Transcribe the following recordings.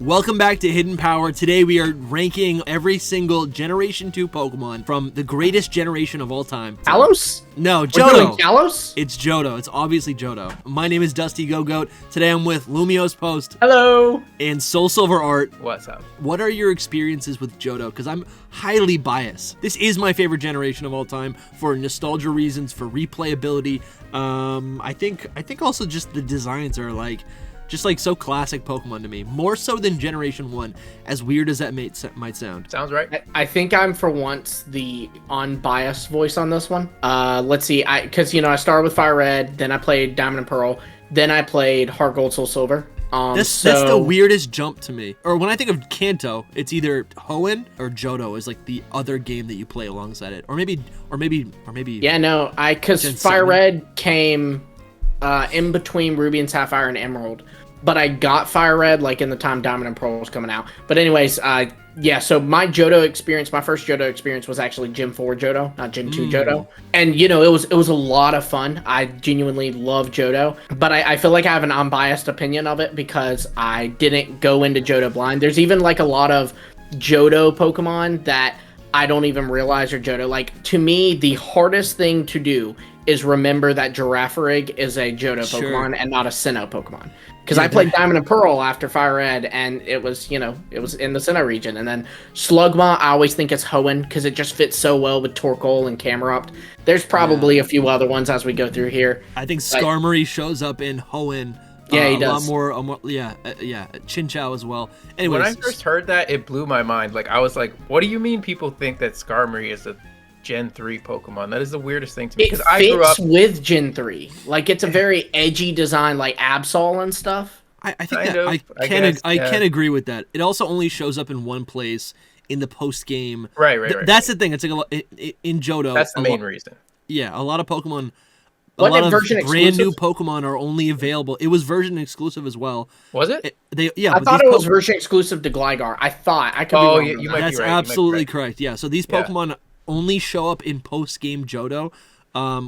Welcome back to Hidden Power. Today we are ranking every single Generation 2 Pokemon from the greatest generation of all time. Kalos? No, We're Johto. doing Kalos? It's Johto. It's obviously Johto. My name is Dusty Go-Goat. Today I'm with Lumio's Post. Hello. And Soul Silver Art. What's up? What are your experiences with Johto? Because I'm highly biased. This is my favorite generation of all time for nostalgia reasons, for replayability. I think also just the designs are just so classic Pokemon to me, more so than Generation 1, as weird as that might sound. Sounds right. I think I'm for once the unbiased voice on this one. Let's see, because I started with Fire Red, then I played Diamond and Pearl, then I played Heart Gold, Soul Silver. That's the weirdest jump to me. Or when I think of Kanto, it's either Hoenn or Johto is like the other game that you play alongside it, or maybe. Yeah, no, because Fire Red came in between Ruby and Sapphire and Emerald. But I got Fire Red in the time Diamond and Pearl was coming out. But anyways, yeah, so my Johto experience, my first Johto experience was actually Gen 4 Johto, not Gen 2 Johto. And, it was a lot of fun. I genuinely love Johto. But I feel like I have an unbiased opinion of it because I didn't go into Johto blind. There's even a lot of Johto Pokemon that I don't even realize are Johto. To me, the hardest thing to do is remember that Girafarig is a Johto Pokemon and not a Sinnoh Pokemon. Because I played Diamond and Pearl after Fire Red, and it was in the Sinnoh region. And then Slugma, I always think it's Hoenn, because it just fits so well with Torkoal and Camerupt. There's probably a few other ones as we go through here. I think Skarmory shows up in Hoenn. Yeah, he does. A lot more, Chinchou as well. Anyways, when I first heard that, it blew my mind. I was like, what do you mean people think that Skarmory is a Gen 3 Pokemon? That is the weirdest thing to me. It fits with Gen 3. It's a very edgy design, like Absol and stuff. I think I can agree with that. It also only shows up in one place in the post game. Right. That's the thing. It's in Johto. That's the main reason. Yeah, a lot of Pokemon. A lot of brand new Pokemon are only available. It was version exclusive as well. Was it? I thought it was version exclusive to Gligar. I could be wrong. You might That's be right. absolutely correct. Yeah, so these Pokemon only show up in post-game Johto,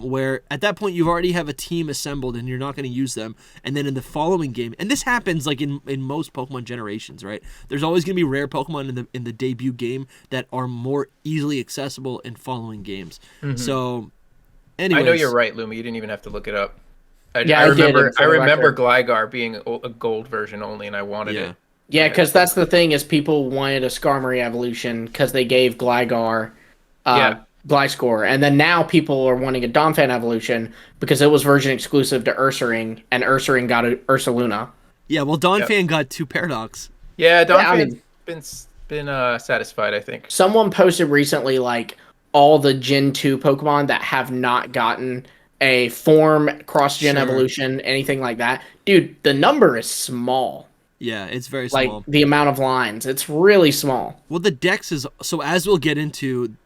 where at that point you already have a team assembled and you're not going to use them. And then in the following game, and this happens in most Pokemon generations, right? There's always going to be rare Pokemon in the debut game that are more easily accessible in following games. Mm-hmm. So, anyways, I know you're right, Lumi. You didn't even have to look it up. I remember Gligar being a gold version only, and I wanted it. Yeah, because that's the thing is people wanted a Skarmory evolution because they gave Gligar Gliscor, and then now people are wanting a Donphan evolution because it was version exclusive to Ursaring, and Ursaring got a Ursaluna. Yeah, well, Donphan got 2 Paradox. Yeah, Donphan's been satisfied, I think. Someone posted recently all the Gen 2 Pokemon that have not gotten a form, cross-gen evolution, anything like that. Dude, the number is small. Yeah, it's very small. The amount of lines, it's really small. Well, the dex is, so as we'll get into,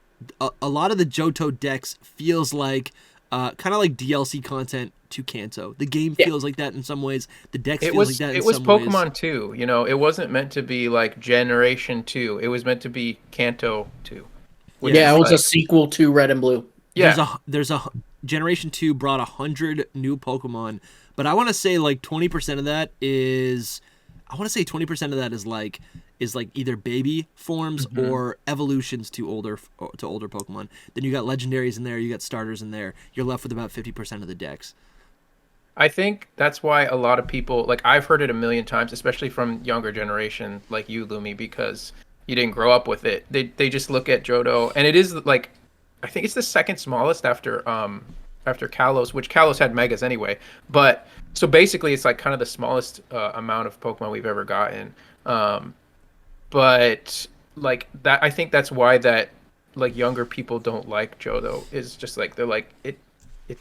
a lot of the Johto dex feels kind of like DLC content to Kanto. The game feels like that in some ways. The dex feels like that in some ways. It was Pokemon 2, it wasn't meant to be Generation 2. It was meant to be Kanto 2. Yeah, it was a sequel to Red and Blue. Yeah. There's a Generation 2 brought 100 new Pokemon, but I want to say 20% of that is either baby forms or evolutions to older Pokemon. Then you got legendaries in there, you got starters in there. You're left with about 50% of the dex. I think that's why a lot of people, I've heard it a million times, especially from younger generation like you, Lumi, because you didn't grow up with it. They just look at Johto, and it is I think it's the second smallest after Kalos, which Kalos had megas anyway. But so basically it's kind of the smallest amount of Pokemon we've ever gotten. But that, I think that's why that younger people don't like Johto, is just they're it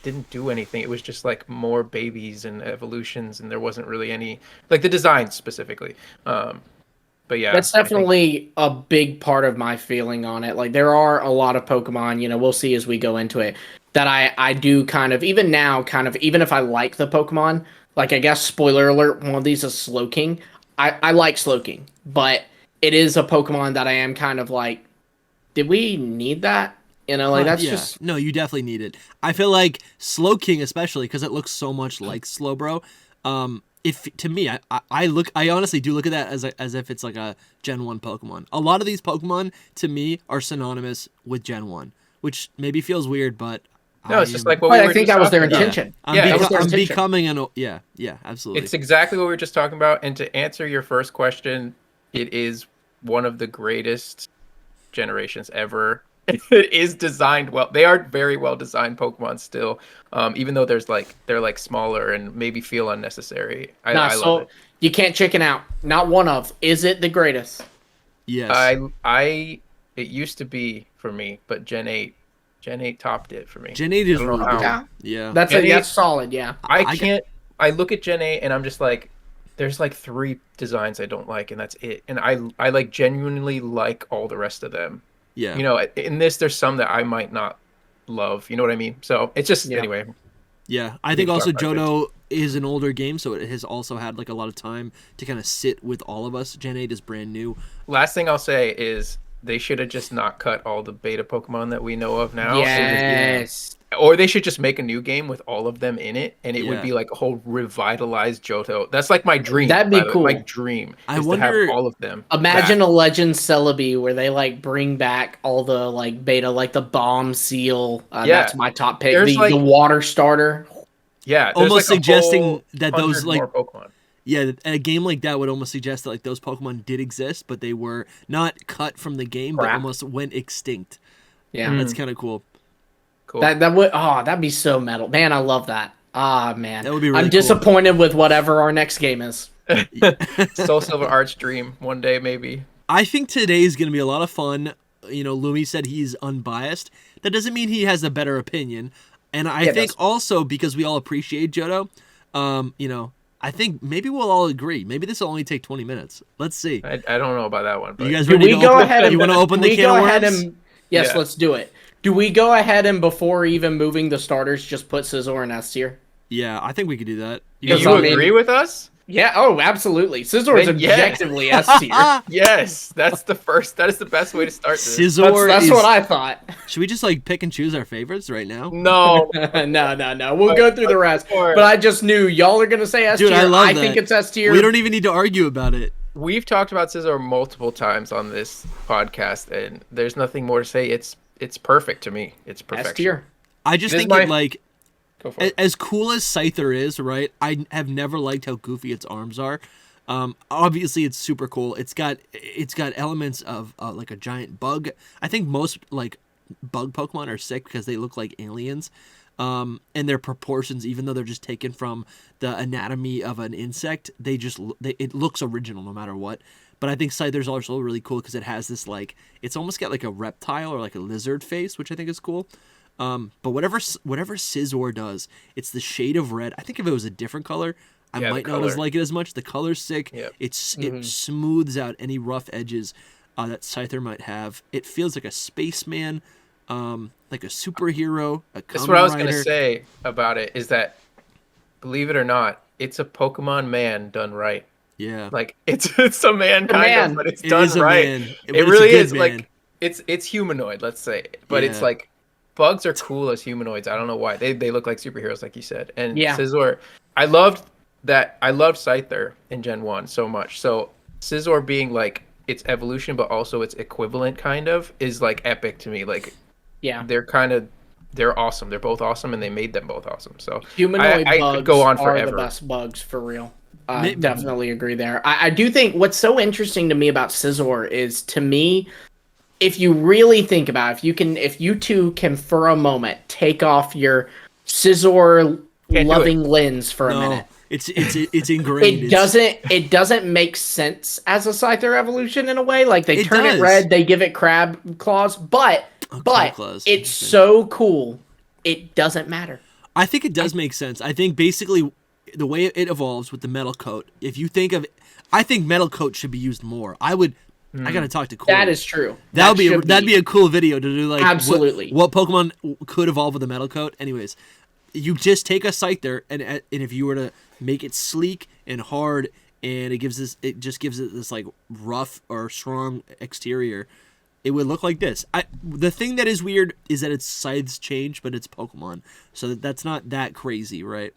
didn't do anything. It was just more babies and evolutions, and there wasn't really any the design specifically. But yeah, that's definitely a big part of my feeling on it. There are a lot of Pokemon, we'll see as we go into it, that I do kind of, even now, even if I like the Pokemon, I guess, spoiler alert, one of these is Slowking. I like Slowking, but it is a Pokemon that I am kind of did we need that? That's just... No, you definitely need it. I feel like Slowking, especially, because it looks so much like Slowbro, if to me, I honestly do look at that as if it's like a Gen 1 Pokemon. A lot of these Pokemon to me are synonymous with Gen 1, which maybe feels weird, but no, it's just like what we were I think that was their intention. I'm becoming absolutely. It's exactly what we were just talking about. And to answer your first question, it is one of the greatest generations ever. It is designed well. They are very well designed Pokemon still, even though they're like smaller and maybe feel unnecessary. I love it. You can't chicken out. Not one of. Is it the greatest? Yes. It used to be for me, but Gen 8 topped it for me. Gen 8 is really good. Yeah. That's solid, yeah. I look at Gen 8 and I'm just like, there's like 3 designs I don't like, and that's it. And I like genuinely like all the rest of them. Yeah. You know, in this, there's some that I might not love. You know what I mean? So it's just, anyway. Yeah. I think also Johto is an older game, so it has also had like a lot of time to kind of sit with all of us. Gen 8 is brand new. Last thing I'll say is they should have just not cut all the beta Pokemon that we know of now. Yes. Or they should just make a new game with all of them in it, and it would be like a whole revitalized Johto. That's like my dream. That'd be cool. My dream I is wonder, to have all of them. Imagine a Legend Celebi where they like bring back all the like beta, like the Bomb Seal. That's my top pick. The water starter. Yeah, almost suggesting that those like more Pokemon. Yeah, a game like that would almost suggest that like those Pokemon did exist, but they were not cut from the game, but almost went extinct. Yeah, that's kind of cool. Cool. That'd be so metal, man. I love that. Man, that would be really I'm disappointed with whatever our next game is. Soul Silver Arch Dream one day maybe. I think today is going to be a lot of fun. You know, Lumi said he's unbiased. That doesn't mean he has a better opinion. And I think also because we all appreciate Johto, you know, I think maybe we'll all agree. Maybe this will only take 20 minutes. Let's see. I don't know about that one. But... You guys ready to go ahead? You want to open the can of worms? Yes, let's do it. Do we go ahead and before even moving the starters, just put Scizor in S tier? Yeah, I think we could do that. You agree with us? Yeah. Oh, absolutely. Scizor is objectively S tier. Yes, that is the best way to start this. Scizor that's what I thought. Should we just like pick and choose our favorites right now? No, no. We'll go through the rest. But I just knew y'all are gonna say S tier. Dude, I think it's S tier. We don't even need to argue about it. We've talked about Scizor multiple times on this podcast, and there's nothing more to say. It's perfect to me. It's perfect. S tier. I just think that like as cool as Scyther is, right? I have never liked how goofy its arms are. Obviously it's super cool. It's got elements of like a giant bug. I think most like bug Pokemon are sick because they look like aliens. And their proportions, even though they're just taken from the anatomy of an insect, it looks original no matter what. But I think Scyther's also really cool because it has this like, it's almost got like a reptile or like a lizard face, which I think is cool. But whatever Scizor does, it's the shade of red. I think if it was a different color, I might not like it as much. The color's sick. Yep. It smooths out any rough edges that Scyther might have. It feels like a spaceman, like a superhero, a Kamen That's what I was Rider. going to say about it, is that, believe it or not, it's a Pokemon man done right. Yeah. Like, it's a man kind of, but it's done right. It really is. Like, it's humanoid, let's say. But it's like, bugs are cool as humanoids. I don't know why. They look like superheroes, like you said. And Scizor, I loved Scyther in Gen 1 so much. So Scizor being like its evolution, but also its equivalent kind of, is like epic to me. Like, they're awesome. They're both awesome, and they made them both awesome. So humanoid I bugs could go on are forever. the best bugs for real. I definitely agree there. I do think what's so interesting to me about Scizor is, to me, if you really think about it, if you two can for a moment take off your Scizor loving lens for a minute. It's ingrained. It doesn't make sense as a Scyther evolution in a way. Like they turn it red, they give it crab claws, but it's so cool. It doesn't matter. I think it does make sense. I think basically the way it evolves with the metal coat. If you think of, I think metal coat should be used more. I gotta talk to Corey. That is true. That'd be a cool video to do. Like absolutely what Pokemon could evolve with a metal coat. Anyways, you just take a Scyther and if you were to make it sleek and hard, and it just gives it this like rough or strong exterior, it would look like this. The thing that is weird is that its scythes change, but it's Pokemon, so that's not that crazy, right?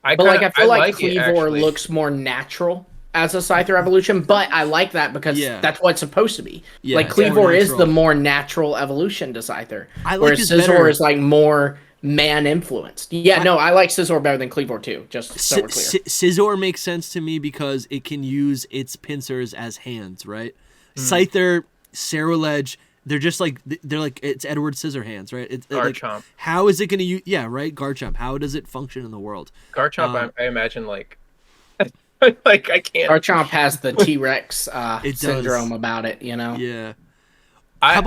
I feel like Kleavor looks more natural as a Scyther evolution, but I like that because that's what it's supposed to be. Yeah, like Kleavor is the more natural evolution to Scyther, whereas Scizor is like more man influenced. I like Scizor better than Kleavor too. Just so we're clear. Scizor makes sense to me because it can use its pincers as hands, right? Scyther, Ceruledge, they're like it's Edward Scissorhands, right? It's Garchomp. Like, how is it going to use? Yeah, right. Garchomp. How does it function in the world? Garchomp, I imagine like. Like I can't. Garchomp has the T-Rex syndrome about it, you know. Yeah. I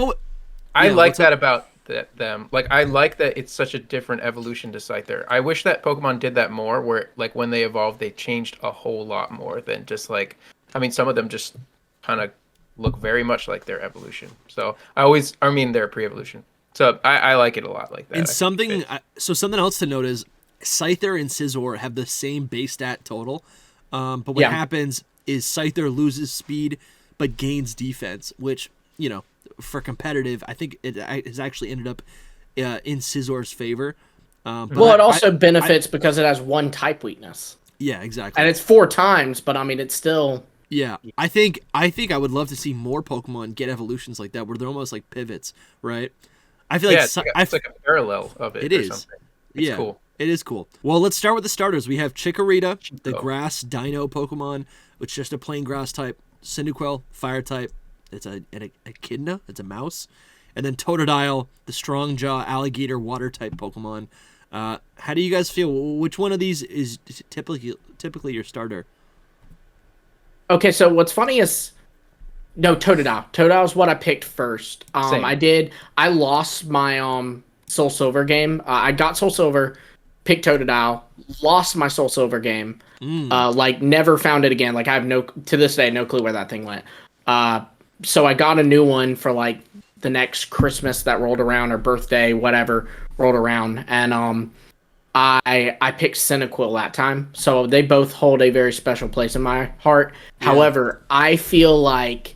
like that about them. Like I like that it's such a different evolution to Scyther. I wish that Pokemon did that more, where like when they evolved, they changed a whole lot more than just like. I mean, some of them just kind of look very much like their evolution. So their pre-evolution. So I like it a lot like that. And something else to note is Scyther and Scizor have the same base stat total. But what happens is Scyther loses speed but gains defense, which, you know, for competitive, I think it has actually ended up in Scizor's favor. Well, it also benefits because it has one type weakness. Yeah, exactly. And it's 4 times, but I mean, it's still... Yeah, I think I would love to see more Pokemon get evolutions like that, where they're almost like pivots, right? I feel like it's like a parallel of it. It is. Something. It's cool. It is cool. Well, let's start with the starters. We have Chikorita, the grass dino Pokemon, which is just a plain grass type. Cyndaquil, fire type. It's an echidna. It's a mouse. And then Totodile, the strong jaw alligator water type Pokemon. How do you guys feel? Which one of these is typically your starter? Okay, so what's funny is... No, Totodile. Totodile is what I picked first. I lost my Soul Silver game. I got Soul Silver, picked Totodile, lost my Soul Silver game. Like never found it again. Like I have to this day no clue where that thing went. So I got a new one for like the next Christmas that rolled around or birthday, whatever rolled around, and I picked Cyndaquil that time. So they both hold a very special place in my heart. Yeah. However, I feel like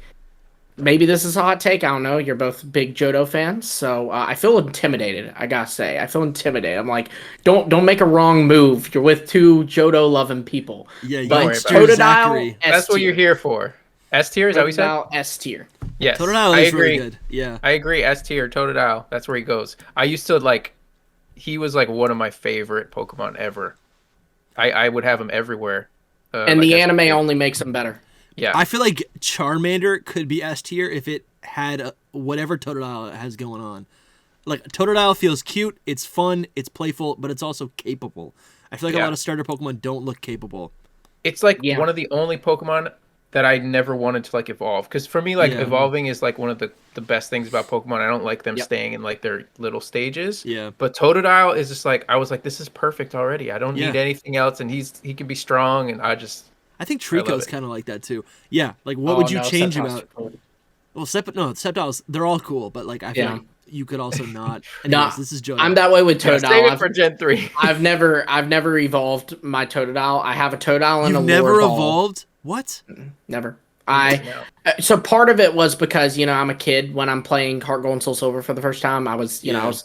maybe this is a hot take. I don't know. You're both big Johto fans, so I feel intimidated. I gotta say, I feel intimidated. I'm like, don't make a wrong move. You're with 2 Johto loving people. Yeah, but Totodile, that's what you're here for. S tier, is that what you said? S tier. Yes, Totodile is really good. Yeah, I agree. S tier, Totodile. That's where he goes. I used to like. He was like one of my favorite Pokemon ever. I would have him everywhere. And the anime only makes him better. Yeah, I feel like Charmander could be S tier if it had whatever Totodile has going on. Like Totodile feels cute, it's fun, it's playful, but it's also capable. I feel like a lot of starter Pokemon don't look capable. It's like one of the only Pokemon that I never wanted to like evolve, because for me like evolving is like one of the best things about Pokemon. I don't like them staying in like their little stages. Yeah. But Totodile is just like I was like, this is perfect already. I don't need anything else, and he can be strong, and I think Trico's kind of like that too. Yeah, like what would you change about? Well, Sceptiles, they're all cool, but like I feel like you could also not. Anyways, this is Johto. I'm that way with Totodile. Save it for Gen 3. I've never evolved my Totodile. I have a Totodile and a Lure never Ball. Evolved? What? Never. So part of it was because, you know, I'm a kid when I'm playing Heart Gold and Soul Silver for the first time. I was, I was,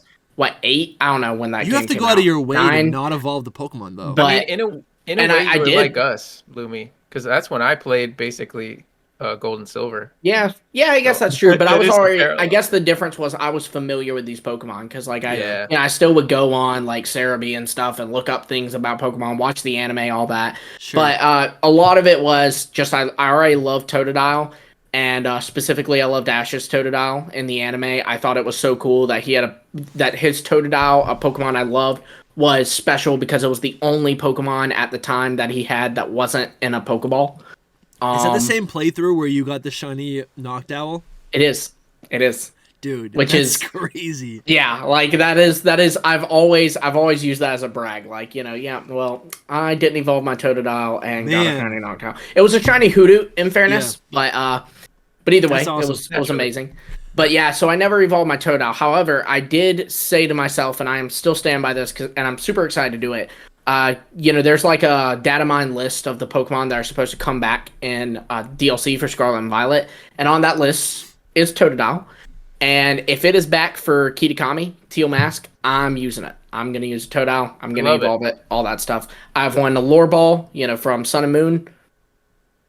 8? I don't know when that game came out. You have to go out of your way 9. to not evolve the Pokemon, though. But I mean, in a way, I did like us, Lumi, because that's when I played basically Gold and Silver. Yeah, I guess that's true. But I was already. I guess the difference was I was familiar with these Pokemon because, like, I still would go on like Cerebi and stuff and look up things about Pokemon, watch the anime, all that. Sure. But a lot of it was just I already loved Totodile, and specifically I loved Ash's Totodile in the anime. I thought it was so cool that his Totodile, a Pokemon I loved, was special because it was the only Pokemon at the time that he had that wasn't in a Pokeball. Is that the same playthrough where you got the shiny Noctowl? It is. Dude, which is crazy. Yeah, like that is I've always used that as a brag. Like, I didn't evolve my Totodile and got a shiny Noctowl. It was a shiny Hoodoo, in fairness, but either way, awesome. it was amazing. But yeah, so I never evolved my Totodile. However, I did say to myself, and I am still standing by this, and I'm super excited to do it. There's like a data mine list of the Pokemon that are supposed to come back in DLC for Scarlet and Violet, and on that list is Totodile. And if it is back for Kitakami, Teal Mask, I'm using it. I'm going to use a Totodile. I'm going to evolve it, all that stuff. I've won the Lore Ball, from Sun and Moon.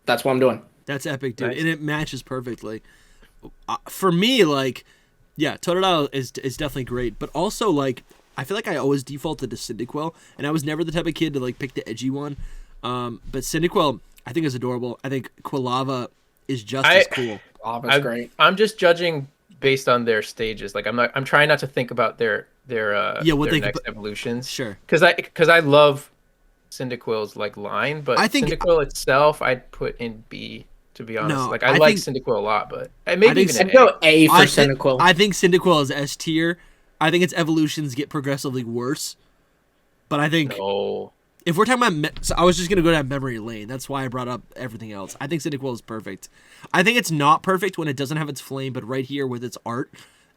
That's what I'm doing. That's epic, dude. Nice. And it matches perfectly. For me, Totodile is definitely great. But also, I feel like I always defaulted to Cyndaquil. And I was never the type of kid to, pick the edgy one. But Cyndaquil, I think, is adorable. I think Quilava is just as cool. Quilava's great. I'm just judging based on their stages. I'm trying not to think about their next evolutions. Sure. Because I love Cyndaquil's line, but I think Cyndaquil itself I'd put in B, to be honest. No, I like Cyndaquil a lot, but maybe even go A for Cyndaquil. I think Cyndaquil is S tier. I think its evolutions get progressively worse. But I think if we're talking about, so I was just gonna go down memory lane. That's why I brought up everything else. I think Cyndaquil is perfect. I think it's not perfect when it doesn't have its flame, but right here with its art,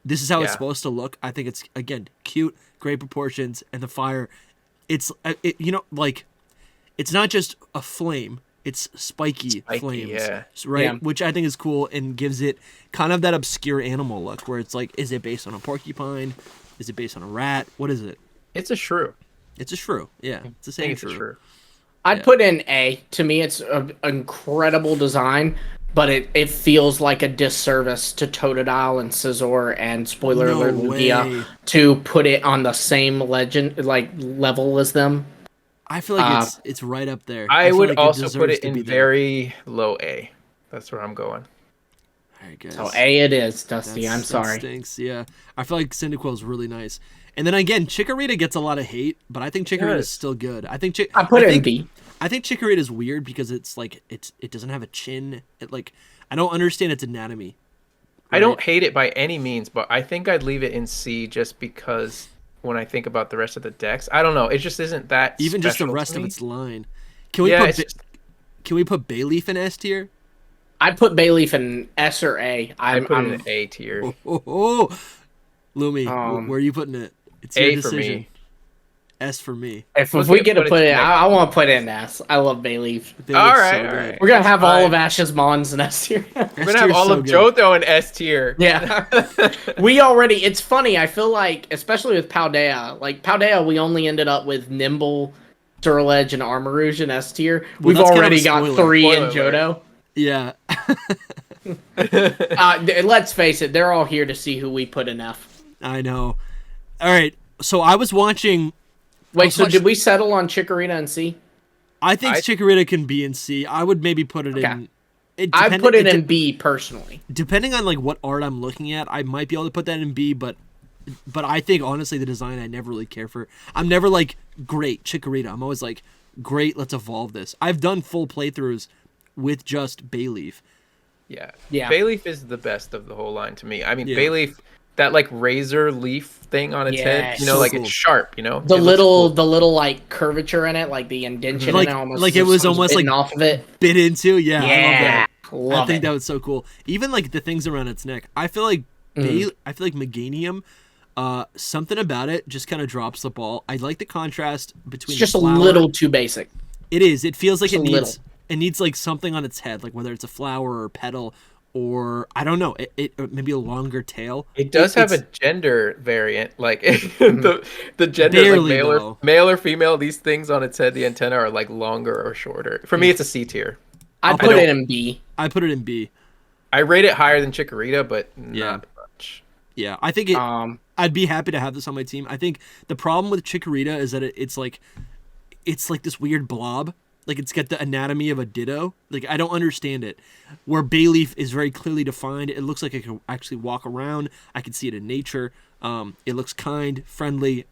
this is how it's supposed to look. I think it's, again, cute, great proportions, and the fire. It's it's not just a flame. It's spiky flames, right? Yeah. Which I think is cool and gives it kind of that obscure animal look, where it's is it based on a porcupine? Is it based on a rat? What is it? It's a shrew. It's a shrew. Yeah, it's the same shrew. I'd put in A. To me, it's an incredible design, but it feels like a disservice to Totodile and Scizor and spoiler alert Lugia to put it on the same level as them. I feel like it's right up there. I would also put it in very low A. That's where I'm going. All right, guys. So A it is, Dusty. I'm sorry. That stinks. Yeah, I feel like Cyndaquil is really nice. And then again, Chikorita gets a lot of hate, but I think Chikorita is still good. I put it in B. I think Chikorita is weird because it doesn't have a chin. I don't understand its anatomy. Right? I don't hate it by any means, but I think I'd leave it in C just because when I think about the rest of the decks, I don't know. It just isn't that even just the rest of its line. Can we put Bayleaf in S tier? I'd put Bayleaf in S or A. I'd put it in A tier. Lumi, where are you putting it? It's A your decision. For me. S for me. If we get to put it, I want to put it in S. I love Bayleaf. All right. We're gonna have all of Ash's Mons in S tier. We're gonna have all of Johto in S tier. Yeah. It's funny. I feel like, especially with Paldea, we only ended up with Nimble, Duraludge, and Armarouge in S tier. We've already got 3 in Johto. Yeah. Let's face it, they're all here to see who we put in F. I know. All right. So I was watching. Wait, did we settle on Chikorita and C? I think Chikorita can be in C. I would maybe put it in. I put it in B personally. Depending on what art I'm looking at, I might be able to put that in B. But I think honestly, the design I never really care for. I'm never great Chikorita. I'm always great. Let's evolve this. I've done full playthroughs with just Bayleaf. Yeah. Bayleaf is the best of the whole line to me. I mean, Bayleaf, that razor leaf thing on its head, cool. It's sharp, The little curvature in it, the indentation in it, almost it was almost off of it, bit into. Yeah, yeah. I think that was so cool. Even the things around its neck. I feel like I feel like Meganium. Something about it just kind of drops the ball. I like the contrast between. It's just a little too basic. It is. It feels like it needs something on its head, whether it's a flower or petal. Or I don't know, it maybe a longer tail. It does have a gender variant, the gender, barely, male or female. These things on its head, the antenna are longer or shorter. For me, it's a C tier. I put it in B. I put it in B. I rate it higher than Chikorita, but not much. Yeah, I think I'd be happy to have this on my team. I think the problem with Chikorita is that it's this weird blob. It's got the anatomy of a Ditto. I don't understand it. Where Bayleaf is very clearly defined. It looks like it can actually walk around. I can see it in nature. It looks kind, friendly.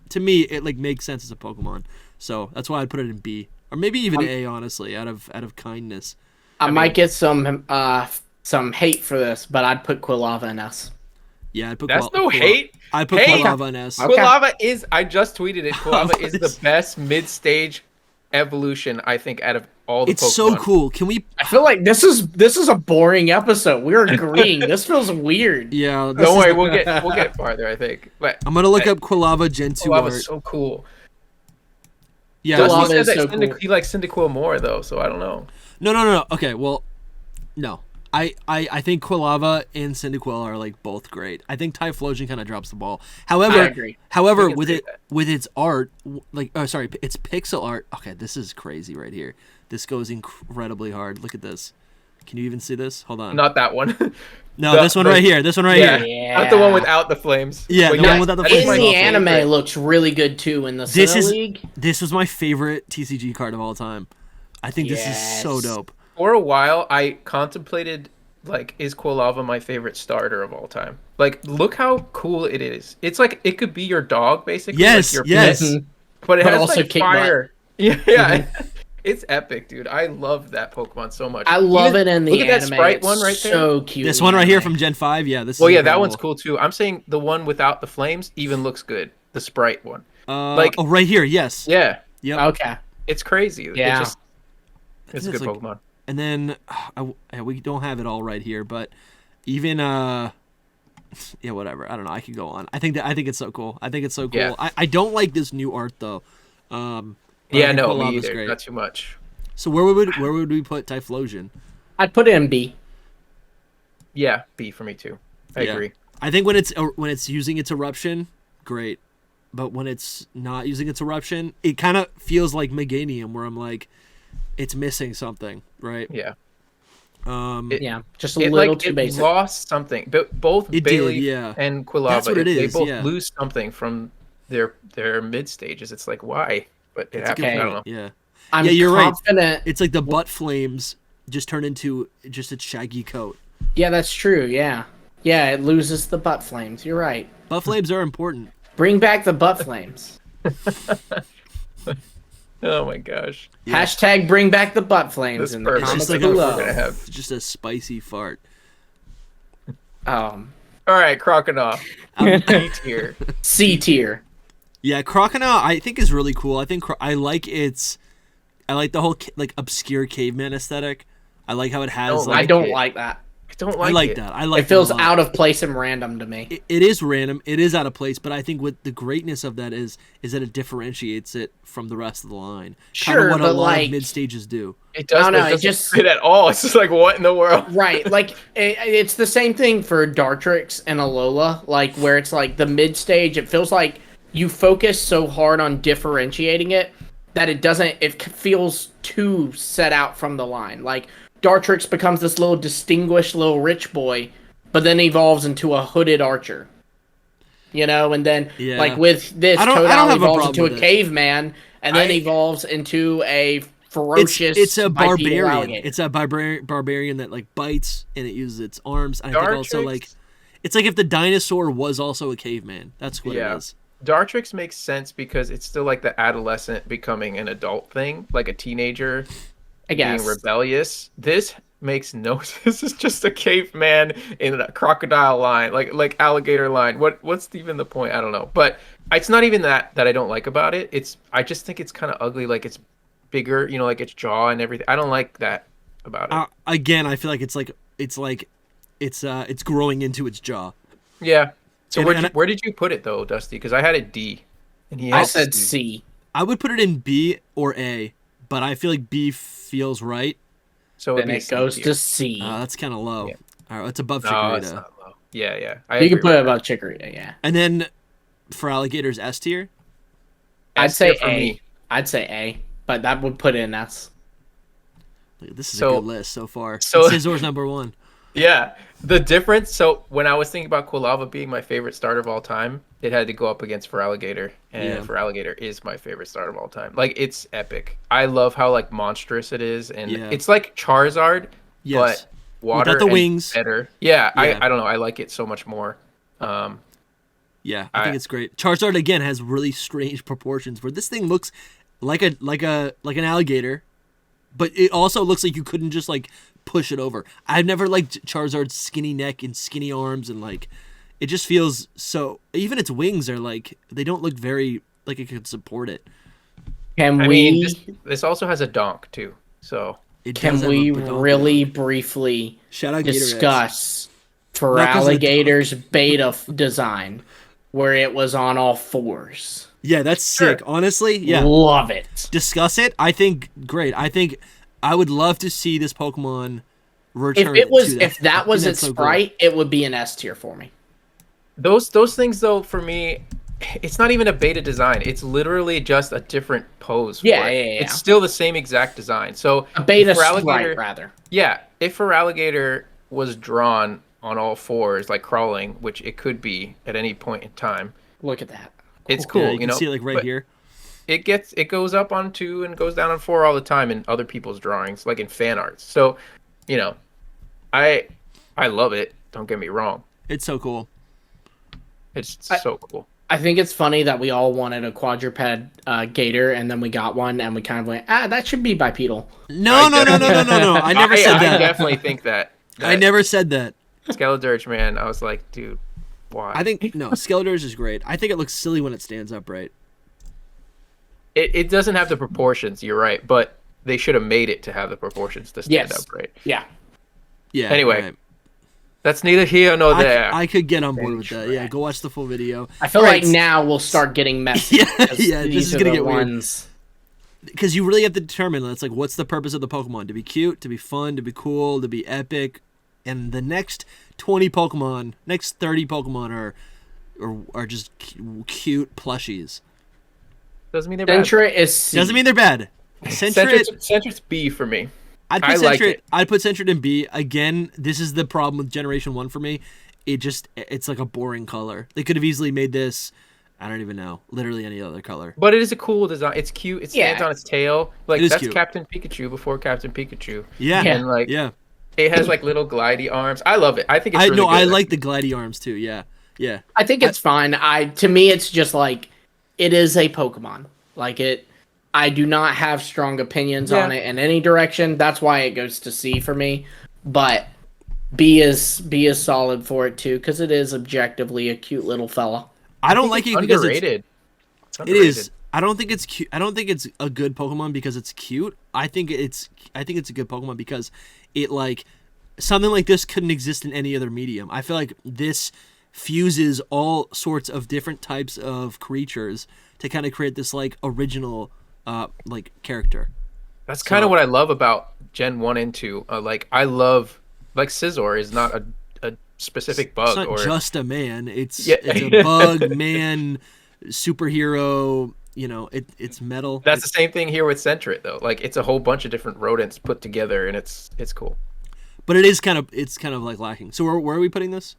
To me, it makes sense as a Pokemon. So that's why I'd put it in B. Or maybe even A, honestly, out of kindness. I might get some hate for this, but I'd put Quilava in S. Yeah, I'd put That's no hate. I'd put Quilava in S. Okay. Quilava is, I just tweeted it, Quilava is the best mid-stage evolution, I think, out of all the Pokemon. It's so cool. Can we? I feel like this is a boring episode. We're agreeing. This feels weird. Yeah. Don't worry, we'll get farther, I think. But I'm gonna look up Quilava Gen 2 art. Quilava's so cool. Yeah, Dusty said that he likes Cyndaquil more though, so I don't know. No. Okay, well, no. I think Quilava and Cyndaquil are like both great. I think Typhlosion kind of drops the ball. However, I agree. With its art, like its pixel art. Okay, this is crazy right here. This goes incredibly hard. Look at this. Can you even see this? Hold on. Not that one. No, this one right here. This one right here. Yeah. Not the one without the flames. Yeah, the one without the flames. In the anime looks really good too in the Sinnoh League. This was my favorite TCG card of all time. I think this is so dope. For a while, I contemplated, like, is Quilava my favorite starter of all time? Like, look how cool it is. It's like, it could be your dog, basically. Yes, like yes. Pet, but it has, also like, fire. Yeah. It's epic, dude. I love that Pokemon so much. I love it in the anime. Look at that Sprite one right there. So cute. This one right here from Gen 5, yeah. This. Well, yeah, that one's cool too. I'm saying the one without the flames even looks good. The Sprite one. Right here, yes. Yeah. Yep. Okay. It's crazy. Yeah. It's a good Pokemon. And then we don't have it all right here, but even yeah, whatever. I don't know. I could go on. I think it's so cool. Yeah. I don't like this new art though. Yeah, no, me either. Great. Not too much. So where would we put Typhlosion? I'd put it in B. Yeah, B for me too. I agree. I think when it's using its eruption, great. But when it's not using its eruption, it kind of feels like Meganium, where I'm like, it's missing something, right? Yeah. Just a little too basic. It lost something. But both Bailey and Quilava, that's what it is. They both lose something from their mid stages. It's like, why? But it happens. I don't know. Yeah. You're confident. Right. It's like the butt flames just turn into just its shaggy coat. Yeah, that's true. Yeah. Yeah, it loses the butt flames. You're right. Butt flames are important. Bring back the butt flames. Oh my gosh. Yeah. Hashtag bring back the butt flames in the comments below. Just a spicy fart. All right, Crocodile. C tier. C tier. Yeah, Crocodile I think is really cool. I think I like the whole like obscure caveman aesthetic. I like how it has. I don't like that. I like that. I like it. Feels out of place and random to me. It is random. It is out of place. But I think what the greatness of that is that it differentiates it from the rest of the line. Sure, kind of what but a lot of mid stages do. It doesn't. It doesn't fit at all. It's just like, what in the world? Right. Like it's the same thing for Dartrix and Alola. Like where it's like the mid stage. It feels like you focus so hard on differentiating it that it doesn't. It feels too set out from the line. Like. Dartrix becomes this little distinguished little rich boy, but then evolves into a hooded archer. You know, and then like with this, Totodile evolves into a caveman, and then evolves into a ferocious. It's a barbarian. It's a barbarian that like bites and it uses its arms. And I think also like, it's like if the dinosaur was also a caveman. That's what it is. Dartrix makes sense because it's still like the adolescent becoming an adult thing, like a teenager. Being rebellious. This makes no sense. This is just a caveman in a crocodile line, like alligator line. What's even the point? I don't know. But it's not even that I don't like about it. I just think it's kind of ugly. Like it's bigger, like its jaw and everything. I don't like that about it. Again, I feel like it's growing into its jaw. Yeah. So where did you put it though, Dusty? Because I had it D, and I said C. I would put it in B or A. But I feel like B feels right. So then it goes to C. That's kind of low. Yeah. All right, it's above Chikorita. No, it's not low. Yeah. You can put it above Chikorita, yeah. And then for alligators, S tier? I'd say A. I'd say A, but that would put it in S. This is a good list so far. Scizor's number 1. Yeah. The difference, so when I was thinking about Quilava being my favorite starter of all time, it had to go up against Feraligatr, and Feraligatr is my favorite starter of all time. Like, it's epic. I love how, like, monstrous it is, and it's like Charizard, but water without the wings. Better. Yeah, I don't know. I like it so much more. I think it's great. Charizard, again, has really strange proportions, where this thing looks like an alligator, but it also looks like you couldn't just, like, push it over. I've never liked Charizard's skinny neck and skinny arms, and like it just feels so. Even its wings are like they don't look very like it could support it. This also has a donk too, so can we really briefly discuss Feraligator's beta design where it was on all fours? Yeah, that's sick. Honestly, love it. Discuss it. I think great. I think I would love to see this Pokemon return. If that was its sprite, cool. it would be an S tier for me. Those things though, for me, it's not even a beta design. It's literally just a different pose. Yeah. It's still the same exact design. So a beta sprite, rather. Yeah, if Feraligatr was drawn on all fours, like crawling, which it could be at any point in time. Look at that. It's cool. Yeah, you can see it like right here. It goes up on 2 and goes down on 4 all the time in other people's drawings, like in fan arts. So, I love it. Don't get me wrong. It's so cool. It's so cool. I think it's funny that we all wanted a quadruped gator, and then we got one, and we kind of went, that should be bipedal. No. I never said that. I definitely think that. I never said that. Skeledirge, man, I was like, dude, why? I think, no, Skeledirge is great. I think it looks silly when it stands upright. It doesn't have the proportions, you're right, but they should have made it to have the proportions to stand upright. Yeah. Yeah. Anyway. Right. That's neither here nor there. I could get on board with that. Yeah, go watch the full video. I feel like now we'll start getting messy. Yeah, this is gonna get weird. Because you really have to determine, it's like, what's the purpose of the Pokemon? To be cute, to be fun, to be cool, to be epic. And the next 20 Pokemon, next 30 Pokemon are just cute plushies. Doesn't mean they're bad. Sentret is C. Doesn't mean they're bad. Sentret's B for me. I'd put Sentret in B. Again, this is the problem with Generation 1 for me. It's like a boring color. They could have easily made this, I don't even know, literally any other color. But it is a cool design. It's cute. It stands on its tail. Like, that's cute. Captain Pikachu before Captain Pikachu. Yeah. And, it has, like, little glidey arms. I love it. I think it's really good. I like the glidey arms, too. Yeah. Yeah. I think it's fine. To me, it's just like, it is a Pokemon. Like, I do not have strong opinions on it in any direction. That's why it goes to C for me. But B is solid for it too, because it is objectively a cute little fella. I don't like it because underrated. It is. I don't think it's cute. I don't think it's a good Pokemon because it's cute. I think it's a good Pokemon because it, like, something like this couldn't exist in any other medium. I feel like this fuses all sorts of different types of creatures to kind of create this, like, original like character. That's kind of what I love about Gen 1 and 2. I love, like, Scizor is not a specific bug. It's not just a man. It's a bug, man, superhero. It's metal. That's the same thing here with Sentret, though. Like, it's a whole bunch of different rodents put together, and it's cool. But it's kind of like lacking. So where are we putting this?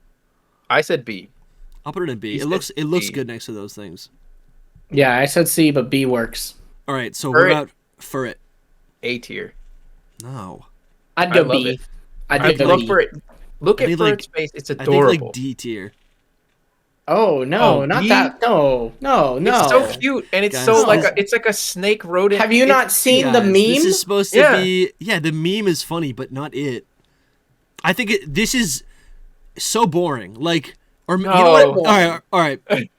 I said B. I'll put it in B. It looks good next to those things. Yeah, I said C, but B works. All right, so what about Furret? A tier. No. I'd go B. I'd love Furret. Look at Furret's face. It's adorable. I think like D tier. Oh no, not D? That. No. It's so cute, and it's so it's like a snake rodent. Have you not seen the meme? This is supposed to be. Yeah, the meme is funny, but not it. I think this is so boring. Like, or you know what? All right.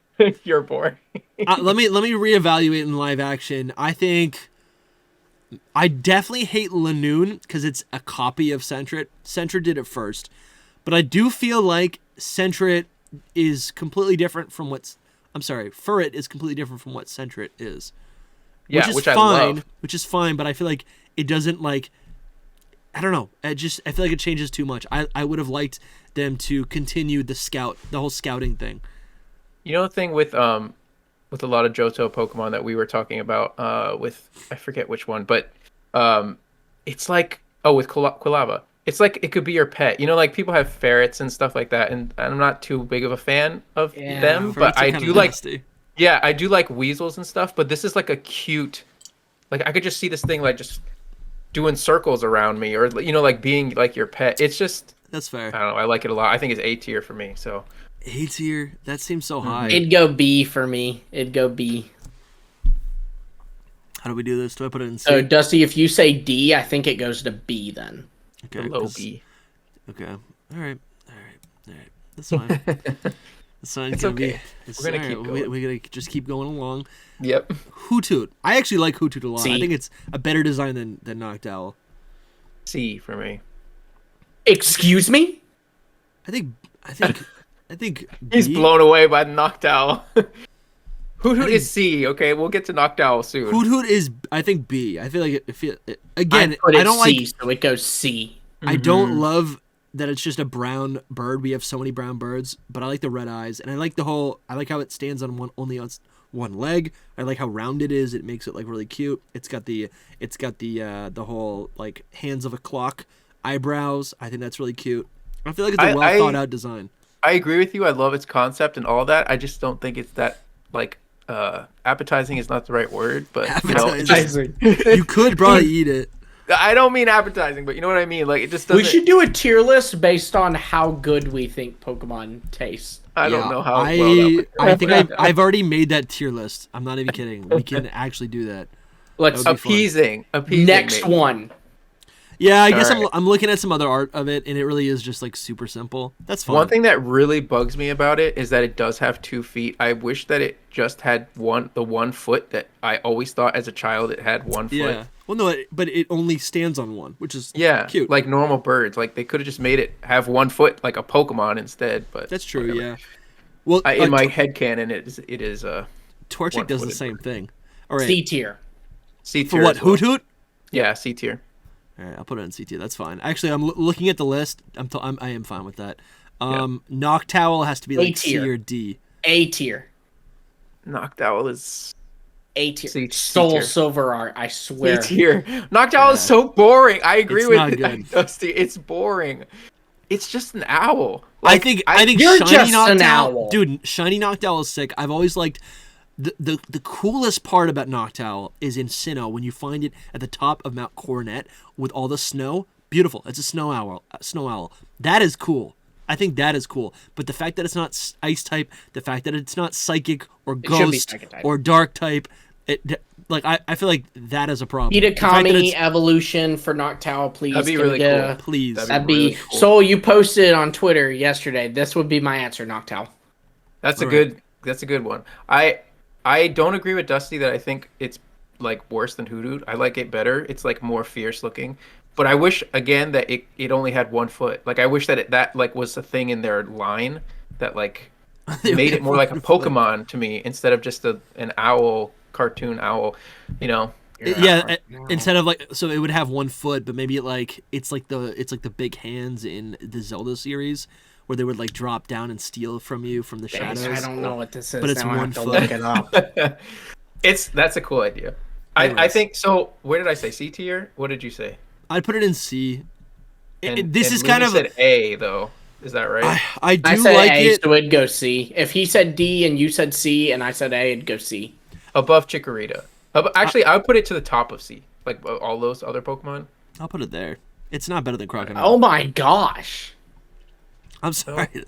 You're boring. Let me reevaluate in live action. I think I definitely hate Lanoon because it's a copy of Sentret. Sentret did it first, but I do feel like Sentret is completely different from Furret is completely different from what Sentret is. Which I love. Which is fine, but I feel like it doesn't, like, I don't know. I feel like it changes too much. I would have liked them to continue the whole scouting thing. You know the thing with a lot of Johto Pokemon that we were talking about with, I forget which one, but it's like, with Quilava. It's like it could be your pet. Like, people have ferrets and stuff like that, and I'm not too big of a fan of them, but I do like I do like weasels and stuff, but this is like a cute, like, I could just see this thing like just doing circles around me, or like being like your pet. It's just, that's fair. I don't know, I like it a lot. I think it's A tier for me. So A tier? That seems so high. It'd go B for me. It'd go B. How do we do this? Do I put it in C? So, Dusty, if you say D, I think it goes to B then. Okay. Low B. Okay. All right. That's fine. That's fine. It's okay. We're gonna keep going. We're gonna just keep going along. Yep. Hoothoot. I actually like Hoothoot a lot. C. I think it's a better design than Noctowl. C for me. Excuse me? I think he's blown away by Noctowl. Hoothoot is C. Okay, we'll get to Noctowl soon. Hoothoot is, I think, B. I feel like again, I don't C, like. so it goes C. I don't love that it's just a brown bird. We have so many brown birds, but I like the red eyes, and I like how it stands on only on one leg. I like how round it is. It makes it like really cute. It's got the whole like hands of a clock eyebrows. I think that's really cute. I feel like it's a well thought out design. I agree with you. I love its concept and all that. I just don't think it's that like appetizing is not the right word, but appetizing. You could probably eat it. I don't mean appetizing, but you know what I mean. Like it just doesn't. We should do a tier list based on how good we think Pokemon taste. I don't know how. I think I've already made that tier list. I'm not even kidding. We can actually do that. Let's appeasing. Next maybe. One. Yeah, I guess I'm looking at some other art of it, and it really is just like super simple. That's fine. One thing that really bugs me about it is that it does have 2 feet. I wish that it just had the 1 foot that I always thought as a child it had 1 foot. Yeah. Well, no, but it only stands on one, which is cute. Like normal birds. Like they could have just made it have 1 foot like a Pokemon instead. But that's true. whatever. Yeah. Well, in my headcanon, it is Torchic does the same thing. All right. C tier. C tier for what? Hoot Hoot? Yeah, C tier. All right, I'll put it in C tier. That's fine. Actually, I'm looking at the list. I am fine with that. Noctowl has to be like C or D. A tier. Noctowl is A tier. Soul Silver Art. I swear. C tier. Noctowl is so boring. I agree with good. Dusty. It's boring. It's just an owl. Like, I think you're Shiny just Noctowl, an owl. Dude, Shiny Noctowl is sick. I've always liked the coolest part about Noctowl is in Sinnoh when you find it at the top of Mount Coronet with all the snow. Beautiful. It's a snow owl. That is cool. I think that is cool. But the fact that it's not ice type, the fact that it's not psychic or ghost or dark type, I feel like that is a problem. Hitakami evolution for Noctowl, please. That'd be really cool. Please. That'd be really cool. So you posted on Twitter yesterday. This would be my answer, Noctowl. That's a good one. I don't agree with Dusty that I think it's like worse than Hoot Hoot. I like it better. It's like more fierce looking. But I wish again that it only had 1 foot. Like I wish that that like was a thing in their line that like made it more like a Pokemon to me instead of just an owl, cartoon owl, you know. Instead of like, so it would have 1 foot, but maybe it's like the big hands in the Zelda series where they would like drop down and steal from you from the shadows. I don't know what this is, but it's now 1 foot. Look it up. That's a cool idea. I think so. Where did I say? C tier? What did you say? I'd put it in C. This is kind of said A though. Is that right? I do said like A, it. So it'd go C. If he said D and you said C and I said A, it'd go C. Above Chikorita. Actually, I would put it to the top of C. Like all those other Pokemon. I'll put it there. It's not better than Crocodile. Oh my gosh. I'm sorry.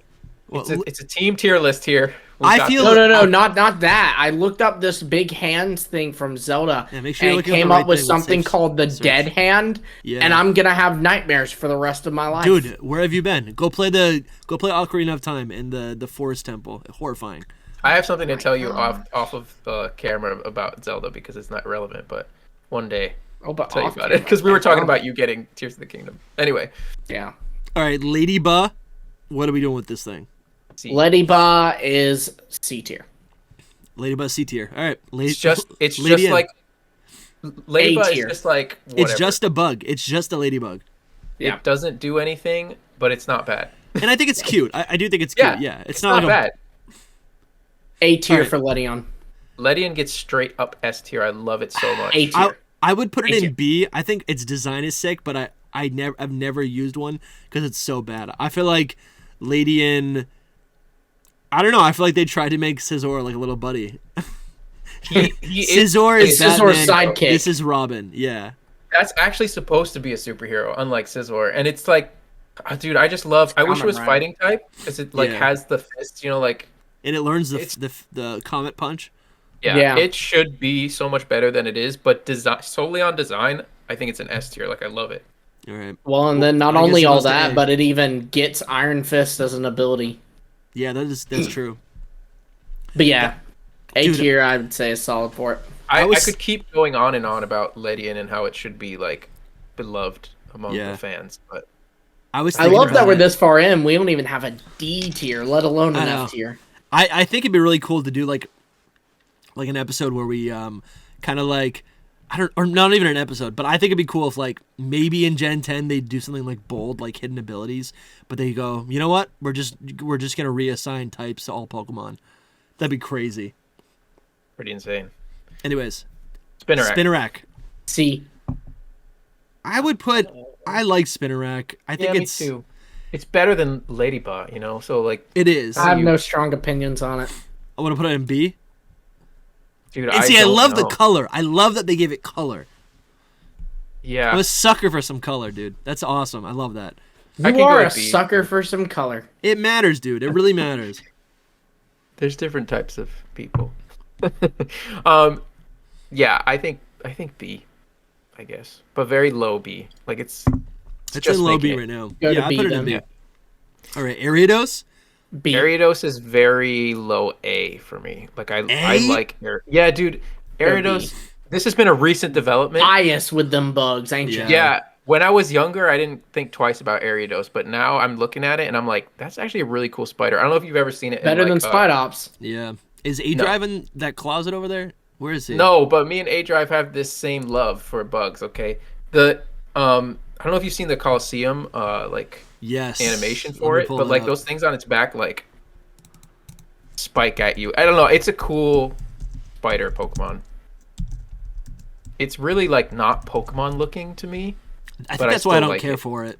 Well, it's a team tier list here. No, not that. I looked up this big hands thing from Zelda, and it came up with something called the Dead Hand, and I'm gonna have nightmares for the rest of my life. Dude, where have you been? Go play Ocarina of Time in the Forest Temple. Horrifying. I have something to tell you off of camera about Zelda because it's not relevant, but one day I'll tell you about it because we were talking about you getting Tears of the Kingdom. Anyway, yeah. All right, Ladybug. What are we doing with this thing? Ladybug is C tier. Ladybug C tier. All right. It's just like Ladybug is just like whatever. It's just a bug. It's just a ladybug. Yeah. It doesn't do anything, but it's not bad. And I think it's cute. I do think it's cute. Yeah. It's not bad. A tier for Ledion. Ledion gets straight up S tier. I love it so much. A tier. I would put it in B. I think its design is sick, but I've never used one because it's so bad. I feel like Ledion. I don't know. I feel like they tried to make Scizor like a little buddy. Scizor is Scizor's sidekick. This is Robin. Yeah. That's actually supposed to be a superhero, unlike Scizor. And it's like, dude, I just love. I wish it was fighting type because it like has the fist, like. And it learns the Comet Punch. Yeah, it should be so much better than it is, but solely on design, I think it's an S tier. Like I love it. All right. Well, and then not only all that, but it even gets Iron Fist as an ability. Yeah, that's true. But yeah, A tier I would say is solid for it. I could keep going on and on about Ledion and how it should be like beloved among the fans, but I love that we're this far in. We don't even have a D tier, let alone an F tier. I think it'd be really cool to do like an episode where we kind of like or not even an episode, but I think it'd be cool if like maybe in Gen 10 they do something like bold, like hidden abilities, but they go, you know what? We're just gonna reassign types to all Pokemon. That'd be crazy. Pretty insane. Anyways, Spinarak. C. I like Spinarak. I think me too. It's better than Ladybot, you know. So like it is. I have no strong opinions on it. I want to put it in B. Dude, and see, I love the color. I love that they gave it color. Yeah. I'm a sucker for some color, dude. That's awesome. I love that. You are a sucker for some color. It matters, dude. It really matters. There's different types of people. Yeah, I think B, I guess, but very low B. Like it's in low B right now. Yeah, I put it in B. Yeah. All right, Ariados. B. Ariados is very low A for me. Like I like yeah, dude. Ariados. This has been a recent development. Bias with them bugs, ain't you? Yeah. When I was younger, I didn't think twice about Ariados, but now I'm looking at it and I'm like, that's actually a really cool spider. I don't know if you've ever seen it. Better than Spidops. Yeah. Is A-Drive in that closet over there? Where is he? No, but me and A-Drive have this same love for bugs. Okay. I don't know if you've seen the Coliseum, yes, animation for it, but like those things on its back, like spike at you. I don't know. It's a cool spider Pokemon. It's really like not Pokemon looking to me. I think that's why I don't care for it.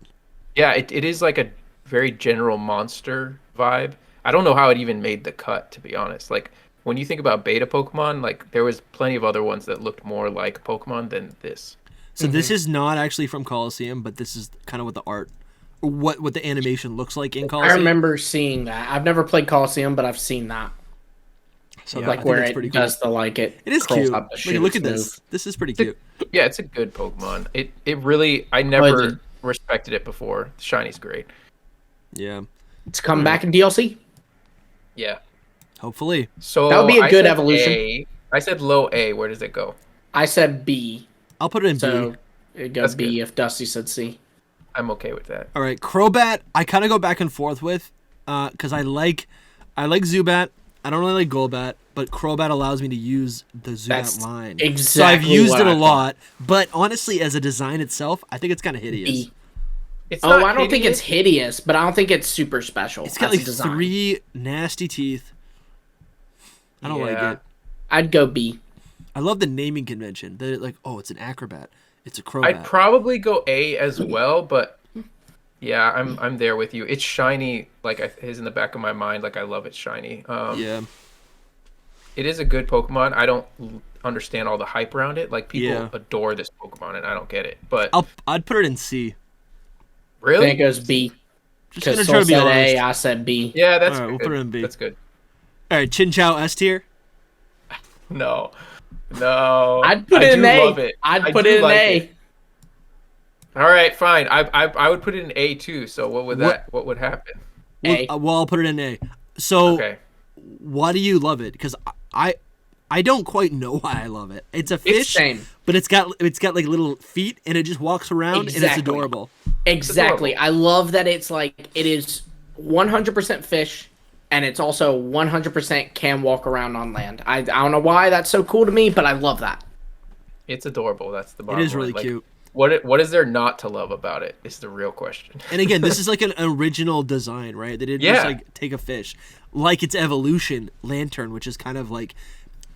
Yeah, it is like a very general monster vibe. I don't know how it even made the cut, to be honest. Like when you think about beta Pokemon, like there was plenty of other ones that looked more like Pokemon than this. So this is not actually from Coliseum, but this is kind of what the art, or what the animation looks like in Coliseum. I remember seeing that. I've never played Coliseum, but I've seen that. So yeah, like where it does the it is cute. Look at this. This is pretty cute. Yeah, it's a good Pokemon. It really, I never respected it before. Shiny's great. Yeah. It's coming back in DLC? Yeah. Hopefully. So that would be a good evolution. I said low A. Where does it go? I said B. I'll put it in B. It goes B if Dusty said C. I'm okay with that. All right, Crobat, I kind of go back and forth with, because I like Zubat. I don't really like Golbat, but Crobat allows me to use the Zubat line. Exactly. So I've used it a lot, but honestly, as a design itself, I think it's kind of hideous. B. I don't think it's hideous, but I don't think it's super special. It's got like 3 nasty teeth. I don't like it. I'd go B. I love the naming convention. They're like, oh, it's an acrobat. It's a Crobat. I'd probably go A as well, but yeah, I'm there with you. It's shiny, like it is in the back of my mind. Like I love it shiny. Yeah. It is a good Pokemon. I don't understand all the hype around it. Like people adore this Pokemon, and I don't get it. But I'd put it in C. Really? I think it goes B. Just gonna try to be honest. A, I said B. Yeah, that's all right. Good. We'll put it in B. That's good. All right, Chinchou S tier. No. I'd put it in A. Love it. I'd put it in A. All right, fine. I would put it in A too. So what would happen? A. Well, I'll put it in A. So why do you love it? Because I don't quite know why I love it. It's a fish, but it's got like little feet, and it just walks around, and it's adorable. Exactly. I love that it's like it is 100% fish, and it's also 100% can walk around on land. I don't know why that's so cool to me, but I love that. It's adorable. That's the bottom line. It is really like, cute. What is there not to love about it? Is the real question. And again, this is like an original design, right? They didn't just like take a fish, like its evolution Lantern, which is kind of like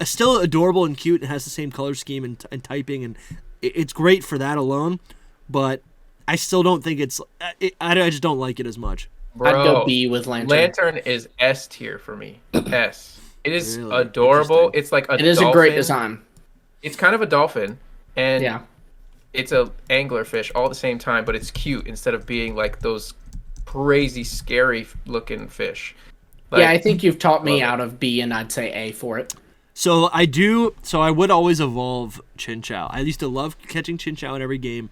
still adorable and cute and has the same color scheme and typing, and it's great for that alone. But I still don't think it's. I just don't like it as much. Bro, I'd go B with Lantern. Lantern is S tier for me. S. It is adorable. It's like It is a great design. It's kind of a dolphin, and it's a anglerfish all at the same time, but it's cute instead of being like those crazy, scary looking fish. Like, I think you've taught me out of B, and I'd say A for it. So I would always evolve Chinchou. I used to love catching Chinchou in every game.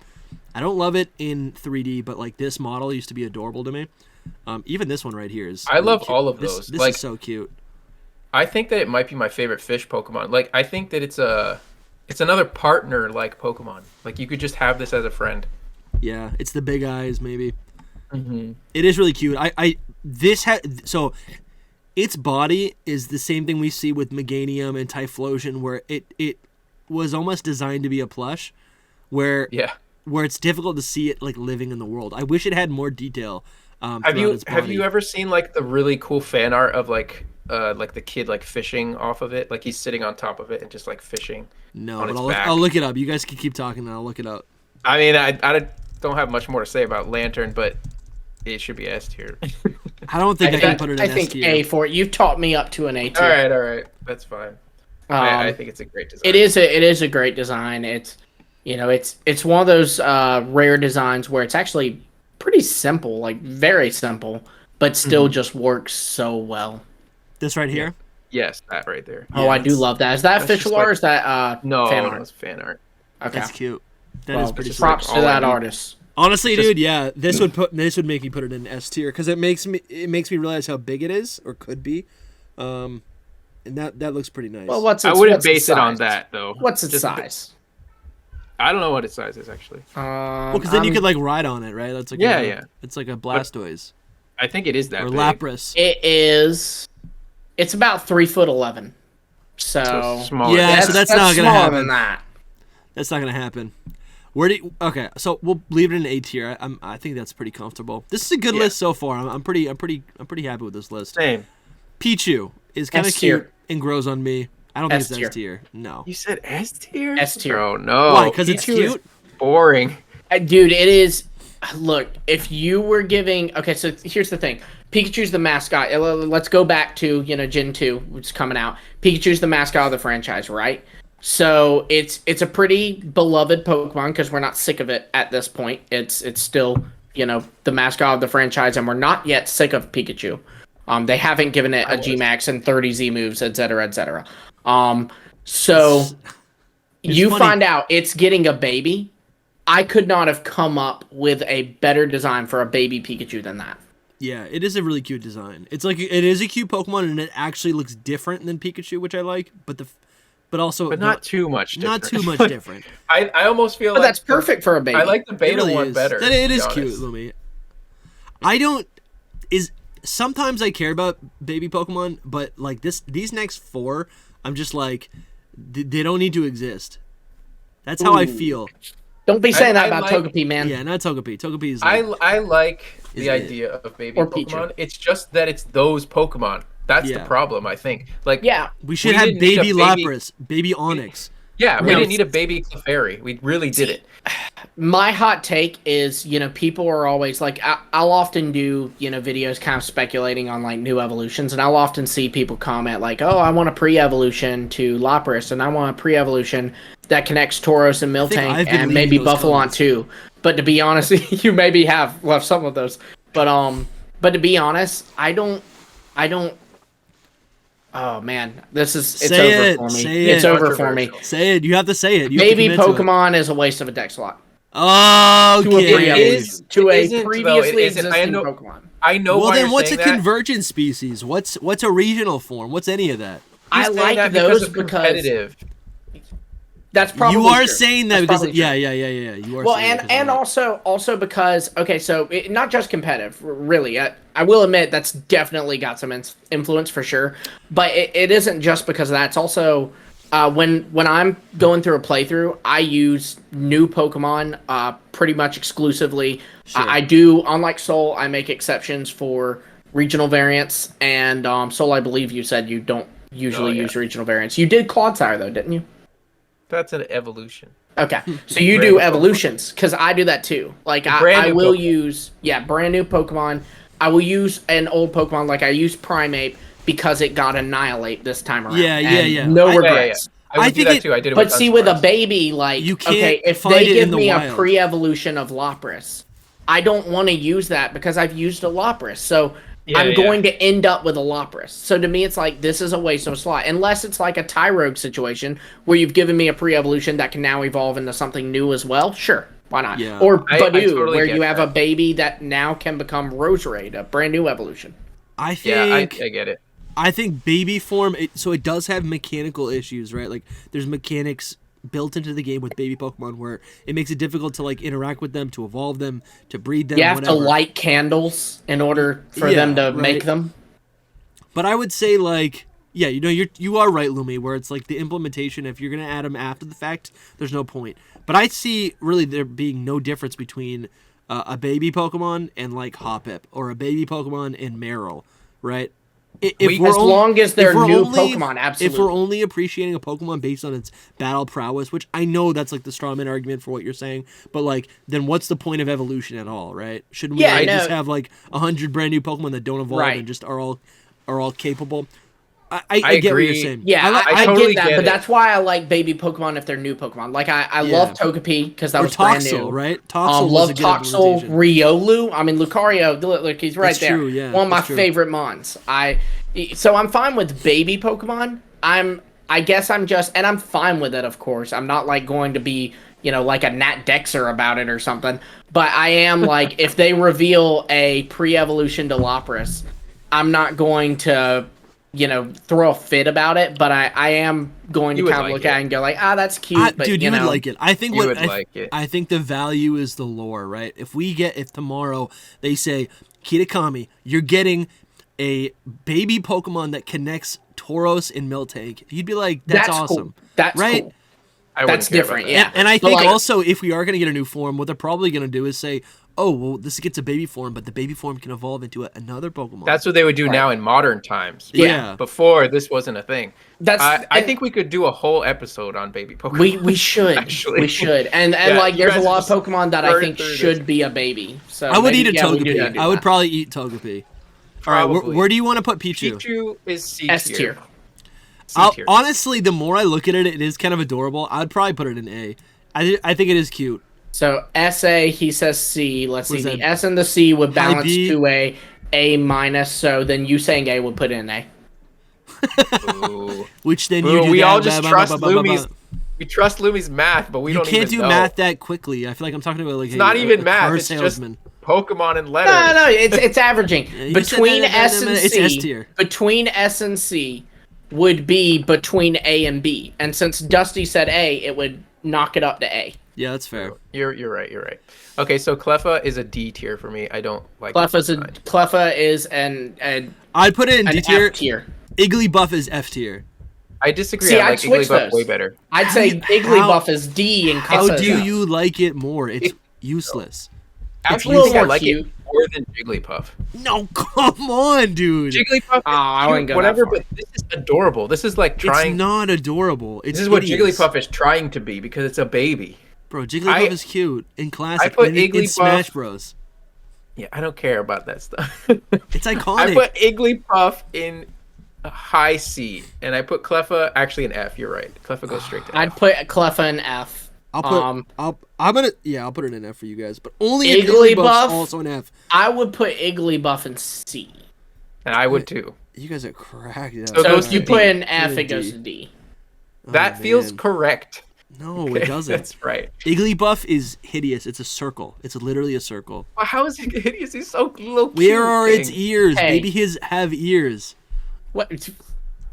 I don't love it in 3D, but like this model used to be adorable to me. Even this one right here is. I love all of those. This is so cute. I think that it might be my favorite fish Pokemon. Like I think that it's another partner like Pokemon. Like you could just have this as a friend. Yeah, it's the big eyes maybe. Mm-hmm. It is really cute. So its body is the same thing we see with Meganium and Typhlosion, where it was almost designed to be a plush, where Yeah. where it's difficult to see it like living in the world. I wish it had more detail. Have you ever seen like the really cool fan art of like the kid like fishing off of it? Like he's sitting on top of it and just like fishing. No, on but its I'll back. I'll look it up. You guys can keep talking and I'll look it up. I mean, I don't have much more to say about Lantern, but it should be S tier. I don't think I can put it in I S think tier. A for it. You've taught me up to an A tier. All right, that's fine. I think it's a great design. It is a great design. It's it's one of those rare designs where it's actually pretty simple, like very simple, but still just works so well. This right here? Yes, that right there. Oh, I do love that. Is that official art or is that no, fan art? It's fan art. Okay. That's cute. That is pretty props sweet. to that artist. Honestly, dude, yeah, this would make me put it in S tier because it makes me realize how big it is or could be, and that looks pretty nice. Well, I wouldn't base it on that though. What's its size? I don't know what its size is actually. Well, because then you could like ride on it, right? That's like it's like a Blastoise. I think it is that or big. Lapras. It is. It's about 3'11". So smaller. Yeah, so that's not gonna smaller happen. than that. That's not gonna happen. Okay, so we'll leave it in A tier. I think that's pretty comfortable. This is a good list so far. I'm pretty happy with this list. Same. Pichu is kind of S tier. cute and grows on me. I don't think it's S-tier. S tier. No. You said S tier? S tier. Oh no. Why? Because it's Pichu is cute. boring. Dude, it is. Look, if you were giving, okay, so here's the thing. Pikachu's the mascot. Let's go back to Gen 2, which is coming out. Pikachu's the mascot of the franchise, right? So it's a pretty beloved Pokemon because we're not sick of it at this point. It's still the mascot of the franchise, and we're not yet sick of Pikachu. They haven't given it a Gmax and 30 Z moves, etc., etc. So you funny. find out it's getting a baby. I could not have come up with a better design for a baby Pikachu than that. Yeah, it is a really cute design. It's like it is a cute Pokemon, and it actually looks different than Pikachu, which I like. But not too much different. Not too much different. I almost feel But like that's perfect for a baby. I like the beta It really one is. better. It to is be cute, honest. Lumi. Sometimes I care about baby Pokemon, but like these next 4, I'm just like, they don't need to exist. That's how I feel. Don't be saying that I about like- Togepi, man. Yeah, not Togepi. Togepi is. I like Is the it? idea of baby Or Pokemon. Pichu. It's just that it's those Pokemon. That's Yeah. the problem, I think. Like Yeah. we should have didn't need a baby Lapras, baby Onix. Yeah, we No, didn't need a baby Clefairy. We really did it. My hot take is, people are always like, I'll often do, videos kind of speculating on like new evolutions, and I'll often see people comment like, oh, I want a pre-evolution to Lapras, and I want a pre-evolution that connects Tauros and I've Miltank, been and maybe reading those Buffalon comments. too. But to be honest, you maybe have left some of those. But to be honest, I don't. Oh man, it's Say over it, for me. say It's it. over for me. Say it. You have to say it. You have to Baby commit to it. Pokemon is a waste of a deck slot. Okay. To a isn't, though. previously It isn't. existing Pokemon. I know Well, why then you're what's a saying that. convergent species? What's a regional form? What's any of that? I He's saying like that those of because competitive. that's probably You are true. saying that That's because probably true. yeah. You are. Well, saying that and because of also because so not just competitive, really. I will admit that's definitely got some influence for sure, but it isn't just because of that. It's also when I'm going through a playthrough, I use new Pokemon pretty much exclusively. Sure. I do, unlike Soul, I make exceptions for regional variants, and Soul, I believe you said you don't usually use regional variants. You did Clodsire though, didn't you? That's an evolution. Okay, so you do evolutions, because I do that too. Like, I will use, brand new Pokemon. I will use an old Pokemon, like I used Primeape, because it got Annihilate this time around. Yeah. No regrets. I would do think that it- too. I did it But with see, with a Dunsparce. baby, like, You can't okay, if find they it in give the me a wild. pre-evolution of Lapras, I don't want to use that because I've used a Lapras. So Yeah, I'm yeah. going to end up with a Lapras. So to me, it's like, this is a waste of a slot. Unless it's like a Tyrogue situation where you've given me a pre-evolution that can now evolve into something new as well. Sure, why not? Yeah. Or I Badoo, totally where get you have that. a baby that now can become Roserade, a brand new evolution. I Yeah, think I get it. I think baby form. So it does have mechanical issues, right? Like there's mechanics built into the game with baby Pokemon where it makes it difficult to like interact with them, to evolve them, to breed them. You have whatever. to light candles in order for Yeah, them to right. make them. But I would say like Yeah, you are right, Lumi, where it's like the implementation, if you're going to add them after the fact, there's no point. But I see really there being no difference between a baby Pokemon and like Hoppip, or a baby Pokemon and Meryl, right? As long as they're new Pokemon, absolutely. If we're only appreciating a Pokemon based on its battle prowess, which I know that's like the strawman argument for what you're saying, but like, then what's the point of evolution at all, right? Shouldn't we just have like 100 brand new Pokemon that don't evolve and just are all capable? I get what you're saying. Yeah, I totally get that, get but it. that's why I like baby Pokemon if they're new Pokemon. Like, I love Togepi because that was brand new. Right? Toxel love Toxel, Riolu. I mean, Lucario, look, he's right there. True, yeah, one of my favorite mons. So I'm fine with baby Pokemon. I guess I'm just, and I'm fine with it, of course. I'm not, like, going to be, like a Nat Dexter about it or something. But I am, like, if they reveal a pre-evolution to Lapras, I'm not going to... throw a fit about it, but I am going to kind of look at it and go like, that's cute. But, dude, you would like it. I think it. I think the value is the lore, right? If tomorrow they say, Kitakami, you're getting a baby Pokemon that connects Tauros and Miltank, you'd be like, that's awesome. Cool. That's right. Cool. That's different, yeah. And I think also, if we are going to get a new form, what they're probably going to do is say, oh, well, this gets a baby form, but the baby form can evolve into another Pokemon. That's what they would do now in modern times. Yeah. Before, this wasn't a thing. I think we could do a whole episode on baby Pokemon. We should. Actually. We should. And like, there's a lot of Pokemon that I think should be a baby. So I would eat a Togepi. I would probably eat Togepi. All right, where do you want to put Pichu? Pichu is C S tier. Honestly, the more I look at it, it is kind of adorable. I'd probably put it in A. I think it is cute. So SA, he says C. Let's see. The S and the C would balance to A minus. So then you saying A would put it in A. Which then we all just trust Lumi's. We trust Lumi's math, but we don't even know. You can't do math that quickly. I feel like I'm talking about like it's not even math. It's salesman. Just Pokemon and letters. No, it's averaging between S and C. It's S tier. Between S and C would be between A and B, and since Dusty said A, it would knock it up to A. Yeah, that's fair. You're right. Okay, so Cleffa is a D tier for me. I don't like Cleffa is an I'd put it in D tier. F tier. Igglybuff is F tier. I disagree. See, I like Igglybuff way better. I'd say Igglybuff is D and Cleffa. How do you like it more? It's useless. Actually, I think I like it more than Jigglypuff. No, come on, dude. Jigglypuff is cute, whatever, but this is adorable. This is like trying... It's not adorable. This is what Jigglypuff is trying to be because it's a baby. Bro, Jigglypuff is cute in classic. I put Igglybuff in Smash Bros. Yeah, I don't care about that stuff. It's iconic. I put Igglypuff in a high C, and I put Cleffa actually in F. You're right. Cleffa goes straight to F. I'd put Cleffa in F. I'll put it in F for you guys, but only Igglybuff also in F. I would put Igglybuff in C. And I would too. You guys are cracked. So if you put in F, it goes to D. That feels correct. No, it doesn't. That's right. Igglybuff is hideous. It's a circle. It's literally a circle. Well, how is it hideous? He's so little. Where are its ears? Hey. Maybe his have ears. What?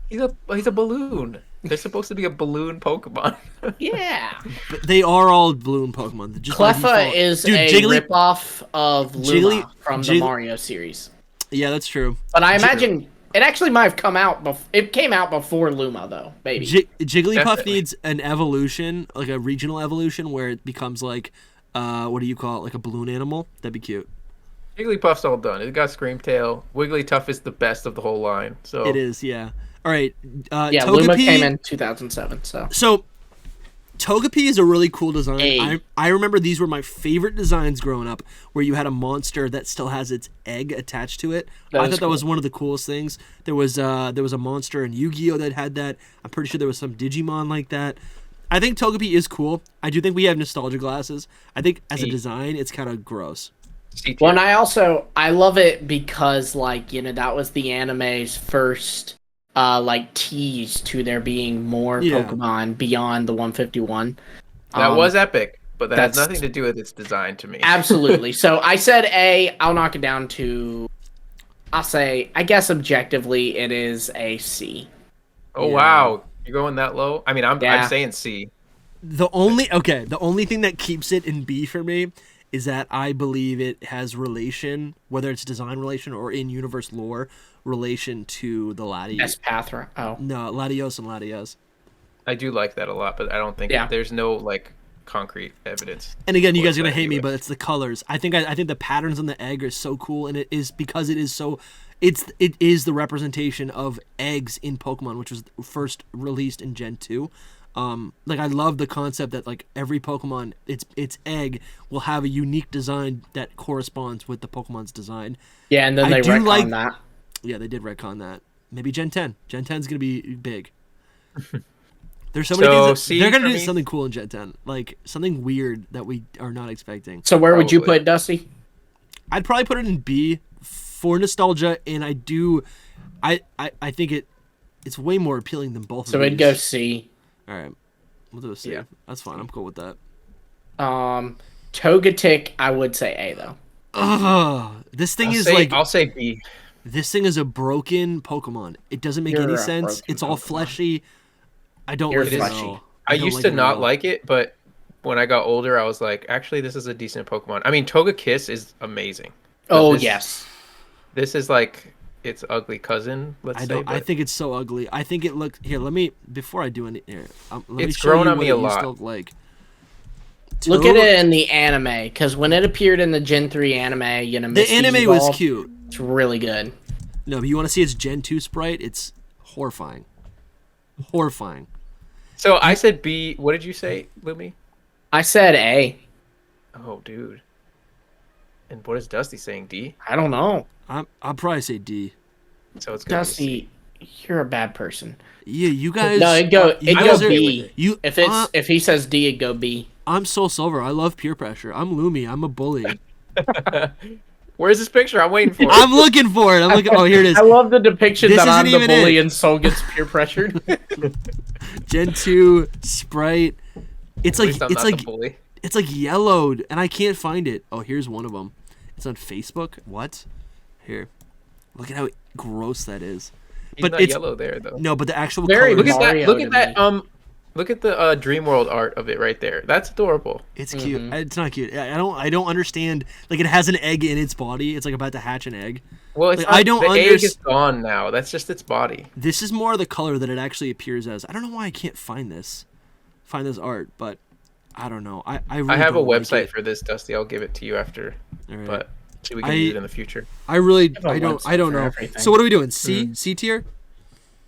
He's a balloon. They're supposed to be a balloon Pokemon. Yeah. But they are all balloon Pokemon. Just Cleffa is a ripoff of Luma from the Mario series. Yeah, that's true. But I imagine it actually might have come out. It came out before Luma, though. Maybe. Jigglypuff needs an evolution, like a regional evolution, where it becomes like, what do you call it? Like a balloon animal. That'd be cute. Jigglypuff's all done. It got Screamtail. Wigglytuff is the best of the whole line. So it is, yeah. All right. Yeah, Togepi, Luma came in 2007. So Togepi is a really cool design. I remember these were my favorite designs growing up, where you had a monster that still has its egg attached to it. I thought that was one of the coolest things. There was a monster in Yu-Gi-Oh that had that. I'm pretty sure there was some Digimon like that. I think Togepi is cool. I do think we have nostalgia glasses. I think as a design, it's kind of gross. Well, and I love it because that was the anime's first tease to there being more Pokemon beyond the 151. That was epic, but that has nothing to do with its design to me. Absolutely. So I said A. I'll knock it down to. I'll say. I guess objectively, it is a C. Oh wow, you're going that low? I mean, I'm saying C. The only thing that keeps it in B for me is that I believe it has relation, whether it's design relation or in universe lore relation to the Latios. Espathra. Oh. No, Latios and Latios. I do like that a lot, but I don't think there's no like concrete evidence. And again, you guys are gonna hate me, but it's the colors. I think the patterns on the egg are so cool, and it is because it is so. It is the representation of eggs in Pokemon, which was first released in Gen 2. Like I love the concept that like every Pokemon, its egg will have a unique design that corresponds with the Pokemon's design. Yeah, and then they retcon that. Yeah, they did retcon that. Maybe Gen 10. Gen 10 is gonna be big. There's so many things they're gonna do something cool in Gen 10, like something weird that we are not expecting. So where would you put it, Dusty? I'd probably put it in B for nostalgia, and I think it's way more appealing than both. So it'd go C. All right, we'll do a C. Yeah, that's fine. I'm cool with that. Togetic, I would say A though. This thing I'll say B. This thing is a broken Pokemon. It doesn't make any sense. It's all fleshy. I don't like it. I used to not like it, but when I got older, I was like, actually, this is a decent Pokemon. I mean, Togekiss is amazing. Yes. This is like its ugly cousin, let's say. I think it's so ugly. I think it looks... Here, before I do anything... Here, it's grown on me a lot. Look at it in the anime, because when it appeared in the Gen 3 anime, you know, the anime was cute. It's really good. No, but you want to see its Gen 2 sprite? It's horrifying. Horrifying. So I said B. What did you say, Lumi? I said A. Oh, dude. And what is Dusty saying? D? I don't know. I'll probably say D. So it's gonna Dusty, you're a bad person. Yeah, you guys. No, it'd go B. If he says D, it'd go B. I'm Soul Silver. I love peer pressure. I'm Lumi. I'm a bully. Where's this picture? I'm waiting for it. I'm looking for it. Oh, here it is. I love the depiction that I'm the bully and Soul gets peer pressured. Gen 2 sprite. It's like yellowed, and I can't find it. Oh, here's one of them. It's on Facebook. What? Here. Look at how gross that is. He's not yellow there though. No, but the actual color. Look at that. Look at that. Look at the Dream World art of it right there. That's adorable. It's cute. Mm-hmm. It's not cute. I don't understand. Like it has an egg in its body. It's like about to hatch an egg. Well, it's like, the egg is gone now. That's just its body. This is more the color that it actually appears as. I don't know why I can't find this art, but I don't know. I have a website for this, Dusty. I'll give it to you after. Right. But see, we can use it in the future. I don't know. Everything. So what are we doing? C tier?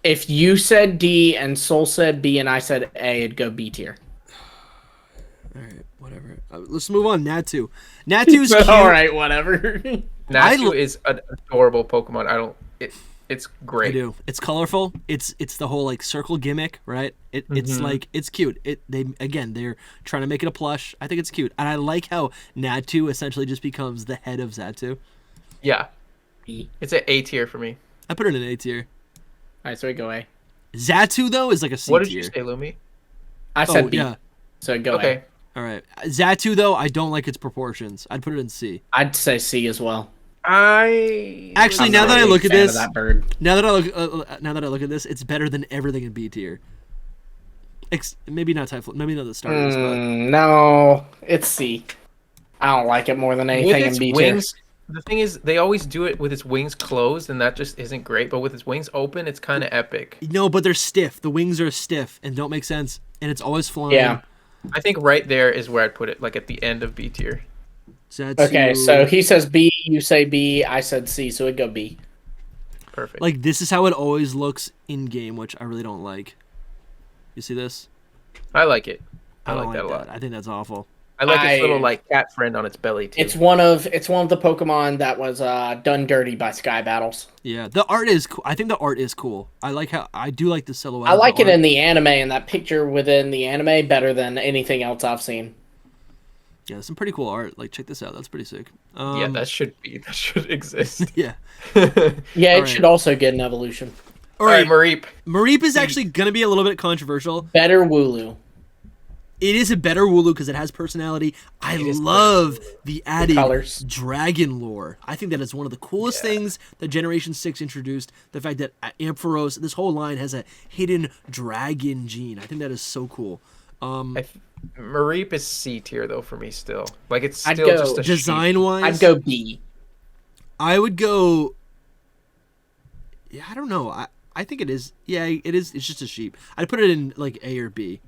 If you said D and Soul said B and I said A, it'd go B tier. All right, whatever. Let's move on. Natu. Natu's cute. All right, whatever. Natu is an adorable Pokemon. It's great. I do. It's colorful. It's the whole like circle gimmick, right? It's like it's cute. They're trying to make it a plush. I think it's cute, and I like how Natu essentially just becomes the head of Xatu. Yeah, it's an A tier for me. I put it in an A tier. All right, so we go A. Xatu though is like a C tier. What did you say, Lumi? I said B. Yeah. So go A. All right. Xatu though, I don't like its proportions. I'd put it in C. I'd say C as well. Now that I look at this, now that I look at this, it's better than everything in B tier. Maybe not Typhlosion, maybe not the starters, but no, it's C. I don't like it more than anything in B tier. The thing is, they always do it with its wings closed, and that just isn't great. But with its wings open, it's kind of epic. No, but they're stiff. The wings are stiff and don't make sense, and it's always flying. Yeah. I think right there is where I'd put it, like at the end of B tier. Okay, so he says B, you say B, I said C, so it'd go B. Perfect. Like, this is how it always looks in-game, which I really don't like. You see this? I like it. I like that a lot. I think that's awful. I like its little like cat friend on its belly too. It's one of the Pokemon that was done dirty by Sky Battles. Yeah, the art is cool. I think the art is cool. I do like the silhouette. I like it in the anime, and that picture within the anime better than anything else I've seen. Yeah, some pretty cool art. Like, check this out. That's pretty sick. Yeah, that should exist. Yeah. Yeah, it should also get an evolution. All right, Mareep. Mareep is actually going to be a little bit controversial. Better Wooloo. It is a better Wooloo because it has personality. I love the added dragon lore. I think that is one of the coolest things that Generation 6 introduced. The fact that Ampharos, this whole line has a hidden dragon gene. I think that is so cool. Mareep is C tier though for me still. Like it's I'd still go just a design wise. I'd go B. I would go. Yeah, I don't know. I think it is. Yeah, it is. It's just a sheep. I'd put it in like A or B.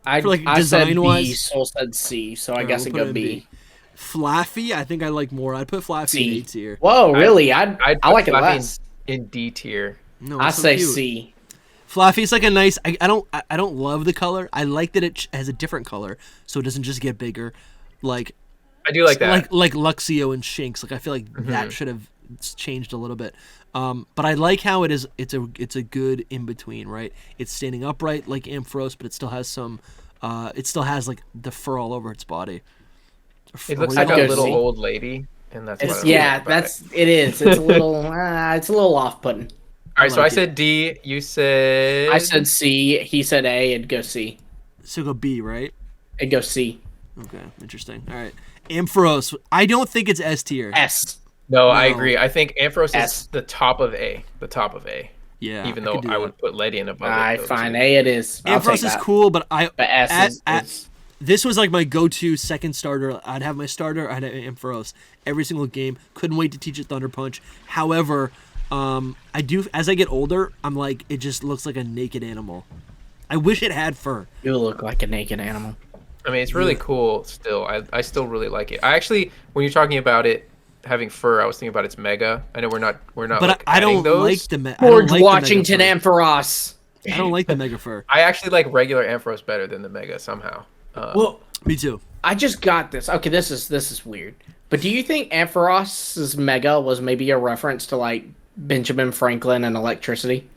I said B. Soul said C, so I guess we'll I'd go B. Flaffy, I think I like more. I'd put Flaffy in A tier. Whoa, really? I like it Flaffy less. In D tier. No, I so say cute. C. Flaffy's like a nice. I don't love the color. I like that it has a different color, so it doesn't just get bigger. Like I do like that. Like Luxio and Shinx. Like I feel like that should have changed a little bit. But I like how it is. It's a good in between, right? It's standing upright like Ampharos, but it still has some. It still has like the fur all over its body. It looks like a little old lady, and that's what it is. It's a little off-putting. All right, so I said D. You said I said C. He said A. It'd go C. So go B, right? It'd go C. Okay, interesting. All right, Ampharos. I don't think it's S tier. S. No, I agree. I think Ampharos is the top of A. The top of A. Yeah. Even though I would put Ledian above it. Fine. A it is. Ampharos is cool, but S is this was like my go-to second starter. I'd have my starter. I'd have Ampharos every single game. Couldn't wait to teach it Thunder Punch. However, I do as I get older. I'm like, it just looks like a naked animal. I wish it had fur. You look like a naked animal. I mean, it's really cool. Still, I still really like it. I actually, when you're talking about it having fur, I was thinking about its mega. I know we're not. But like, I don't those. like the. George Washington Ampharos. I don't like the mega fur. I actually like regular Ampharos better than the mega somehow. Well, me too. I just got this. Okay, this is weird. But do you think Ampharos's mega was maybe a reference to like Benjamin Franklin and electricity?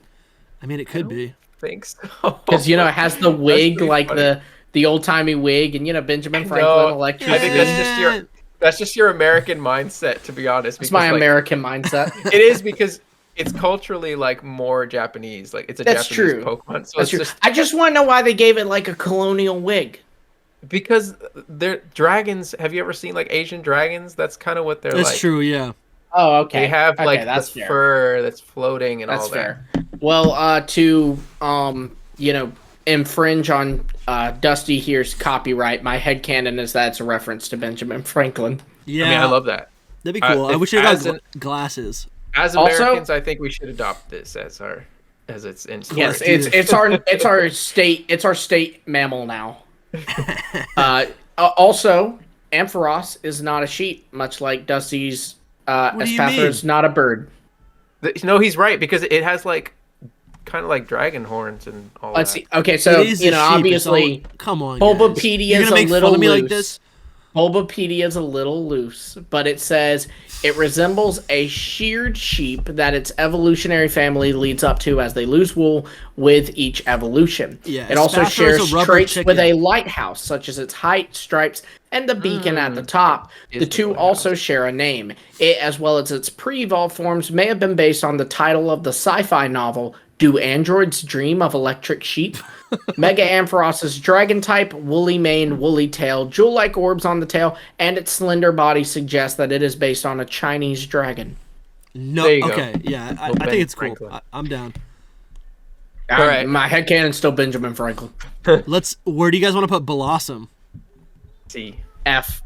I mean, it could be. Think so. Because it has the wig, like the old timey wig, and Benjamin Franklin electricity. I think that's just your American mindset, to be honest. It's my American mindset. It is because it's culturally like more Japanese. Like it's a Japanese Pokemon. So that's true. I just want to know why they gave it like a colonial wig. Because they're dragons. Have you ever seen like Asian dragons? That's kind of what they're like. That's true, yeah. Oh, okay. They have like the fur that's floating and all that. That's fair. Well, to infringe on Dusty here's copyright, my headcanon is that it's a reference to Benjamin Franklin. Yeah. I mean, I love that. That'd be cool. I wish it had glasses. As Americans, I think we should adopt this as its instinct. Yes, it's our state mammal now. Also, Ampharos is not a sheep, much like Dusty's Espathra is not a bird. No, he's right, because it has like kind of like dragon horns and all that. Let's see. Okay, so obviously, come on, Bulbapedia is a little loose. Like this? Bulbapedia is a little loose, but it says it resembles a sheared sheep that its evolutionary family leads up to as they lose wool with each evolution. Yeah, it also shares traits with a lighthouse, such as its height, stripes, and the beacon at the top. The two also share a name. It, as well as its pre-evolved forms, may have been based on the title of the sci-fi novel, Do Androids Dream of Electric Sheep? Mega Ampharos' dragon type, woolly mane, woolly tail, jewel-like orbs on the tail, and its slender body suggests that it is based on a Chinese dragon. No, okay, yeah, I think it's cool. I'm down. All right, my headcanon's still Benjamin Franklin. Where do you guys want to put Blossom? C. F.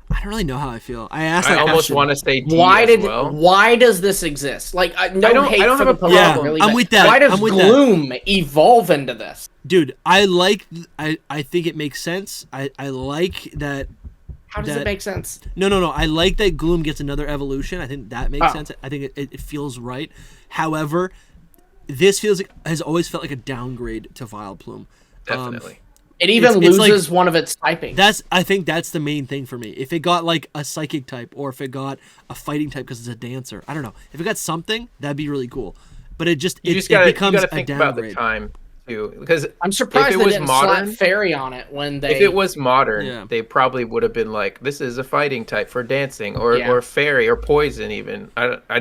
I don't really know how I feel. I almost want to say D Why does this exist? Like, I don't have a problem. Yeah, really, I'm with that. Why does Gloom evolve into this? Dude, I think it makes sense. I like that. How does it make sense? No. I like that Gloom gets another evolution. I think that makes sense. I think it feels right. However, this has always felt like a downgrade to Vileplume. Definitely. It even loses one of its typings. I think that's the main thing for me. If it got like a psychic type, or if it got a fighting type because it's a dancer, I don't know. If it got something, that'd be really cool. But it becomes a downgrade. About the time too, because I'm surprised they didn't slap fairy on it when they. If it was modern, they probably would have been like, "This is a fighting type for dancing, or fairy, or poison." Even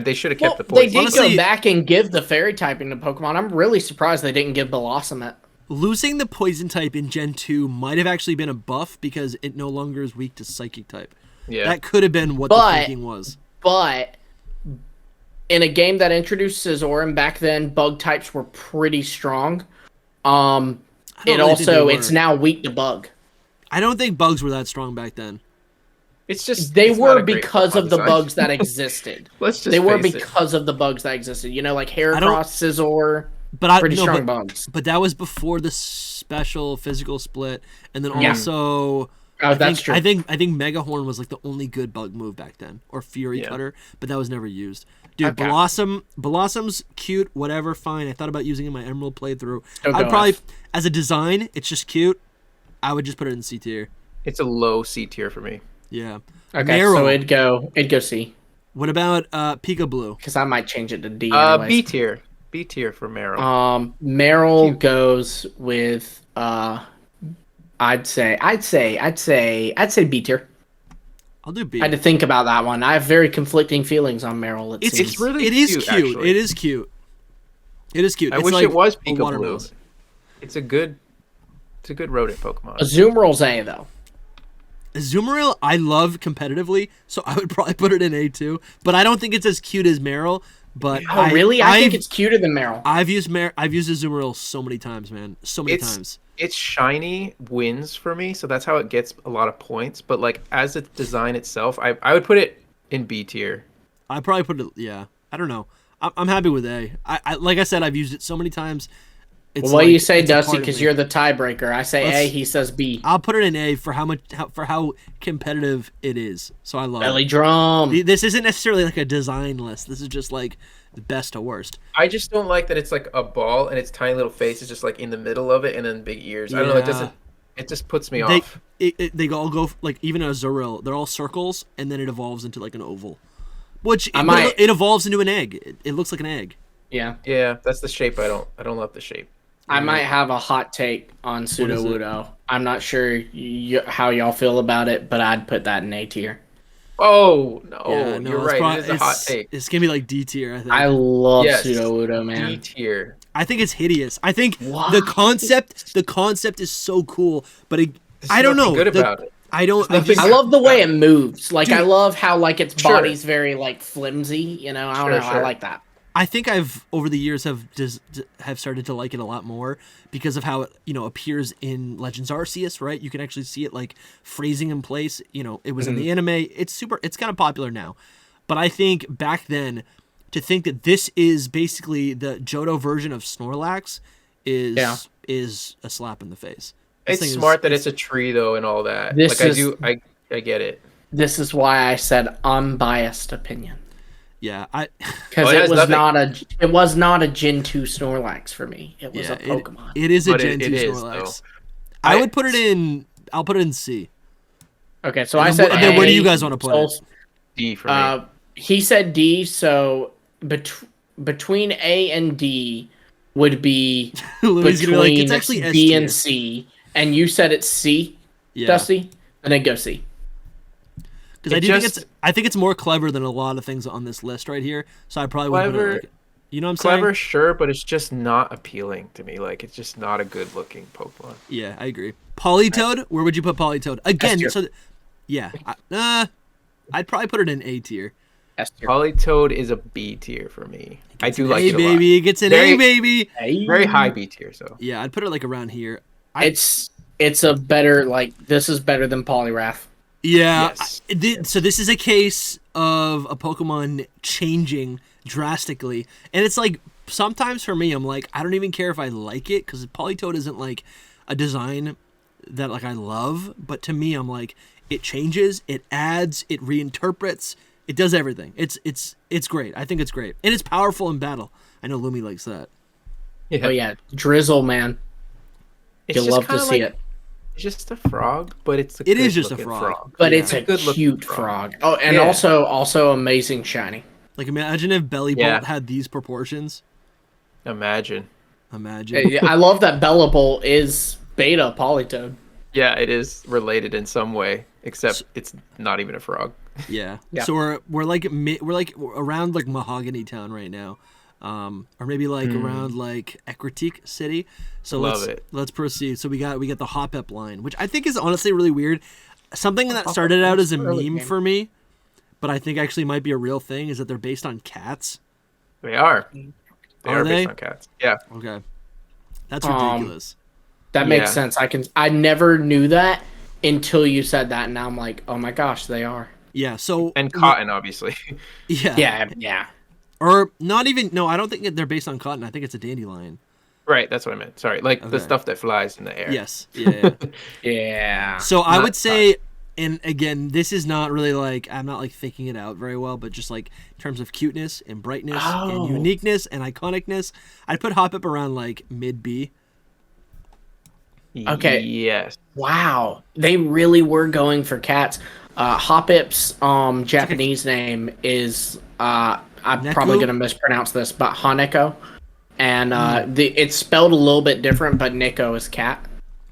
they should have kept the poison. They did go back and give the fairy typing to Pokemon. I'm really surprised they didn't give Blossom it. Losing the poison type in Gen 2 might have actually been a buff because it no longer is weak to psychic type. Yeah. That could have been what the thinking was. But in a game that introduced Scizor, and back then bug types were pretty strong, It's now weak to bug. I don't think bugs were that strong back then. They were because of the bugs that existed. They were because of the bugs that existed. You know, like Heracross, Scizor, pretty strong bugs. But that was before the special physical split, and then also that's true. I think Megahorn was like the only good bug move back then, or Fury Cutter, but that was never used. Dude, Blossom's cute, whatever, fine. I thought about using it in my Emerald playthrough. I'd probably, as a design, it's just cute. I would just put it in C tier. It's a low C tier for me. Yeah. Okay, so it'd go C. What about Pika Blue? Because I might change it to D. Anyways. B tier. B tier for Meryl. Meryl goes with I'd say B tier. I'll do B. I had to think about that one. I have very conflicting feelings on Meryl. It is cute. Actually. It is cute. It is cute. I wish it was Pika Blue. It's a good rodent Pokemon. Azumarill's A though. Azumarill, I love competitively, so I would probably put it in A too. But I don't think it's as cute as Meryl. But really? I think it's cuter than Meryl. I've used Azumarill so many times, man. So many times. It's shiny wins for me, so that's how it gets a lot of points. But like as a design itself, I would put it in B tier. I probably put it. Yeah, I don't know. I'm happy with A. I like I said, I've used it so many times. What do you say, Dusty? Because you're the tiebreaker. I say A. He says B. I'll put it in A for how competitive it is. So I love Belly drum. This isn't necessarily like a design list. This is just like the best to worst. I just don't like that it's like a ball and its tiny little face is just like in the middle of it and then big ears. I don't know. It just puts me off. They all go like even a Azurill. They're all circles and then it evolves into like an oval, which it evolves into an egg. It looks like an egg. Yeah. Yeah, that's the shape. I don't love the shape. I might have a hot take on Sudowoodo. I'm not sure how y'all feel about it, but I'd put that in A tier. Oh, no, you're right. It is a hot take. It's going to be like D tier, I think. I love Sudowoodo, man. D tier. I think it's hideous. I think the concept is so cool, but I don't know. Good about it. I love the way it moves. Like, I love how like its body's very like flimsy, you know? I don't know. I like that. I think I've over the years have started to like it a lot more because of how it appears in Legends Arceus, right? You can actually see it like phrasing in place. It was in the anime. It's kind of popular now, but I think back then to think that this is basically the Johto version of Snorlax is a slap in the face. It's smart that it's a tree though and all that. I get it. This is why I said unbiased opinion. Yeah, because it was not a Gen 2 Snorlax for me. It was a Pokemon. It is a Gen 2 Snorlax. I would put it in. I'll put it in C. Okay, so I said. Then where do you guys want to put it? D for me. He said D, so between A and D would be between it's actually B and C, and you said it's C, Dusty, and then go C. Because I think it's more clever than a lot of things on this list right here. So I probably would put it like, you know what I'm saying? Clever, sure, but it's just not appealing to me. Like, it's just not a good-looking Pokemon. Yeah, I agree. Politoed, where would you put Politoed? Again, I'd probably put it in A tier. S-tier. Politoed is a B tier for me. I do like it a lot. It gets an A, baby. Very high B tier, so. Yeah, I'd put it like around here. It's a better, like, this is better than Poliwrath. Yeah, yes. So this is a case of a Pokemon changing drastically, and it's like sometimes for me, I'm like, I don't even care if I like it because Politoed isn't like a design that like I love, but to me, I'm like, it changes, it adds, it reinterprets, it does everything. It's great. I think it's great, and it's powerful in battle. I know Lumi likes that. Yeah. Oh yeah, Drizzle, man, you'll love to see it. It's just a frog, but it is just a frog. But it's a cute frog. Oh, and also amazing shiny. Like imagine if Bellibolt had these proportions. Imagine. I love that Bellibolt is beta Politoed. Yeah, it is related in some way, except it's not even a frog. Yeah. So we're like around like Mahogany Town right now. Or maybe like around like Ecruteak City. So let's proceed. So we got the Hop-Ep line, which I think is honestly really weird. Something that started out as a meme for me, but I think actually might be a real thing, is that they're based on cats. They are. They are based on cats. Yeah. Okay. That's ridiculous. That makes sense. I never knew that until you said that, and now I'm like, oh my gosh, they are. Yeah. So and cotton, obviously. Yeah. Or not even. No, I don't think they're based on cotton. I think it's a dandelion. Right, that's what I meant. Sorry, like the stuff that flies in the air. Yes. Yeah. Yeah. So I would say, and again, this is not really like, I'm not like thinking it out very well, but just like in terms of cuteness and brightness and uniqueness and iconicness, I'd put Hoppip around like mid B. Okay. Yes. Wow. They really were going for cats. Hoppip's Japanese name is I'm probably gonna mispronounce this, but Haneko. And it's spelled a little bit different, but Nico is cat.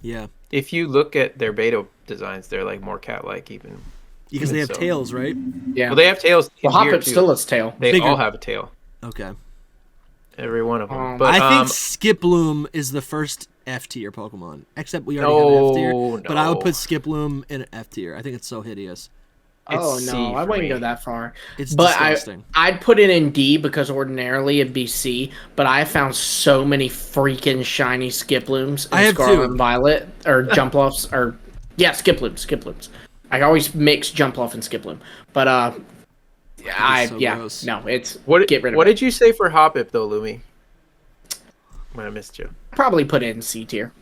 Yeah. If you look at their beta designs, they're like more cat-like even. Because they have tails, right? Yeah. Well, they have tails. Well, Hoppip still has tail. They all have a tail. Okay. Every one of them. But I think Skiploom is the first F tier Pokemon. Except we already have an F tier. But I would put Skiploom in an F tier. I think it's so hideous. Oh no, I wouldn't go that far. It's disgusting. I'd put it in D because ordinarily it'd be C, but I found so many freaking shiny Skiplooms in Scarlet and Violet, or Jumpluffs, or Skiplooms. I always mix Jumpluff and Skiploom, but gross. No, it's get rid of What did you say for Hoppip though, Lumi? When I missed you. Probably put it in C tier.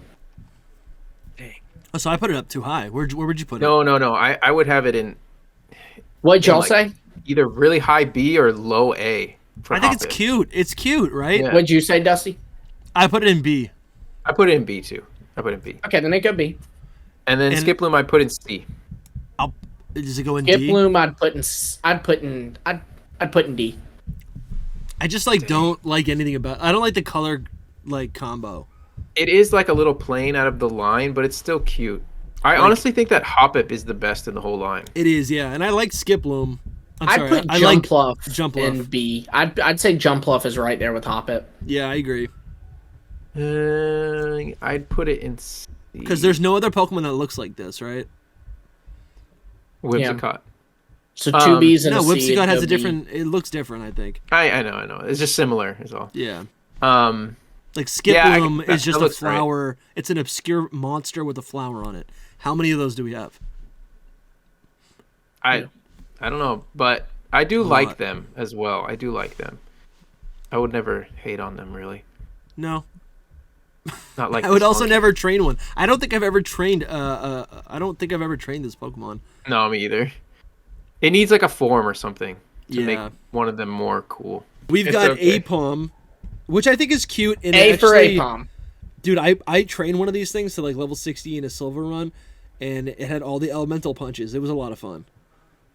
Dang. Oh, so I put it up too high. Where would you put it? No. I would have it in. What'd y'all say? Either really high B or low A. I think it's cute. It's cute, right? Yeah. What'd you say, Dusty? I put it in B. I put it in B too. Okay, then it go B. And then Skiploom I put in C. Does it go in D? Skiploom I'd put in D. I just don't like anything about. I don't like the color combo. It is like a little plain out of the line, but it's still cute. I honestly think that Hoppip is the best in the whole line. It is, yeah, and I like Skiploom. I'd put Jumpluff in B. I'd say Jumpluff is right there with Hoppip. Yeah, I agree. I'd put it in C. Because there's no other Pokemon that looks like this, right? Whimsicott. So 2 B's and a C. No, Whimsicott has a different. It looks different, I think. I know. It's just similar, is all. Yeah. Like Skiploom is just a flower. Right. It's an obscure monster with a flower on it. How many of those do we have? I don't know, but I do like them as well. I do like them. I would never hate on them, really. No. Not like I would also never train one. I don't think I've ever trained. I don't think I've ever trained this Pokemon. No, me either. It needs like a form or something to make one of them more cool. We've got Aipom, which I think is cute. And for Aipom. Dude, I trained one of these things to like level 60 in a silver run, and it had all the elemental punches. It was a lot of fun.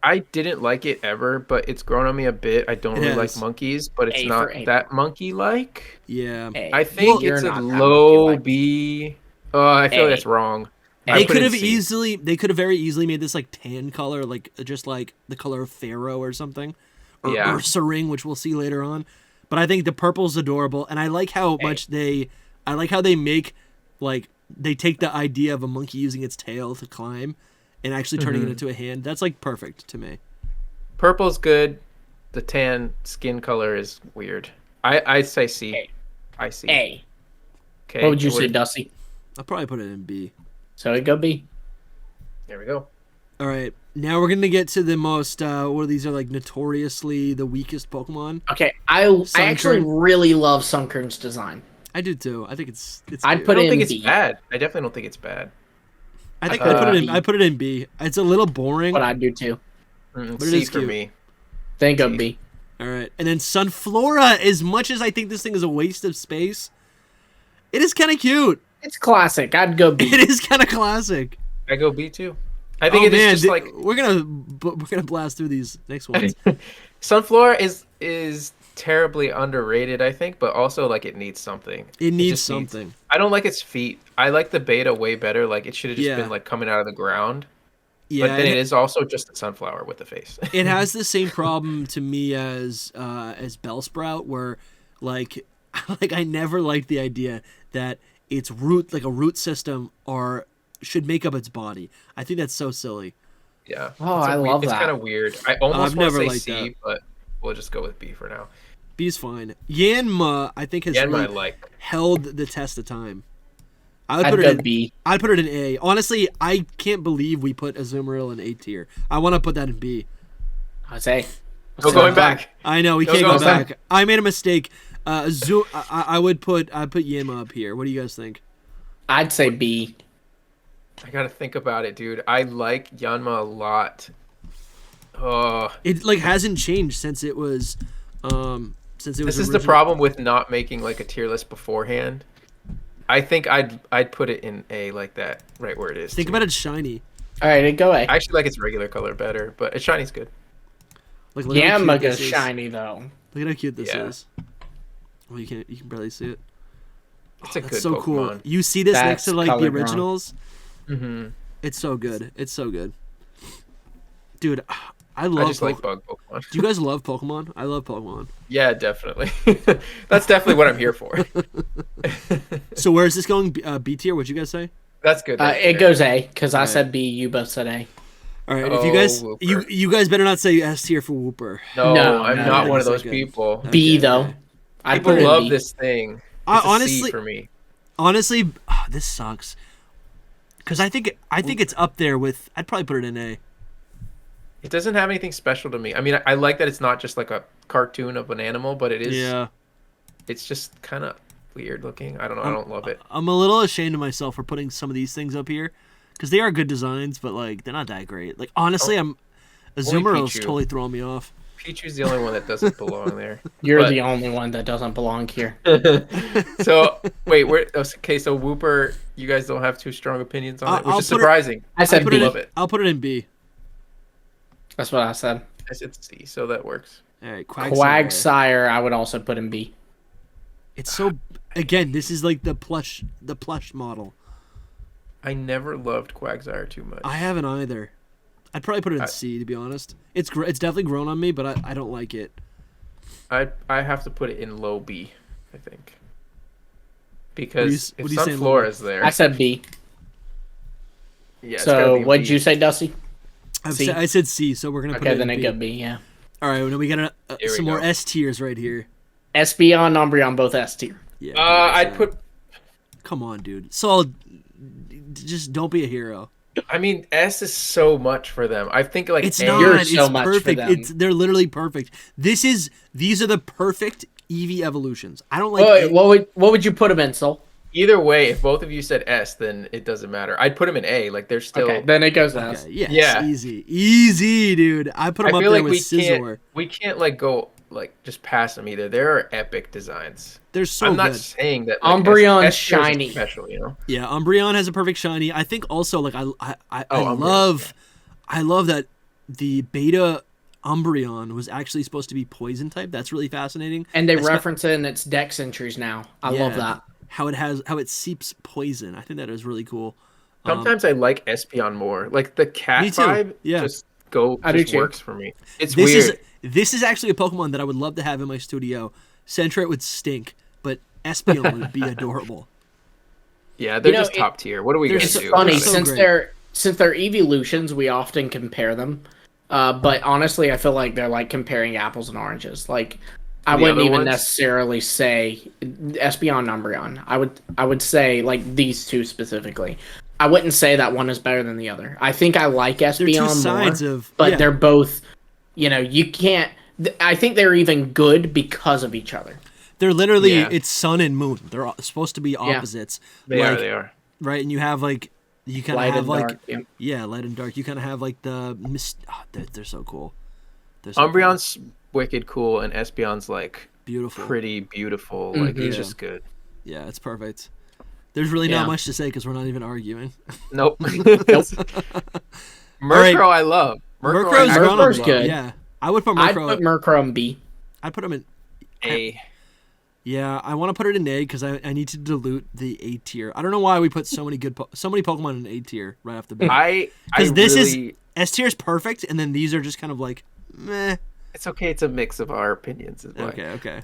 I didn't like it ever, but it's grown on me a bit. I don't really like monkeys, but it's not that monkey-like. Yeah. I think it's a low B. Oh, I feel like that's wrong. They could have very easily made this like tan color, like just like the color of Pharaoh or something, or Ursaring, which we'll see later on. But I think the purple's adorable, and I like how much they make like they take the idea of a monkey using its tail to climb and actually turning it into a hand. That's like perfect to me. Purple's good. The tan skin color is weird. I say C. I see. A. Okay. What would you say, Dusty? I'll probably put it in B. So it go B. There we go. All right. Now we're gonna get to the most. These are like notoriously the weakest Pokemon. Okay. I actually really love Sunkern's design. I do too. I think it's. I'd put it in B. I don't think it's bad. I definitely don't think it's bad. I think I put it in B. It's a little boring. But I do too. But C for me. Think of B. All right, and then Sunflora. As much as I think this thing is a waste of space, it is kind of cute. It's classic. I'd go B. It is kind of classic. I go B too. I think it is just like we're gonna blast through these next ones. Sunflora is terribly underrated, I think, but also like it needs something. It needs something. I don't like its feet. I like the beta way better. Like it should have just been like coming out of the ground. Yeah, but then it is also just a sunflower with a face. It has the same problem to me as Bellsprout, where like I never liked the idea that its root, like a root system, should make up its body. I think that's so silly. Yeah. Oh, I love that. It's kind of weird. I almost want to say C, but we'll just go with B for now. B's fine. Yanma, I think, has held the test of time. I'd put it in B. I'd put it in A. Honestly, I can't believe we put Azumarill in A tier. I want to put that in B. I'd say. We're going back. I know we can't go back. I made a mistake. I would put Yanma up here. What do you guys think? I'd say B. I gotta think about it, dude. I like Yanma a lot. Oh, it like hasn't changed since it was. This is the problem with not making like a tier list beforehand. I think I'd put it in A like that, right where it is. Think about it shiny. All right, go A. I actually like its regular color better, but its shiny's good. Like Yanma goes shiny though. Look at how cute this is. Well, you can barely see it. It's a good so Pokemon. Cool. You see this next to like the originals. Mm-hmm. It's so good. It's so good, dude. I just like bug Pokemon. Do you guys love Pokemon? I love Pokemon. Yeah, definitely. That's definitely what I'm here for. So where is this going? B tier? What'd you guys say? That's good. It goes A because I said B. You both said A. All right. If you guys, you guys better not say S tier for Wooper. No, I'm not one of those people. B though. People love this thing. Honestly, for me. Honestly, this sucks. Because I think it's up there with. I'd probably put it in A. It doesn't have anything special to me. I mean, I like that it's not just like a cartoon of an animal, but it is. Yeah. It's just kind of weird looking. I don't know. I don't love it. I'm a little ashamed of myself for putting some of these things up here, because they are good designs, but like they're not that great. Like honestly, Azumarill's totally throwing me off. Pichu's the only one that doesn't belong there. You're the only one that doesn't belong here. So wait, okay. So Wooper, you guys don't have too strong opinions on it, which is surprising. I said B. Love it. I'll put it in B. That's what I said. I said C, so that works. All right, Quagsire, I would also put in B. It's so again, this is like the plush model. I never loved Quagsire too much. I haven't either. I'd probably put it in C to be honest. It's definitely grown on me, but I don't like it. I have to put it in low B, I think. Because if Sunflora's there. I said B. Yeah. So what did you say, Dusty? I said C, so we're gonna put it in B. Okay, then it got B. Yeah. All right, now we got some more S tiers right here. Espeon, Umbreon, both S tier. Yeah. I'd put. Come on, dude. Solid. Just don't be a hero. I mean, S is so much for them. I think like it's not. It's so much perfect. For them. They're literally perfect. These are the perfect Eevee evolutions. I don't like. What would you put them in, Sol? Either way, if both of you said S, then it doesn't matter. I'd put them in A. Like they're still. Okay, then it goes S. Yes, yeah. Easy, dude. I put them up there with Scizor. We can't like go like just past them either. There are epic designs. They're so I'm good. not saying that like, Umbreon's shiny, special, you know. Yeah, Umbreon has a perfect shiny. I think also like I love that the beta Umbreon was actually supposed to be poison type. That's really fascinating. And they reference it in its dex entries now. I love that. How it seeps poison. I think that is really cool. Sometimes I like Espeon more. Like the cat vibe just works for me. It's weird. This is actually a Pokemon that I would love to have in my studio. Sentret would stink, but Espeon would be adorable. Yeah, they're just top tier. What are we going to do? It's funny, since they're evolutions, we often compare them. But honestly, I feel like they're like comparing apples and oranges. Like I wouldn't even necessarily say Espeon and Umbreon. I would say like these two specifically. I wouldn't say that one is better than the other. I think I like Espeon more, but they're both, you can't. I think they're even good because of each other. They're literally it's sun and moon. They're supposed to be opposites. They are. Right, and you have like you kind of have like light and dark. You kind of have like the mist. Oh, they're so cool. Umbreon's wicked cool, and Espeon's like beautiful, pretty beautiful. Mm-hmm. Like it's just good. Yeah, it's perfect. There's really not much to say because we're not even arguing. Nope. Murkrow, I love. Murkrow's good. Yeah, I would put Murkrow. I'd put Murkrow in B. I'd put him in A. Yeah, I want to put it in A because I need to dilute the A tier. I don't know why we put so many Pokemon in A tier right off the bat. Because is S tier is perfect, and then these are just kind of like meh. It's okay. It's a mix of our opinions. Okay.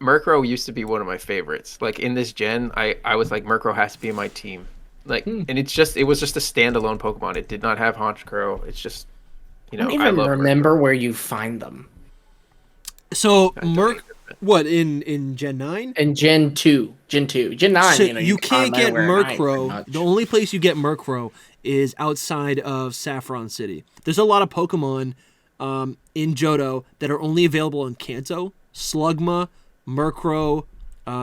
Murkrow used to be one of my favorites. Like in this gen, I was like Murkrow has to be in my team. Like, and it was just a standalone Pokemon. It did not have Honchkrow. It's just, I don't even remember where you find them. So What in Gen 9? And Gen 2. Gen 9, So you can't get Murkrow. The only place you get Murkrow is outside of Saffron City. There's a lot of Pokemon in Johto that are only available in Kanto. Slugma, Murkrow,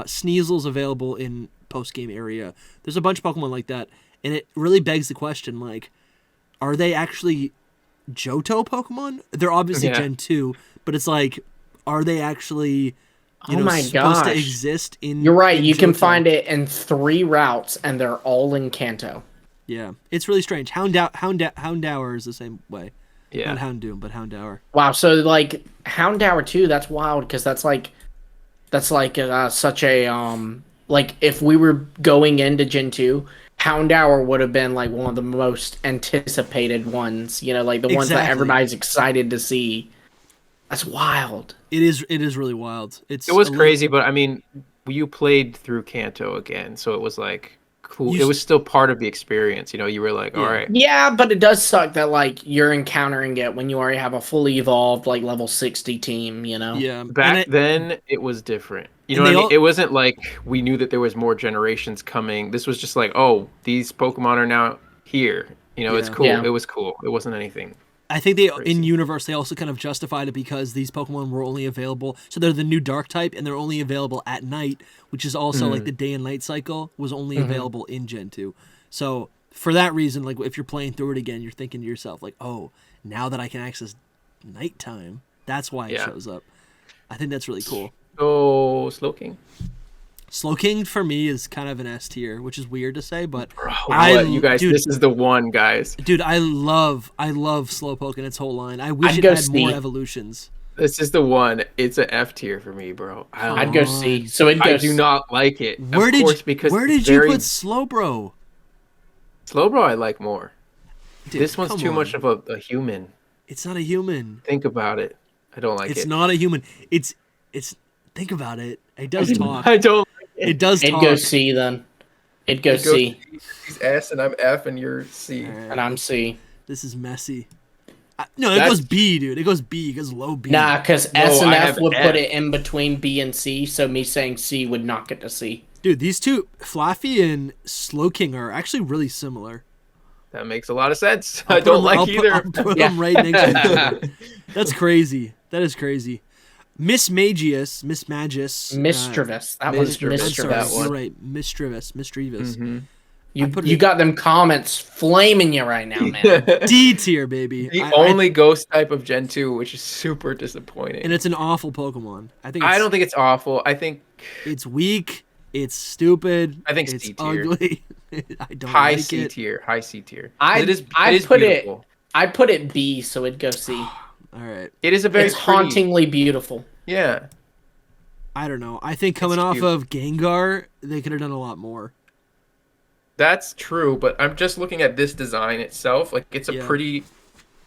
Sneasel's available in post-game area. There's a bunch of Pokemon like that, and it really begs the question, like, are they actually Johto Pokemon? They're obviously Gen 2, but it's like, are they actually supposed to exist in You're right, in you can Johto? find it in 3 routes, and they're all in Kanto. Yeah, it's really strange. Houndour is the same way. Yeah. Not Houndoom, but Houndour. Wow, so like Houndour too, that's wild because that's like such a like if we were going into Gen 2, Houndour would have been like one of the most anticipated ones, like the ones that everybody's excited to see. That's wild. It is really wild. It was crazy, but I mean, you played through Kanto again, so it was like cool. It was still part of the experience, you were like, all right. Yeah, but it does suck that like you're encountering it when you already have a fully evolved like level 60 team, Yeah. Back then it was different. You know what I mean? It wasn't like we knew that there was more generations coming. This was just like, oh, these Pokemon are now here. It's cool. Yeah. It was cool. It wasn't anything. I think in Universe they also kind of justified it because these Pokemon were only available. So they're the new Dark type, and they're only available at night, which is also like the day and night cycle was only available in Gen 2. So for that reason, like if you're playing through it again, you're thinking to yourself like, oh, now that I can access nighttime, that's why it shows up. I think that's really cool. So Slowking. Slowking for me is kind of an S tier, which is weird to say, but you guys, this is the one, guys. Dude, I love Slowpoke and its whole line. I wish it had more evolutions. This is the one. It's an F tier for me, bro. I'd go C. So I do not like it. Where did you put Slowbro? Slowbro I like more. Dude, this one's too much of a human. It's not a human. Think about it. I don't like it. It's not a human. It's think about it. It does talk. I don't. It does talk. It'd go C then. It'd go C. He's S and I'm F and you're C. And I'm C. This is messy. No, it goes B, dude. It goes B. It goes low B. Nah, because S and F would put it in between B and C, so me saying C would knock it to C. Dude, these two, Flaffy and Slowking, are actually really similar. That makes a lot of sense. I don't like either. I'll put them right next to each other. That's crazy. That is crazy. Mismagius. Mischievous. That was Mischievous. You're right. Mischievous. Mm-hmm. You got them comments flaming you right now, man. D tier, baby. The only ghost type of Gen 2, which is super disappointing. And it's an awful Pokemon. I don't think it's awful. I think it's weak. It's stupid. I think it's C tier. Ugly. I don't high like C it. tier. High C tier. I put it B, so it'd go C. All right. It is it's hauntingly beautiful. Yeah. I don't know. I think coming off of Gengar, they could have done a lot more. That's true, but I'm just looking at this design itself. Like, it's a pretty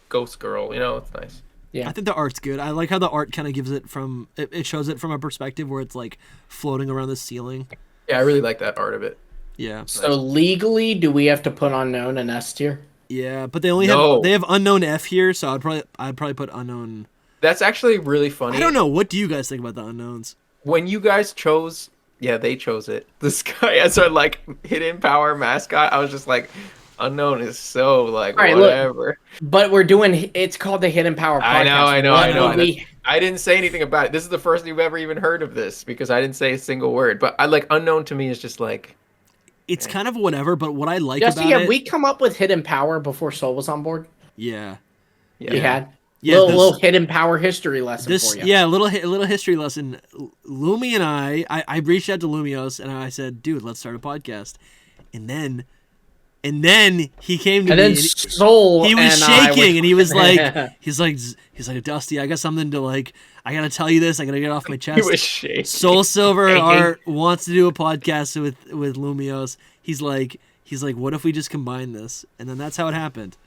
ghost girl. It's nice. Yeah. I think the art's good. I like how the art kind of gives it it shows it from a perspective where it's like floating around the ceiling. Yeah, I really like that art of it. Yeah. So legally, do we have to put Unknown in S tier? Yeah, but they have Unknown F here, so I'd probably put Unknown. That's actually really funny. I don't know. What do you guys think about the unknowns? When you guys chose, they chose it. This guy as our like hidden power mascot. I was just like, Unknown is so like whatever. Look, but we're doing. It's called the Hidden Power Podcast. I know. I didn't say anything about it. This is the first you've ever even heard of this because I didn't say a single word. But I like Unknown to me is just like. It's kind of whatever, but what I like about it... have we come up with Hidden Power before Soul was on board? Yeah. We had? Yeah, little Hidden Power history lesson for you. Yeah, a little history lesson. Lumi and I reached out to Lumios, and I said, dude, let's start a podcast. And then he came to me. And then Soul he was shaking, and he was like, he's like, Dusty, I got something to like... I gotta tell you this. I gotta get off my chest. He was shaking. Soul Silver Art wants to do a podcast with Lumios. He's like, what if we just combine this? And then that's how it happened.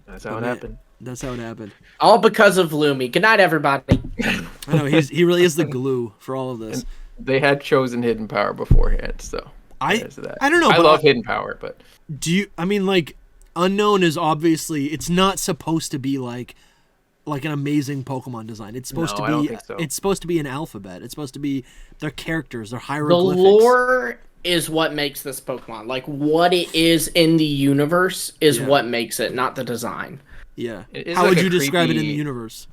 That's how it happened. That's how it happened. All because of Lumi. Good night, everybody. I know he really is the glue for all of this. And they had chosen Hidden Power beforehand, so I don't know. I love Hidden Power, but do you? I mean, like Unknown is obviously it's not supposed to be like like an amazing Pokemon design. It's supposed to be. I don't think so. It's supposed to be an alphabet. It's supposed to be their characters, their The hieroglyphics. lore is what makes this Pokemon. Like, what it is in the universe is what makes it, not the design. Yeah. How would you describe it in the universe?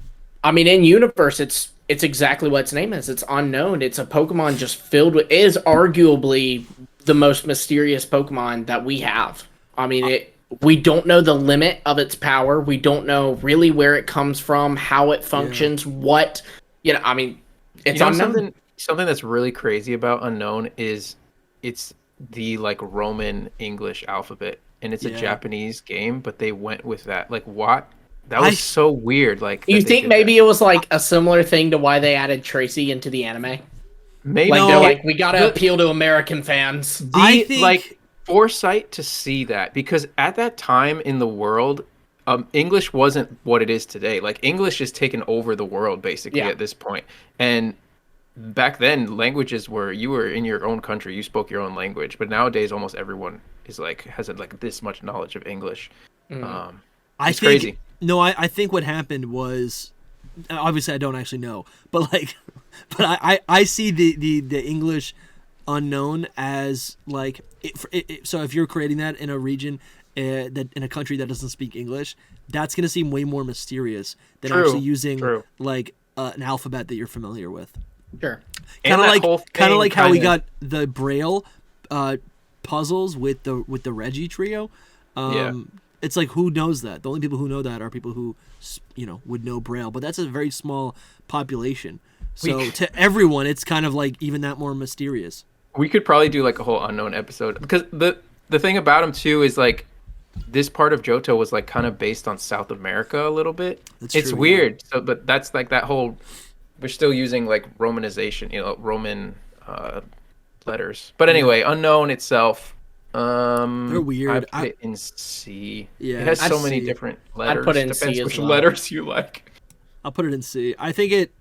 I mean, in universe, it's exactly what its name is. It's unknown. It's a Pokemon just filled with... It is arguably the most mysterious Pokemon that we have. I mean, we don't know the limit of its power. We don't know really where it comes from, how it functions, what... I mean, it's unknown. Something that's really crazy about Unknown is it's the, like, Roman English alphabet. And it's a Japanese game, but they went with that. Like, what? That was so weird. Like, you think maybe it was like a similar thing to why they added Tracy into the anime? Maybe like they're like, we gotta appeal to American fans. I think like foresight to see that, because at that time in the world, English wasn't what it is today. Like, English is taken over the world basically at this point. And back then, languages were, you were in your own country, you spoke your own language. But nowadays, almost everyone is like has like this much knowledge of English. It's crazy. No, I think what happened was, obviously I don't actually know, but like, I see the English Unknown as like, so if you're creating that in a region, that in a country that doesn't speak English, that's gonna seem way more mysterious than actually using like an alphabet that you're familiar with. Sure. Kind of like how we got the Braille puzzles with the Reggie trio. It's like, who knows that? The only people who know that are people who, would know Braille. But that's a very small population. So to everyone, it's kind of like even that more mysterious. We could probably do like a whole Unknown episode, because the thing about him too is like this part of Johto was like kind of based on South America a little bit. It's weird. So, but that's like that whole. We're still using like Romanization, Roman letters. But anyway, Unknown itself. They're weird. I put it in C. Yeah, it has so many different letters. I'd put it in Depends C as which well. letters you like. I'll put it in C. I think it.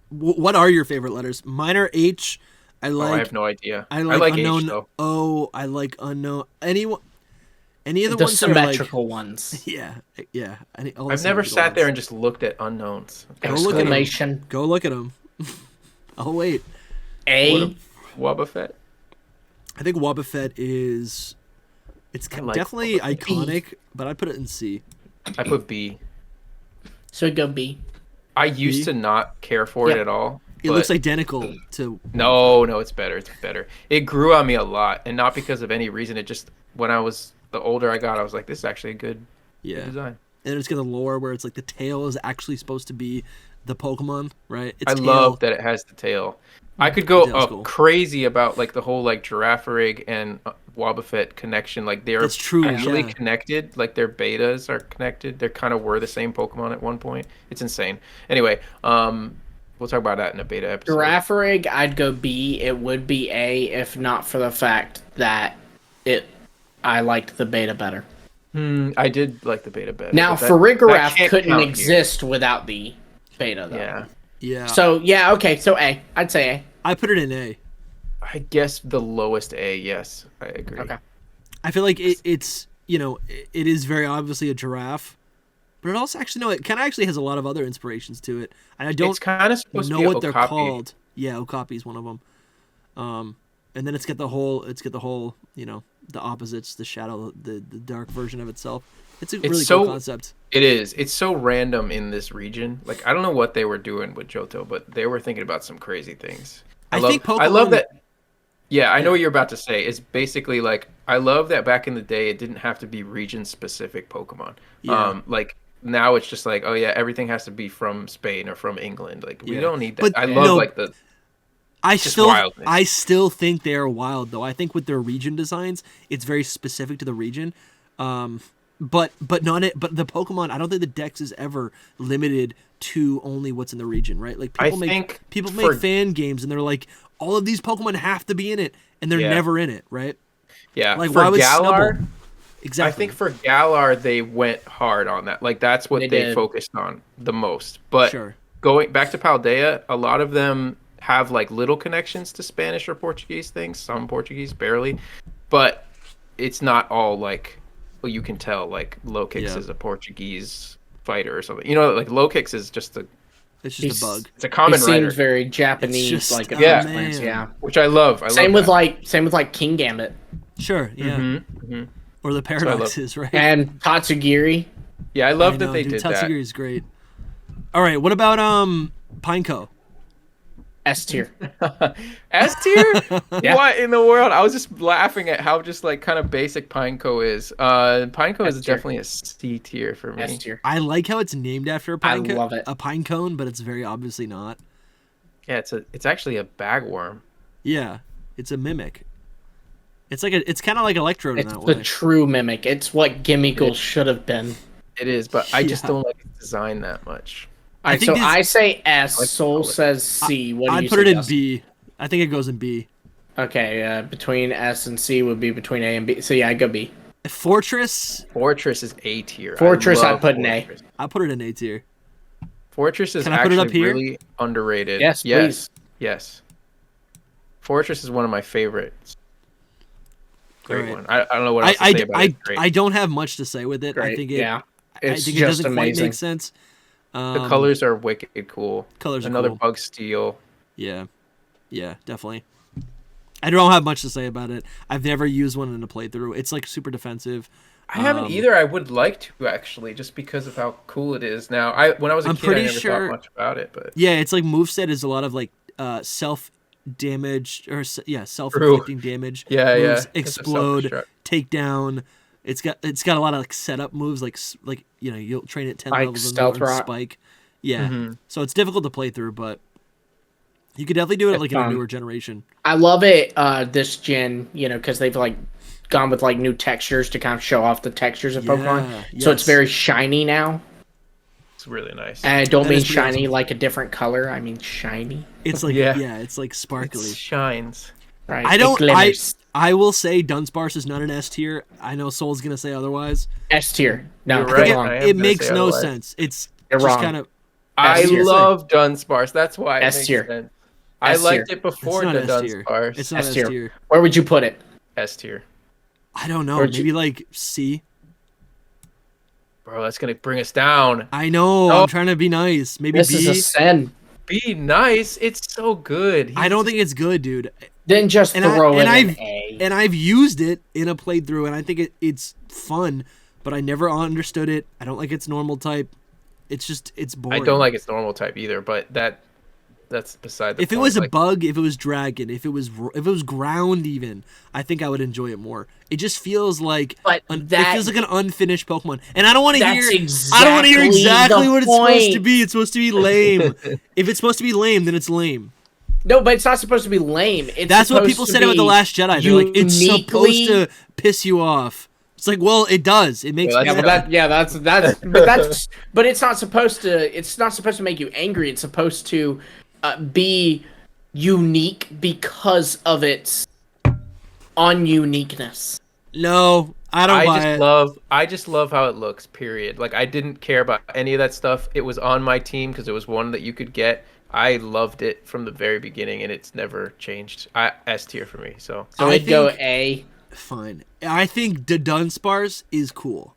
What are your favorite letters? Mine are H. I have no idea. I like Unknown H, though. O. I like Unknown. Any of the ones symmetrical like, ones. Yeah. I've never sat there and just looked at unknowns. Exclamation. Go look at them. I'll wait. Wobbuffet. I think Wobbuffet is. It's definitely iconic, but I put it in C. I put B. So go B. I used to not care for it at all. It looks identical to. No, it's better. It's better. It grew on me a lot, and not because of any reason. It just, when I was, the older I got, I was like, this is actually a good design. And it's got the lore where it's like the tail is actually supposed to be the Pokemon, right? I love that it has the tail. I could go crazy about like the whole like Girafarig and Wobbuffet connection. Like they're actually connected. Like their betas are connected. They kind of were the same Pokemon at one point. It's insane. Anyway, we'll talk about that in a beta episode. Girafarig, I'd go B. It would be A if not for the fact that I liked the beta better. I did like the beta better. Now, Farigiraf couldn't exist without the beta, though. Yeah. So, okay. So, A. I'd say A. I put it in A. I guess the lowest A, yes. I agree. Okay. I feel like it's, it is very obviously a giraffe, but it also actually, it kind of actually has a lot of other inspirations to it. And I don't it's kind of supposed know to be what Okapi. They're called. Yeah, Okapi is one of them. And then it's got the whole, the opposites, the shadow, the dark version of itself. It's a really cool concept. It is. It's so random in this region. Like, I don't know what they were doing with Johto, but they were thinking about some crazy things. I love that. Yeah, I know what you're about to say. It's basically like, I love that back in the day, it didn't have to be region-specific Pokemon. Yeah. Like, now it's just like, oh yeah, everything has to be from Spain or from England. Like, we don't need that. But, I love like the... I still think they're wild though. I think with their region designs, it's very specific to the region. But the Pokemon, I don't think the Dex is ever limited to only what's in the region, right? Like people make fan games and they're like, all of these Pokemon have to be in it, and they're never in it, right? Yeah. Like for why was Galar, Snubbull? Exactly. I think for Galar they went hard on that. Like that's what they focused on the most. But going back to Paldea, a lot of them have like little connections to Spanish or Portuguese things, some Portuguese barely, but it's not all like, well, you can tell like Lokix is a Portuguese fighter or something. You know, like low kicks is just a. It's just a bug. It's a common He rider. seems very Japanese, Just, like yeah, which I love. Same with like King Gambit. Sure, yeah. Mm-hmm. Or the paradoxes, right? And Tatsugiri. Yeah, I love that they did that. Tatsugiri is great. All right, what about Pineco? S tier. S tier? Yeah. What in the world? I was just laughing at how just like kind of basic Pineco is. Pineco is definitely a C tier for me. S tier. I like how it's named after a pine I love it. a pine cone, but it's very obviously not. Yeah, it's actually a bagworm. Yeah, it's a mimic. It's kind of like Electrode in It's that the way. true mimic. It's what Gimmighoul should have been. It is, but I just don't like its design that much. Alright, so I say S. Soul says C. What do you say? I'd put it in B. I think it goes in B. Okay, between S and C would be between A and B. So yeah, I go B. Fortress is A tier. Fortress, I'd put in A. I put it in A tier. Fortress is Can I put it up actually here? really underrated. Yes, please. Yes. Fortress is one of my favorites. Great one. I don't know what else to say about it. I don't have much to say with it. Great. I think it. Yeah. I think it doesn't quite make sense. The colors are wicked cool. Colors are Another cool. bug steel. Yeah, definitely. I don't have much to say about it. I've never used one in a playthrough. It's like super defensive. I haven't either. I would like to actually, just because of how cool it is. Now, when I was a kid, I never thought much about it, but yeah, it's like moveset is a lot of like self damage or self-inflicting damage. Yeah, moves, explode, take down. It's got a lot of like setup moves, like you'll train at 10 levels and spike. Yeah, so it's difficult to play through, but you could definitely do it like in a newer generation. I love it this gen, because they've like gone with like new textures to kind of show off the textures of Pokemon. So it's very shiny now. It's really nice. And I don't mean shiny like a different color. I mean shiny. It's like it's like sparkly. It shines. Right. I will say Dunsparce is not an S tier. I know Soul's gonna say otherwise. S tier. No, you're right. It makes no sense. It's just kind of. I love Dunsparce. That's why it S tier. makes sense. I liked it before the Dunsparce. It's not S tier. Where would you put it? S tier. I don't know. Maybe like C. Bro, that's gonna bring us down. I know. I'm trying to be nice. Maybe this B. Is a sin. Be nice. It's so good. I don't think it's good, dude. Then just throw it in A. And I've used it in a playthrough, and I think it's fun, but I never understood it. I don't like its normal type. It's boring. I don't like its normal type either, but that's beside the point. If it was a bug, if it was dragon, if it was ground even, I think I would enjoy it more. It just feels like it feels like an unfinished Pokemon. And I don't want to hear exactly what it's supposed to be. It's supposed to be lame. If it's supposed to be lame, then it's lame. No, but it's not supposed to be lame. That's what people said about The Last Jedi. They're like, it's supposed to piss you off. It's like, well, it does. It makes but it's not supposed to. It's not supposed to make you angry. It's supposed to be unique because of its ununiqueness. No, I don't buy it. I just love how it looks. Period. Like I didn't care about any of that stuff. It was on my team because it was one that you could get. I loved it from the very beginning, and it's never changed. S tier for me. So I'd go A. Fine. I think the Dunsparce is cool.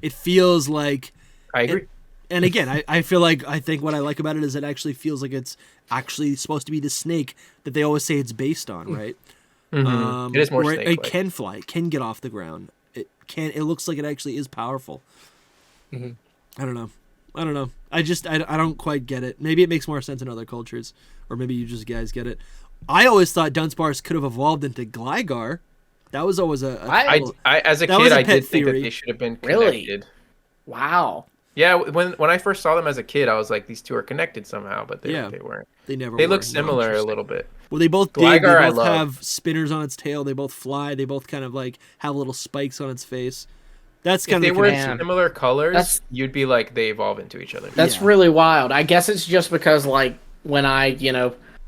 It feels like. I agree. And again, I think what I like about it is it actually feels like it's actually supposed to be the snake that they always say it's based on, right? Mm-hmm. It is more snake-like. It can fly. It can get off the ground. It looks like it actually is powerful. Mm-hmm. I don't know. I don't quite get it. Maybe it makes more sense in other cultures, or maybe you just guys get it. I always thought Dunsparce could have evolved into Gligar. That was always as a kid, I did think that they should have been connected. Really? Wow. Yeah, when I first saw them as a kid, I was like, these two are connected somehow, but they weren't. They never. They look similar a little bit. Well, they both Gligar, they both have spinners on its tail. They both fly. They both kind of like have little spikes on its face. That's kind of. If they were similar colors, you'd be like they evolve into each other. That's really wild. I guess it's just because like when I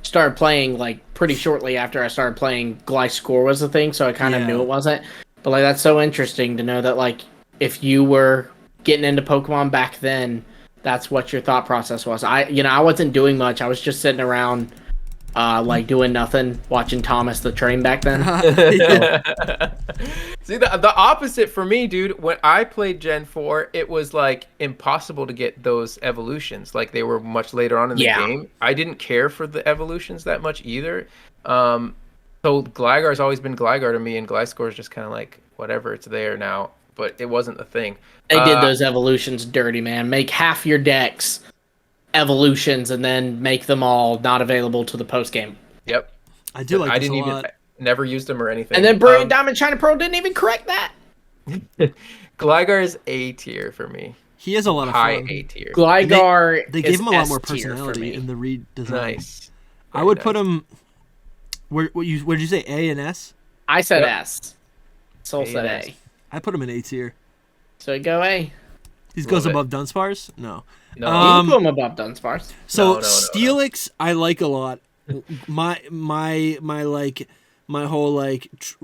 started playing like pretty shortly after I started playing, Gliscor was the thing, so I kind of knew it wasn't. But like that's so interesting to know that like if you were getting into Pokemon back then, that's what your thought process was. I wasn't doing much. I was just sitting around like doing nothing, watching Thomas the Train back then. See, the opposite for me, dude. When I played Gen 4, it was like impossible to get those evolutions. Like they were much later on in the game. I didn't care for the evolutions that much either. So Gligar's always been Gligar to me, and Gliscor's just kind of like whatever, it's there now. But it wasn't a thing. They did those evolutions dirty, man. Make half your decks evolutions and then make them all not available to the post game. Yep. I do like this a lot. Never used them or anything. And then Brilliant Diamond Shiny Pearl didn't even correct that. Gligar is A tier for me. He has a lot of high fun. A tier. Gligar they gave him a lot more S-tier personality in the redesign. Nice. I would put him. Where'd you say A and S? I said S. Soul said A. I put him in A tier. So he go A. He goes above Dunsparce? No. No, you put him above Dunsparce. So Steelix, I like a lot. My whole like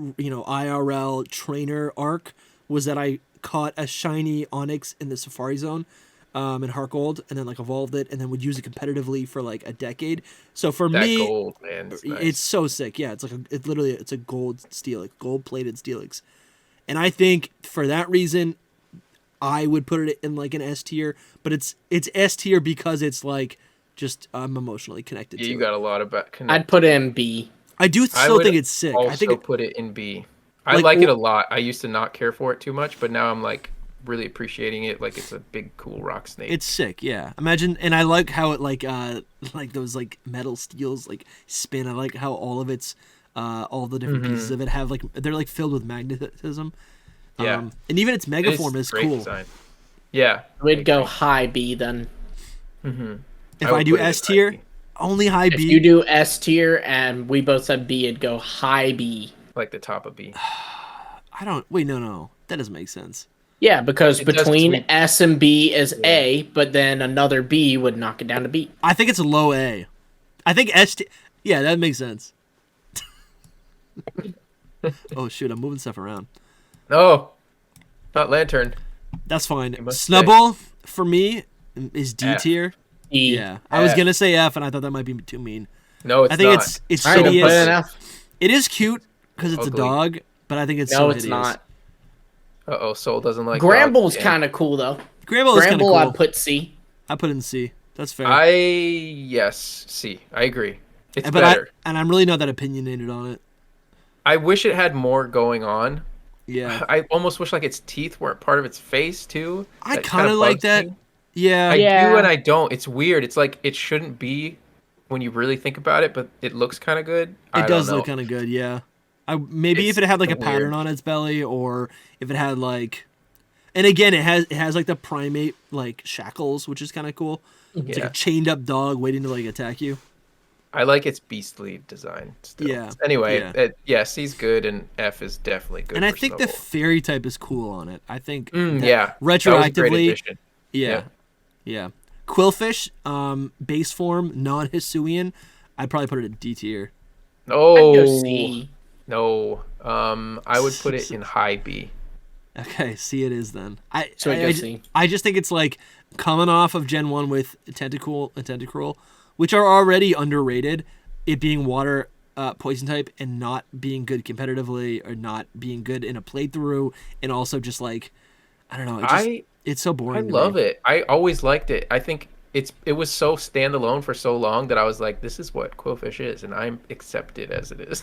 IRL trainer arc was that I caught a shiny Onix in the Safari Zone, in Heart Gold, and then like evolved it, and then would use it competitively for like a decade. So for me, gold, man, nice. It's so sick. Yeah, it's like it's a gold Steelix, gold plated Steelix, and I think for that reason, I would put it in like an S tier. But it's S tier because it's like just I'm emotionally connected to it. You got a lot of I'd put it in B. I do still think it's sick. I think put it in B. I like it a lot. I used to not care for it too much, but now I'm like really appreciating it. Like it's a big, cool rock snake. It's sick, yeah. Imagine, and I like how it like those like metal steels like spin. I like how all of its all the different pieces of it have like they're like filled with magnetism. Yeah, and even its megaform is cool. Design. Yeah, we'd go high B then. If I do S tier, only high B. If you do S tier and we both said B, it'd go high B. Like the top of B. No. That doesn't make sense. Yeah, because between S and B is A, but then another B would knock it down to B. I think it's a low A. I think S tier. Yeah, that makes sense. Oh, shoot. I'm moving stuff around. No. Not Lantern. That's fine. Snubbull, for me, is D tier. E. Yeah. I was going to say F, and I thought that might be too mean. No, it's not. I think it's right, shitty. We'll put it in F. It is cute because it's a dog, but I think it's so hideous. No, it's not. Uh-oh, Soul doesn't like Gramble's kind of cool, though. Gramble is kind of cool. I put C. I put in C. That's fair. Yes, C. I agree. It's but better. And I'm really not that opinionated on it. I wish it had more going on. Yeah. I almost wish like its teeth weren't part of its face too. I kind of like that. Me. Yeah. I do and I don't. It's weird. It's like it shouldn't be when you really think about it, but it looks kind of good. It does look kind of good, yeah. Maybe if it had like a pattern on its belly, or if it had like, and again, it has like the primate like shackles, which is kind of cool. It's like a chained up dog waiting to like attack you. I like its beastly design still. Yeah. Anyway, C's good and F is definitely good. And I think the fairy type is cool on it. I think retroactively. Yeah. Quillfish, base form, non-Hisuian. I'd probably put it at D tier. Oh. I'd go C. No. I would put it in high B. Okay, C it is then. I just think it's like coming off of Gen 1 with Tentacool and Tentacruel, which are already underrated, it being water poison type and not being good competitively or not being good in a playthrough, and also just like, I don't know, it's so boring. I love it. I always liked it. I think it was so standalone for so long that I was like, this is what Quillfish is, and I'm accepted as it is.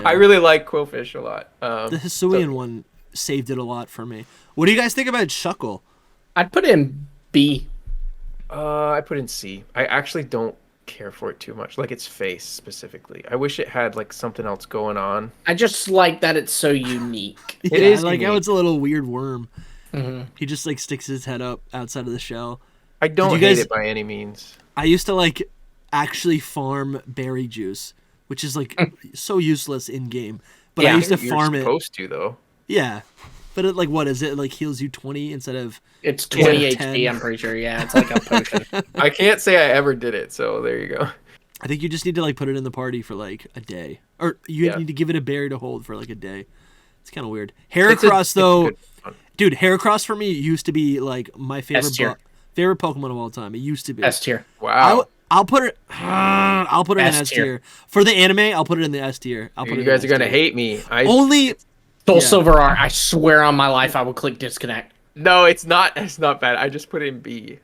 I really like Quillfish a lot. The Hisuian one saved it a lot for me. What do you guys think about Shuckle? I'd put it in B. I put in C. I actually don't care for it too much, like its face specifically. I wish it had like something else going on. I just like that it's so unique. It is like how it's a little weird worm. He just like sticks his head up outside of the shell. I don't hate it by any means. I used to like actually farm berry juice, which is like so useless in game. But I used to farm it. You're supposed to though. Yeah, but it, like, what is it? Like heals you 20 instead of. It's 20 HP. I'm pretty sure. Yeah, it's like a potion. I can't say I ever did it, so there you go. I think you just need to like put it in the party for like a day, or you need to give it a berry to hold for like a day. It's kind of weird. Heracross though, dude, Heracross for me used to be like my favorite Pokemon of all time. It used to be S tier. Wow. I'll put it. I'll put it in S S tier. tier. For the anime, I'll put it in the S tier. You guys are gonna hate me. Only Soul Silver R. I swear on my life, I will click disconnect. No, it's not. It's not bad. I just put it in B.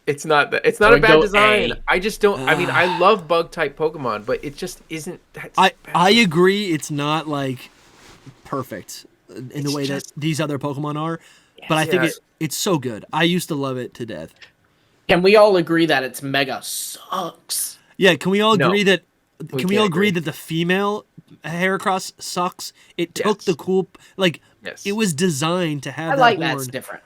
It's not that. It's not a bad design. I just don't. I mean, I love bug type Pokemon, but it just isn't. I agree. It's not like perfect in the way that these other Pokemon are, but I think it's so good. I used to love it to death. Can we all agree that its Mega sucks? Yeah. Can we all agree that? We Can we all agree can't that the female Heracross sucks? It took the cool It was designed to have. I that like horn. that's different.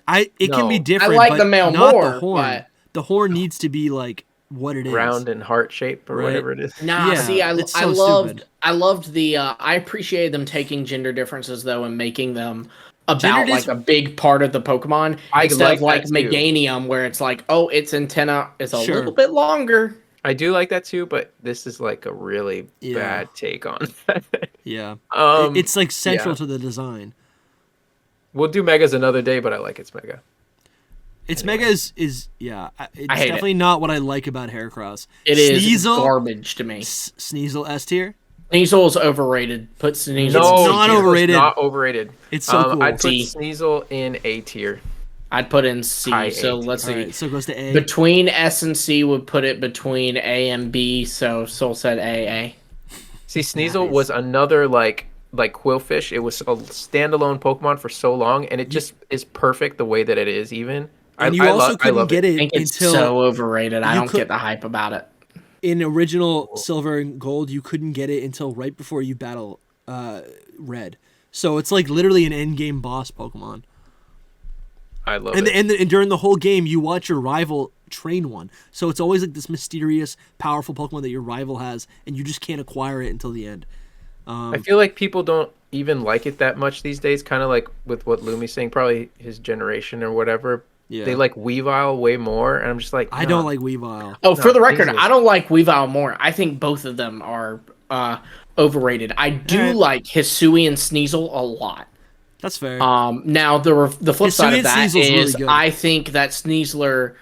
It can be different. I like but the male not more, the horn. but The horn needs to be like what it is. round and heart shape or whatever it is. Nah, Yeah, see, I it's so loved stupid. I loved the I appreciated them taking gender differences though and making them about like a big part of the Pokemon instead of like Meganium where it's like, oh, its antenna is a little bit longer. I do like that too, but this is like a really bad take on that. Yeah. It's like central to the design. We'll do Megas another day, but I like its Mega. Its Mega is it's definitely not what I like about Heracross. It is garbage to me. Sneasel S tier? Sneasel is overrated. Put Sneasel. No, it's not overrated. It's not overrated. It's so cool. I'd put Sneasel in A tier. I'd put in C. So let's see. Right, so it goes to A. Between S and C would put it between A and B. So Soul said A. See, Sneasel was another like Quillfish. It was a standalone Pokemon for so long, and it just is perfect the way that it is. Even and you also couldn't get it I think it's so overrated. I don't get the hype about it. In original Silver and Gold, you couldn't get it until right before you battle Red. So it's like literally an end game boss Pokemon. I love it. And during the whole game, you watch your rival train one. So it's always like this mysterious, powerful Pokemon that your rival has, and you just can't acquire it until the end. I feel like people don't even like it that much these days, kind of like with what Lumi's saying, probably his generation or whatever. Yeah. They like Weavile way more, and I'm just like, I don't like Weavile. Oh, for the record, I don't like Weavile more. I think both of them are overrated. I do like Hisui and Sneasel a lot. That's fair. Now the flip side of that is really I think that Sneasler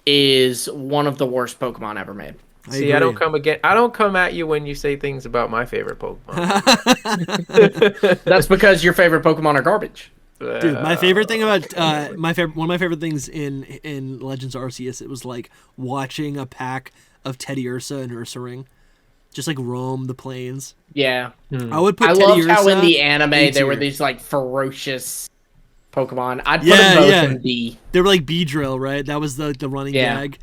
is one of the worst Pokemon ever made. I don't come at you when you say things about my favorite Pokemon. That's because your favorite Pokemon are garbage. Dude, my favorite thing about one of my favorite things in Legends Arceus, it was like watching a pack of Teddy Ursa and Ursaring just like roam the plains. Yeah. I would put Teddy loved Ursa how in the anime there were these like ferocious Pokemon. I'd put them both in B. They were like Beedrill, right? That was the running gag.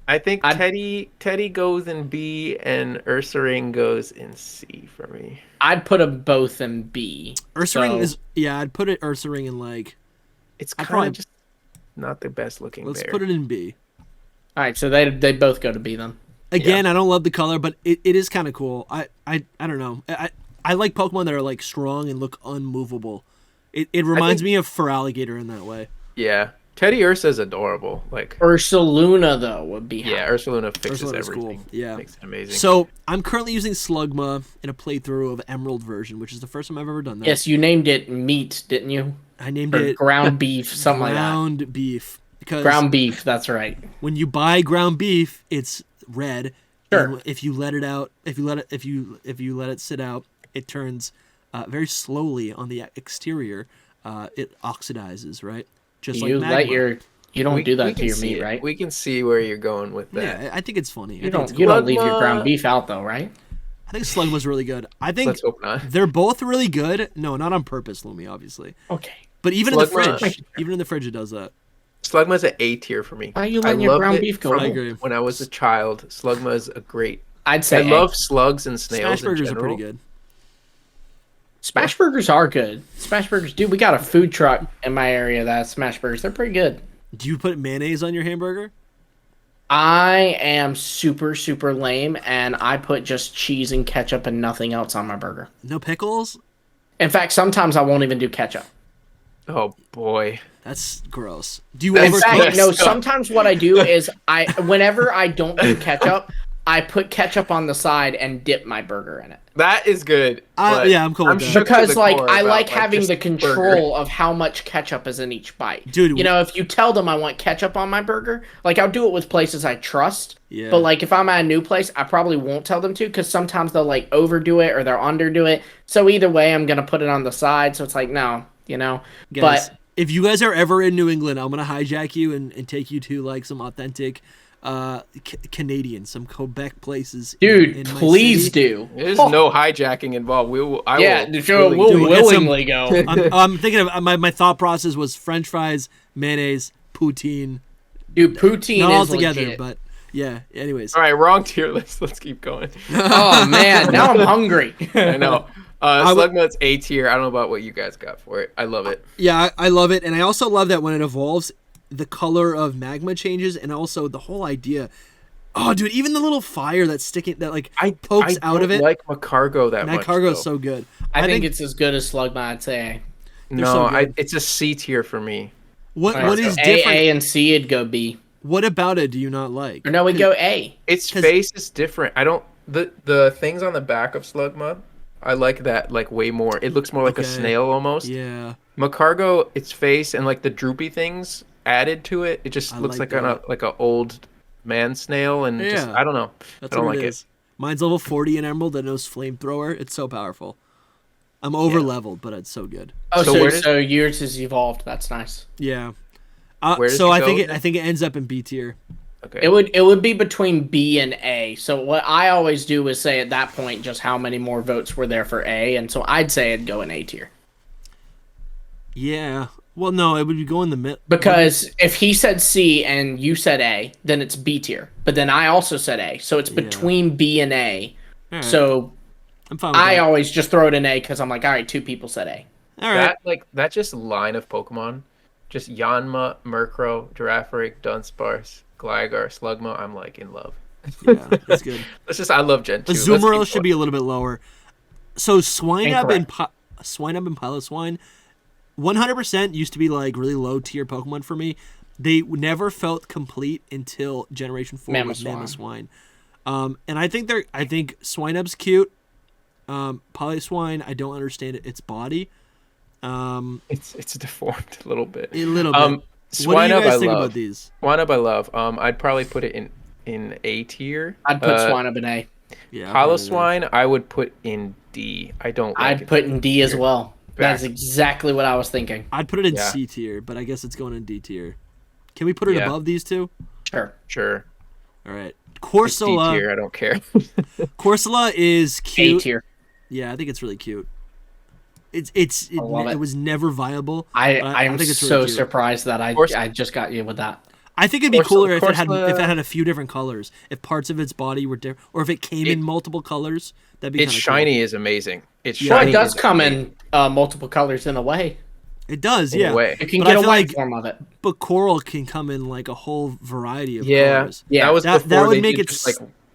I think Teddy goes in B and Ursaring goes in C for me. I'd put them both in B. Ursaring is I'd put it Ursaring in like. It's kind of just not the best looking. Let's put it in B. All right, so they both go to B then. Again, I don't love the color, but it is kind of cool. I don't know. I like Pokemon that are like strong and look unmovable. It reminds me of Feraligatr in that way. Yeah. Teddy Ursa is adorable. Like Ursaluna though would be Ursaluna fixes Ursaluna's everything. Cool. Yeah, makes it amazing. So I'm currently using Slugma in a playthrough of Emerald version, which is the first time I've ever done that. Yes, you named it meat, didn't you? I named it ground beef, something like that. Ground beef, because ground beef. That's right. When you buy ground beef, it's red. Sure. And if you let it out, if you let it sit out, it turns very slowly on the exterior. It oxidizes, right? Just you like magma. You don't do that to your meat, right? We can see where you're going with that. Yeah, I think it's funny. You don't leave your ground beef out though, right? I think Slugma's really good. I think Let's hope not. They're both really good. No, not on purpose, Lumi, obviously. Okay. But even in the fridge, it does that. Slugma's an A tier for me. Why are you letting your ground beef go? I agree. When I was a child, Slugma is a great. I'd say I love slugs and snails. Smashburgers are pretty good. Smashburgers are good. Smashburgers, dude, we got a food truck in my area that's Smashburgers. They're pretty good. Do you put mayonnaise on your hamburger? I am super, super lame, and I put just cheese and ketchup and nothing else on my burger. No pickles? In fact, sometimes I won't even do ketchup. Oh, boy. That's gross. Do you overcook? No, sometimes what I do is whenever I don't do ketchup, I put ketchup on the side and dip my burger in it. That is good. Yeah, I'm cool with that. Because like I like having the control of how much ketchup is in each bite. Dude, you know, if you tell them I want ketchup on my burger, like I'll do it with places I trust. Yeah. But like if I'm at a new place, I probably won't tell them to because sometimes they'll like overdo it or they'll underdo it. So either way, I'm gonna put it on the side. So it's like no, you know. Guys, if you guys are ever in New England, I'm gonna hijack you and take you to like some authentic Canadian, some Quebec places. Dude, in please do. There's no hijacking involved. We'll willingly go. I'm thinking of my thought process was French fries, mayonnaise, poutine. Dude, poutine not all is together, legit. but yeah. Anyways, all right, wrong tier list. Let's keep going. Oh man, now I'm hungry. I know. Slugma's A tier. I don't know about what you guys got for it. I love it. Yeah, I love it, and I also love that when it evolves, the color of magma changes, and also the whole idea. Oh, dude, even the little fire that's sticking that like pokes out of it. I like Macargo that much. Macargo's so good. I think it's as good as Slugma, I'd say. No, it's a C tier for me. What is different? A and C, it'd go B. What about it do you not like? Or no, we'd go A. Its face is different. I don't the things on the back of Slugma. I like that like way more. It looks more like a snail almost. Yeah. Macargo, its face and like the droopy things added to it. It just looks like a old man snail, and just I don't know. I don't like it. Mine's level 40 in Emerald that knows Flamethrower. It's so powerful. I'm over leveled, but it's so good. Oh, so yours is evolved. That's nice. Yeah. So I think it ends up in B tier. Okay. It would be between B and A. So what I always do is say at that point just how many more votes were there for A, and so I'd say it'd go in A tier. Yeah. Well, no, it would be going in the middle. Because if he said C and you said A, then it's B tier. But then I also said A, so it's between B and A. Right. So I'm fine with I always just throw it in A because I'm like, all right, 2 people said A. All right. That just line of Pokemon, just Yanma, Murkrow, Girafarig, Dunsparce, Gligar, Slugma. I'm like in love. Yeah, that's good. I love Gen 2. Azumarill should be a little bit lower. So Swinub and Piloswine 100% used to be like really low tier Pokemon for me. They never felt complete until Generation 4 with Mamoswine. And I think Swinub's cute. Piloswine, I don't understand its body. It's deformed a little bit. A little bit. What do you guys think about these? Swinub I love. I'd probably put it in A tier. I'd put Swinub in A. Yeah. Piloswine I would put in D. I'd put in D as well. That's exactly what I was thinking. I'd put it in C tier, but I guess it's going in D tier. Can we put it above these two? Sure. All right. Corsola. D tier, I don't care. Corsola is cute. A tier. Yeah, I think it's really cute. It was never viable. I am so surprised that I just got you with that. I think it'd be cooler if it had a few different colors. If parts of its body were different, or if it came in multiple colors, that'd be. Its shiny is amazing. It's shiny. Well, it does come in multiple colors in a way. It does, yeah. You can get a white form of it. But coral can come in like a whole variety of colors. Yeah, that would make it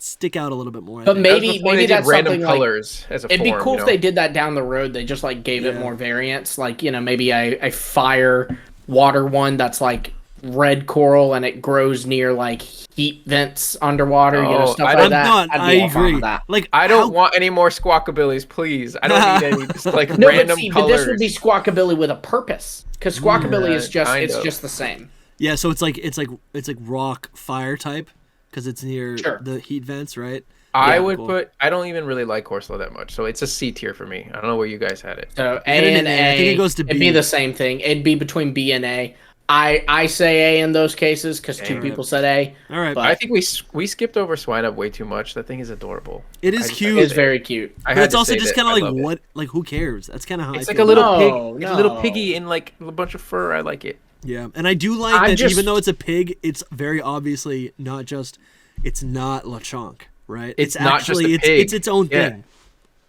stick out a little bit more. But maybe that's random something colors as a it'd form, be cool if they did that down the road. They just like gave it more variants, like maybe a fire water one that's like red coral and it grows near like heat vents underwater, stuff like that. I agree. Like I don't want any more Squawkabillies, please. I don't need any just like random colors. But this would be Squawkabilly with a purpose, because Squawkabilly is just the same. Yeah, so it's like rock fire type because it's near the heat vents, right? I would put. I don't even really like Corsola that much, so it's a C tier for me. I don't know where you guys had it. So A and A. I think it goes to B. It'd be the same thing. It'd be between B and A. I say A in those cases because 2 people said A. All right, but I think we skipped over Swinub way too much. That thing is adorable. It is cute. It's very cute. But it's also just kind of like what? Like who cares? That's kind of how it's like a little pig, a little piggy in like a bunch of fur. I like it. Yeah, and I do like that even though it's a pig, it's very obviously not just. It's not Lechonk, right? It's not actually just a pig. It's its own thing.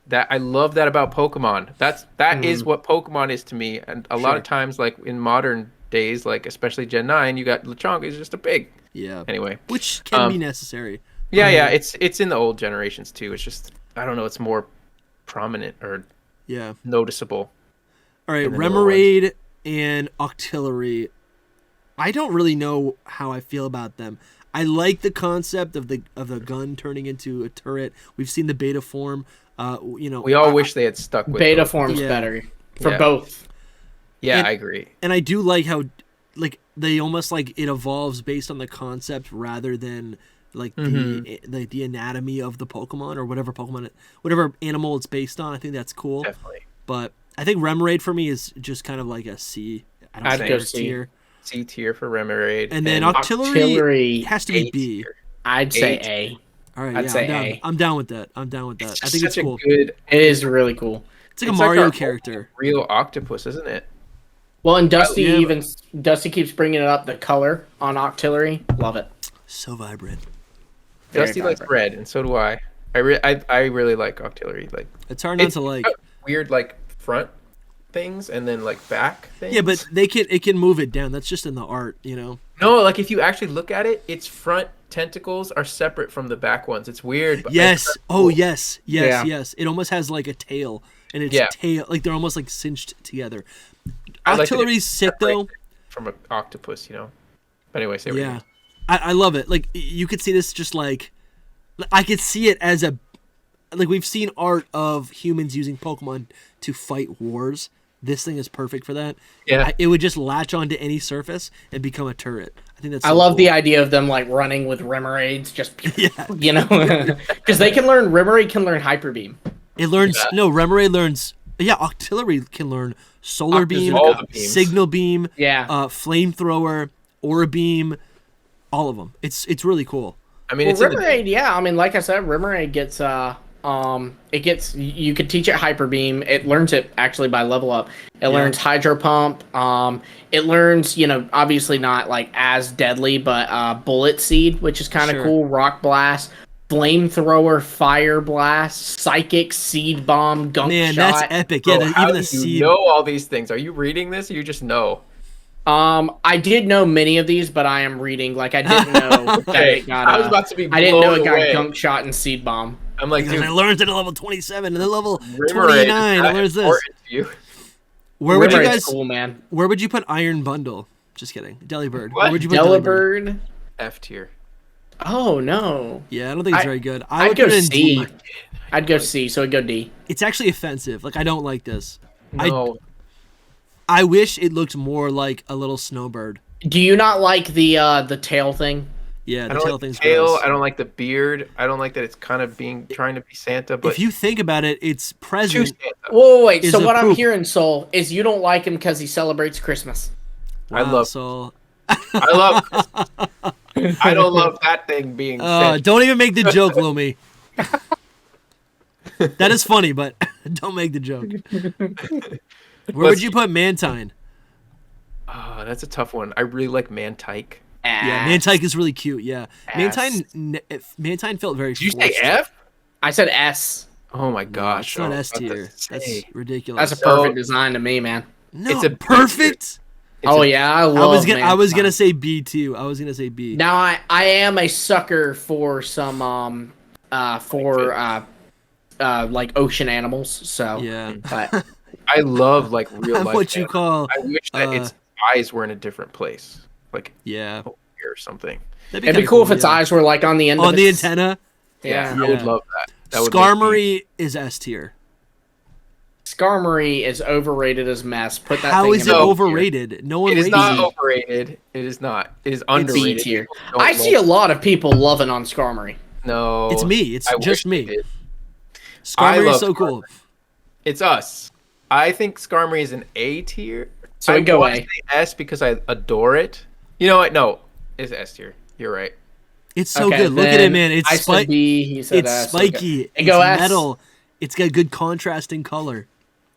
That I love that about Pokemon. That is what Pokemon is to me. And a lot of times, like in modern days, like especially Gen 9, you got Lechonk is just a pig. Yeah. Anyway, which can be necessary. Yeah, it's in the old generations too. It's just I don't know. It's more prominent or noticeable. All right, Remoraid and Octillery. I don't really know how I feel about them. I like the concept of the gun turning into a turret. We've seen the beta form. We all wish they had stuck with beta both. form's better for both. Yeah, I agree. And I do like how they almost it evolves based on the concept rather than the anatomy of the Pokemon or whatever animal it's based on. I think that's cool. Definitely. But I think Remoraid for me is just kind of like a C. I'd go C. C tier for Remoraid. And then Octillery has to be B. I'd say A. All right, I'd say A. I'm down with that. I think it's cool. It is really cool. It's like a Mario character. Real octopus, isn't it? Well, and Dusty keeps bringing it up. The color on Octillery, love it. So vibrant. Dusty likes red, and so do I. I really like Octillery. It's hard not to like. Weird front things and then back things. Yeah, but it can move it down. That's just in the art, No, if you actually look at it, its front tentacles are separate from the back ones. It's weird. But yes. Cool. Oh, yes. It almost has a tail, and its tail they're almost cinched together. Octillery's sick though. From an octopus, But anyway, say what you mean. I love it. You could see this just I could see it as we've seen art of humans using Pokemon to fight wars. This thing is perfect for that. Yeah. It would just latch onto any surface and become a turret. I think that's I love the idea of them running with Remoraids, just because they can learn. Remoraid can learn Hyper Beam. It learns Remoraid learns. Yeah, Octillery can learn Solar Beam, Signal Beam, Flamethrower, Aura Beam, all of them. It's really cool. I mean, Remoraid, like I said, Remoraid gets you could teach it Hyper Beam. It learns it actually by level up. It learns Hydro Pump. It learns, obviously not as deadly, but Bullet Seed, which is kind of cool. Rock Blast, Flamethrower, Fire Blast, Psychic, Seed Bomb, Gunk Shot. That's epic. Yeah, even the seed. You know all these things. Are you reading this? Or you just know. I did know many of these, but I am reading. I didn't know that it got. I was about to be. I didn't know it got Gunk Shot and Seed Bomb. I'm like, dude, it learns at level 27 and then level 29. It learns this. Where would you guys? Cool, man. Where would you put Iron Bundle? Just kidding. Delibird. What? Where would you put Delibird? F tier. Oh no. Yeah, I don't think it's very good. I'd go C. I'd go C, so I'd go D. It's actually offensive. I don't like this. No. I wish it looked more like a little snowbird. Do you not like the tail thing? Yeah, the tail thing's gross. I don't like the beard. I don't like that it's kind of trying to be Santa. But if you think about it, it's present. Whoa, wait. So what I'm hearing, Soul, is you don't like him because he celebrates Christmas. Wow, I love Soul. I love. I don't love that thing being. Don't even make the joke, Lumi. That is funny, but don't make the joke. Where would you put Mantine? Oh, that's a tough one. I really like Mantike. Yeah, Mantike is really cute. Yeah, Mantine felt very. Did you say F? I said S. Oh my gosh, it's not S tier. That's ridiculous. That's a perfect design to me, man. No, it's a perfect. I love. I was gonna say B too. I was gonna say B. Now I am a sucker for some ocean animals. So yeah, but I love real life. What you call? I wish that its eyes were in a different place, or something. It'd be cool if its eyes were on the end. On the antenna. Yeah, I would love that. Skarmory is S tier. Skarmory is overrated as mess. Put that. How is it overrated? No one. It is not overrated. It is not. It is underrated. It's B tier. I see a lot of people loving on Skarmory. No, it's me. It's just me. Skarmory is so cool. It's us. I think Skarmory is an A tier. So I go A. S because I adore it. You know what? No, it's S tier. You're right. It's so good. Look at it, man. It's spiky. It's spiky. It's metal. It's got good contrasting color.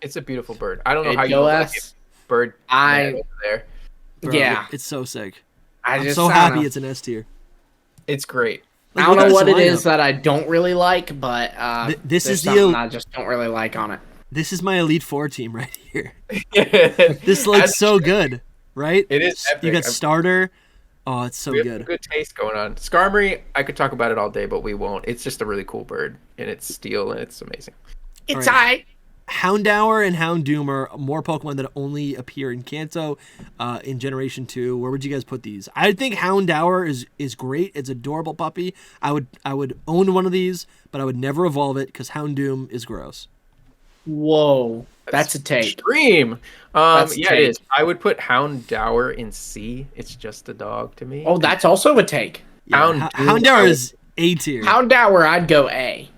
It's a beautiful bird. I don't know how you like it. Bird over there. Bro, yeah, it's so sick. I'm so happy it's an S tier. It's great. I don't know what it is that I don't really like, but this is I just don't really like on it. This is my Elite Four team right here. This looks so good, right? It is epic. You got starter. Oh, it's so good. Good taste going on. Skarmory, I could talk about it all day, but we won't. It's just a really cool bird, and it's steel, and it's amazing. It's alright. Houndour and Houndoom are more Pokemon that only appear in Kanto in Generation 2. Where would you guys put these? I think Houndour is great. It's an adorable puppy. I would own one of these, but I would never evolve it because Houndoom is gross. Whoa. That's a take. Extreme. It is. I would put Houndour in C. It's just a dog to me. Oh, that's also a take. Yeah, Houndour is A tier. Houndour, I'd go A.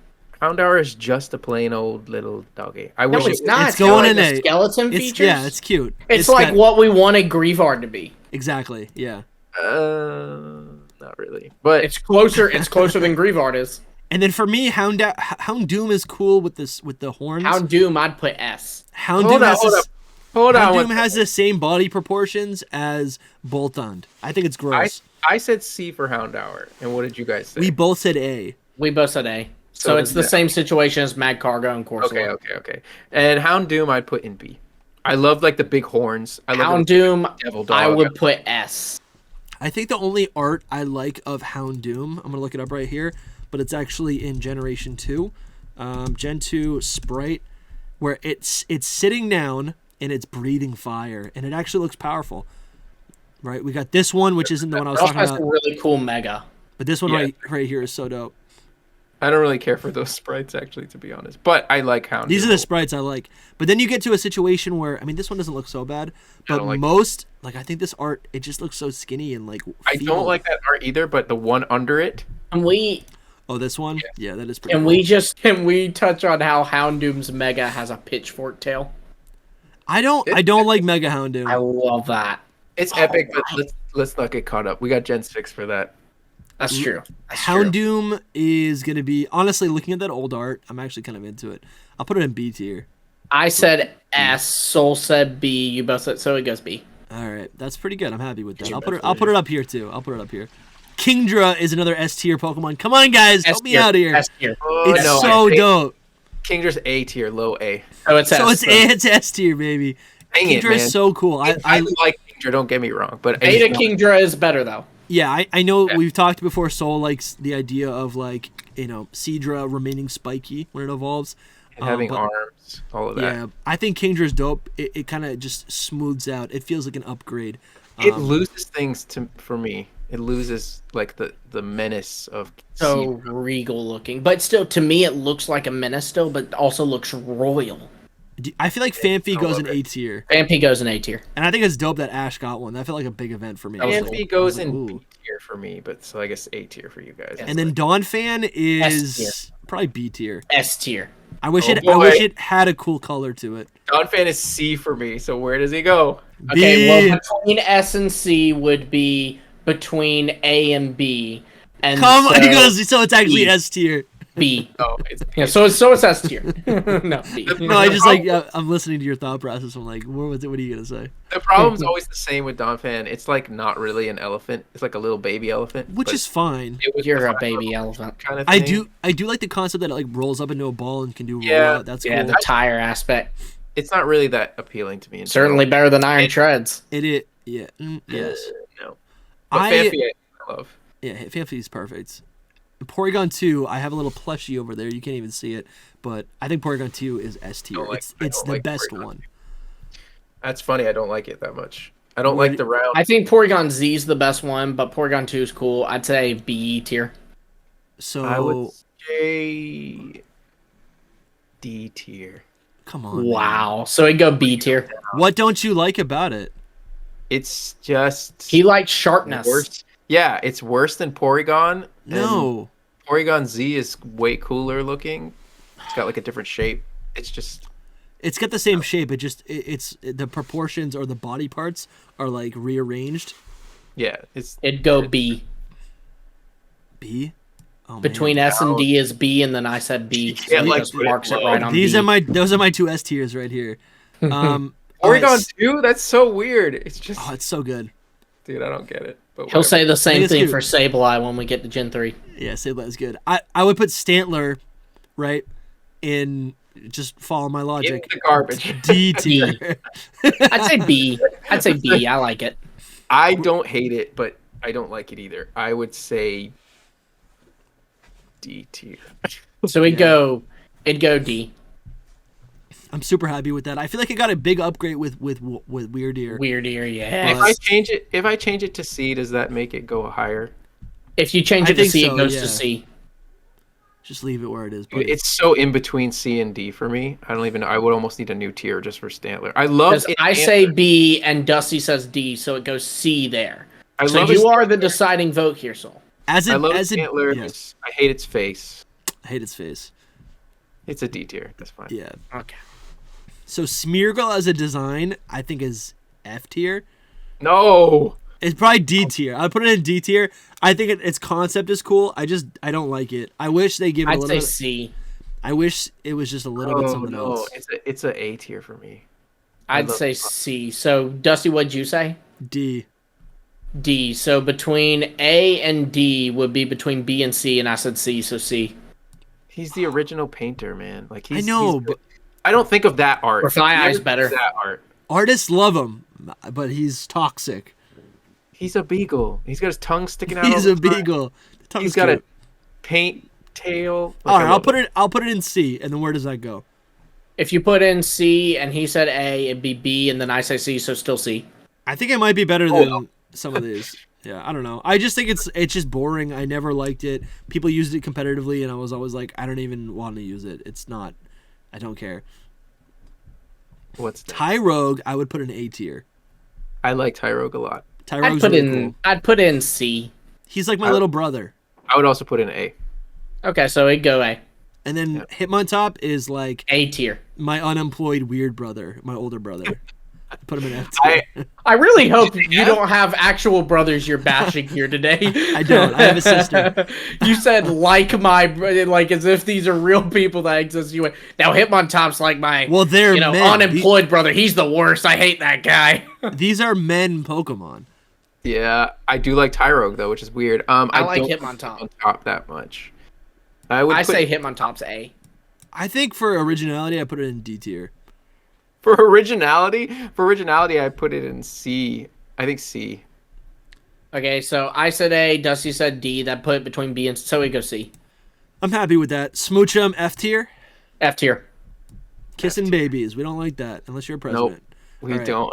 Houndour is just a plain old little doggy. I No, wish it's not. It's going in A. Skeleton features. Yeah, it's cute. It's like what we wanted Greavard to be. Exactly. Yeah. Not really, but it's closer. It's closer than Greavard is. And then for me, Houndoom is cool with the horns. Houndoom, I'd put S. Houndoom has the same body proportions as Boltund. I think it's gross. I said C for Houndour, and what did you guys say? We both said A. We both said A. So it's the same situation as Magcargo and Corsola. Okay. And Houndoom, I'd put in B. I love like the big horns. Houndoom, I would put S. I think the only art I like of Houndoom, I'm gonna look it up right here, but it's actually in Generation 2, Gen 2 sprite, where it's sitting down and it's breathing fire, and it actually looks powerful. Right, we got this one, which isn't the one I was talking about. It also has a really cool Mega. But this one right here is so dope. I don't really care for those sprites, actually, to be honest. But I like Houndoom. These are the sprites I like. But then you get to a situation where, I mean, this one doesn't look so bad. But I think this art, it just looks so skinny and like. I don't like that art either, but the one under it. Oh, this one? Yeah, that is pretty cool. Can we touch on how Houndoom's Mega has a pitchfork tail? I don't like Mega Houndoom. I love that. It's epic, but let's not get caught up. We got Gen 6 for that. That's true. Houndoom is going to be, honestly, looking at that old art, I'm actually kind of into it. I'll put it in B tier. I said S, Soul said B, you both said, so it goes B. All right, that's pretty good. I'm happy with that. I'll put it up here too. Kingdra is another S tier Pokemon. Come on, guys, help me out here. S-tier. It's so dope. Kingdra's A tier, low A. Oh, it's S. It's S tier, baby. Kingdra is so cool. I like Kingdra, don't get me wrong, but Beta Kingdra is better though. Yeah, I know we've talked before. Soul likes the idea of like, Seadra remaining spiky when it evolves. And having arms, all of that. Yeah, I think Kingdra's dope. It kind of just smooths out. It feels like an upgrade. It loses things for me. It loses like the menace of so Seadra. Regal looking, but still to me it looks like a menace still, but also looks royal. I feel like Phanpy goes in A tier. Phanpy goes in A tier. And I think it's dope that Ash got one. That felt like a big event for me. Phanpy goes in B tier for me, but so I guess A tier for you guys. And then Donphan is probably B tier. S tier. I wish it had a cool color to it. Donphan is C for me, so where does he go? Okay, well between S and C would be between A and B. And so it's actually S tier. B. Oh, so it's S tier. No, B. No, I just I'm listening to your thought process. I'm like, what are you gonna say? The problem's always the same with Donphan. It's like not really an elephant. It's like a little baby elephant, which is fine. You're a baby elephant kind of thing. I do like the concept that it like rolls up into a ball and can do roll out. That's cool. The tire aspect. It's not really that appealing to me. Certainly better than Iron Treads. It yeah. Yes. No. But Phanpy I love. Yeah, Phanpy is perfect. Porygon 2, I have a little plushie over there. You can't even see it, but I think Porygon 2 is S tier. It's the best one. That's funny. I don't like it that much. I don't like the round. I think Porygon Z is the best one, but Porygon 2 is cool. I'd say B tier. So I would say D tier. Come on. Wow. Man. So it'd go B tier. What don't you like about it? It's just he likes sharpness. Worse. Yeah, it's worse than Porygon. No. Porygon Z is way cooler looking. It's got like a different shape. It's got the same shape. It's the proportions or the body parts are like rearranged. Yeah, it'd go B. B. Oh, between S and D is B, and then I said B. So marks it right on those B. Those are my two S tiers right here. Porygon 2? That's so weird. It's just it's so good. Dude, I don't get it. But he'll say the same thing for Sableye when we get to Gen 3. Yeah, Sableye is good. I would put Stantler, right, in just follow my logic. In the garbage. D tier. I'd say B. I like it. I don't hate it, but I don't like it either. I would say D tier. So it'd go D. I'm super happy with that. I feel like it got a big upgrade with Weirdeer. Weirdeer, yeah. If I change it to C, does that make it go higher? If you change it to C, it goes to C. Just leave it where it is, buddy. It's so in between C and D for me. I don't even know. I would almost need a new tier just for Stantler. I love it. I say B and Dusty says D, so it goes C there. So you are the deciding vote here, Soul. I love Stantler. Yes. I hate its face. I hate its face. It's a D tier. That's fine. Yeah. Okay. So Smeargle as a design, I think is F tier. No. It's probably D tier. I'd put it in D tier. I think its concept is cool. I don't like it. I wish they give it a little bit. I'd say C. I wish it was just a little bit something else. It's a A tier for me. I'd say C. So Dusty, what'd you say? D. D. So between A and D would be between B and C, and I said C, so C. He's the original painter, man. Like I know, but I don't think of that art. Or my eyes better. That art. Artists love him, but he's toxic. He's a beagle. He's got his tongue sticking out. He's a beagle. He's got a paint tail. All right, I'll put it in C, and then where does that go? If you put in C and he said A, it'd be B, and then I say C, so still C. I think it might be better than some of these. Yeah, I don't know. I just think it's just boring. I never liked it. People used it competitively, and I was always like, I don't even want to use it. It's not. I don't care. What's that? Tyrogue? I would put in A tier. I like Tyrogue a lot. Tyrogue's really cool. I'd put in C. He's like my little brother. I would also put in A. Okay, so it'd go A. And then Hitmontop is like A tier. My unemployed weird brother, my older brother. Put him in F tier. I really hope you don't have actual brothers you're bashing here today. I don't. I have a sister. You said like as if these are real people that exist. You went, now Hitmontop's like my they're men. Unemployed brother. He's the worst. I hate that guy. These are men Pokemon. Yeah, I do like Tyrogue though, which is weird. I like don't Hitmontop that much. I say Hitmontop's A. I think for originality, I put it in D tier. For originality, I put it in C. I think C. Okay, so I said A, Dusty said D. That put it between B and so we go C. I'm happy with that. Smoochum F tier. F tier. Kissing babies. We don't like that unless you're a president. Nope, we don't.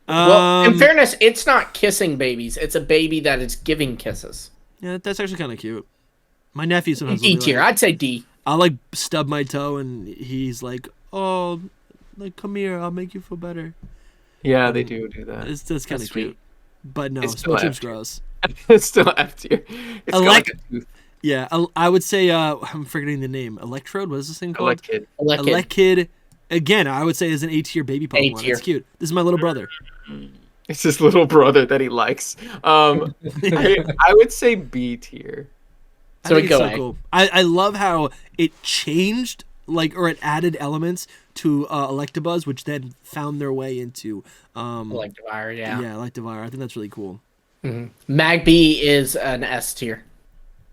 Well, in fairness, it's not kissing babies. It's a baby that is giving kisses. Yeah, that's actually kind of cute. My nephew sometimes D tier. I'd say D. I'll like stub my toe and he's like, "Oh, like come here, I'll make you feel better." Yeah, they do that. That's kind of cute. But no, Smoochum's gross. It's still F tier. It's got like a tooth. Yeah, I would say I'm forgetting the name. Electrode. What is this thing called? Elekid. Again, I would say is an A tier baby Pokemon. It's cute. This is my little brother. It's his little brother that he likes. I would say B tier. So it's so cool. I love how it changed, or it added elements to Electabuzz, which then found their way into Electivire. Yeah, Electivire. I think that's really cool. Mm-hmm. Magby is an S tier.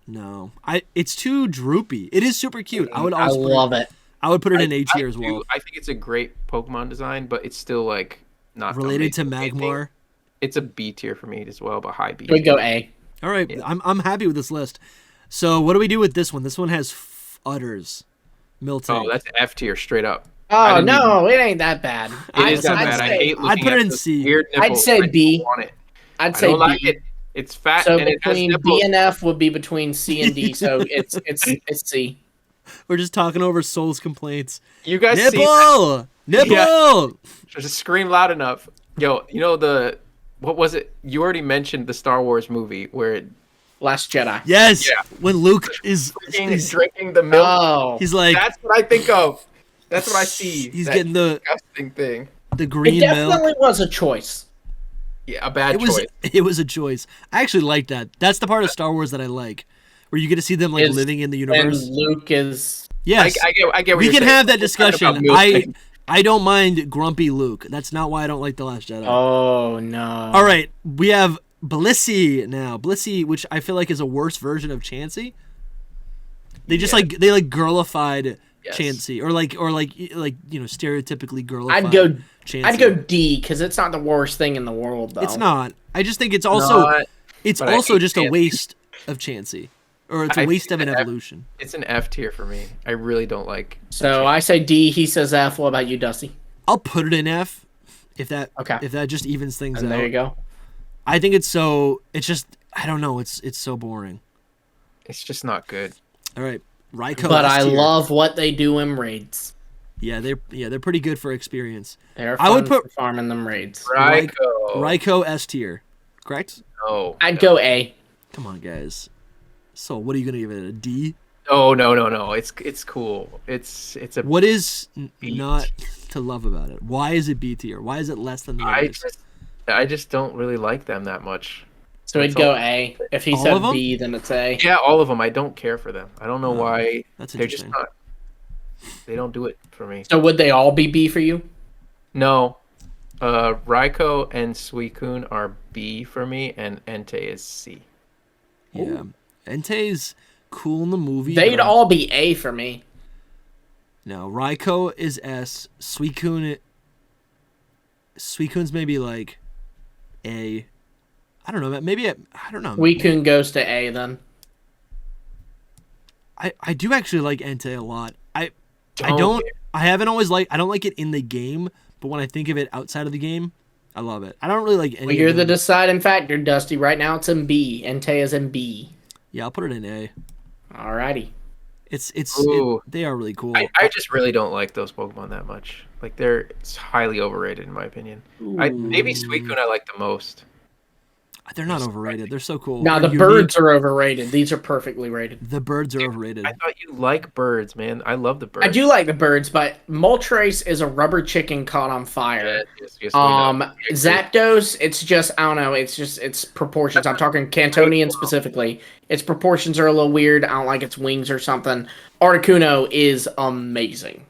No, it's too droopy. It is super cute. I love it. I would put it in A tier as well. I think it's a great Pokemon design, but it's still not related to Magmar. It's a B tier for me as well, but high B. We go A. All right, yeah. I'm happy with this list. So what do we do with this one? This one has udders. Miltank. Oh, that's F tier straight up. Oh no, it ain't that bad. It is that bad. I hate looking I'd put it in C. I'd say B. I'd say B. Like it. It's fat. So and between it has B and F would be between C and D. So it's C. We're just talking over Soul's complaints. You guys nipple! Yeah. Just scream loud enough. Yo, what was it? You already mentioned the Star Wars movie where Last Jedi. Yes. Yeah. When Luke is drinking the milk. Oh. He's like, that's what I think of. That's what I see. He's getting the disgusting thing. The green milk. It definitely was a choice. Yeah, a bad choice. It was a choice. I actually like that. That's the part of Star Wars that I like, where you get to see them living in the universe. And Luke is. Yes, I get. What we you're can saying. have that discussion. I don't mind grumpy Luke. That's not why I don't like The Last Jedi. Oh no! All right, we have Blissey now. Blissey, which I feel like is a worse version of Chansey. They just girlified Chansey, or stereotypically girlified. Chansey. I'd go D because it's not the worst thing in the world, though. It's not. I just think it's also just a waste of Chansey. or it's a waste of an evolution. It's an F tier for me. I really don't like. So I say D. He says F. What about you, Dusty? I'll put it in F if that just evens things out. There you go. I think it's just I don't know. It's so boring. It's just not good. All right, Raikou. But I love what they do in raids. Yeah, they're pretty good for experience. They're fun, I would put farming them raids. Raikou S tier, correct? No, I'd go A. Come on, guys. So what are you gonna give it? A D? Oh no. It's cool. It's a. What is not to love about it? Why is it B tier? Why is it less than the others? I just don't really like them that much. So he'd go A. If he said B, then it's A. Yeah, all of them. I don't care for them. I don't know why. That's they're just not. They don't do it for me. So would they all be B for you? No. Raikou and Suicune are B for me, and Entei is C. Yeah. Entei's cool in the movie. They'd all be A for me. No, Raikou is S. Suicune's maybe like A. I don't know. Maybe I don't know. Suicune goes to A then. I do actually like Entei a lot. I don't like it in the game, but when I think of it outside of the game, I love it. I don't really like any. Well, you're the deciding factor, Dusty. Right now it's in B. Entei is in B. Yeah, I'll put it in A. Alrighty. They are really cool. I just really don't like those Pokemon that much. Like it's highly overrated in my opinion. Maybe Suicune I like the most. They're not overrated. They're so cool. Now the birds are overrated. These are perfectly rated. The birds are overrated. I thought you like birds, man. I love the birds. I do like the birds, but Moltres is a rubber chicken caught on fire. Yes, Zapdos, it's just I don't know. It's proportions. I'm talking Cantonian specifically. Its proportions are a little weird. I don't like its wings or something. Articuno is amazing.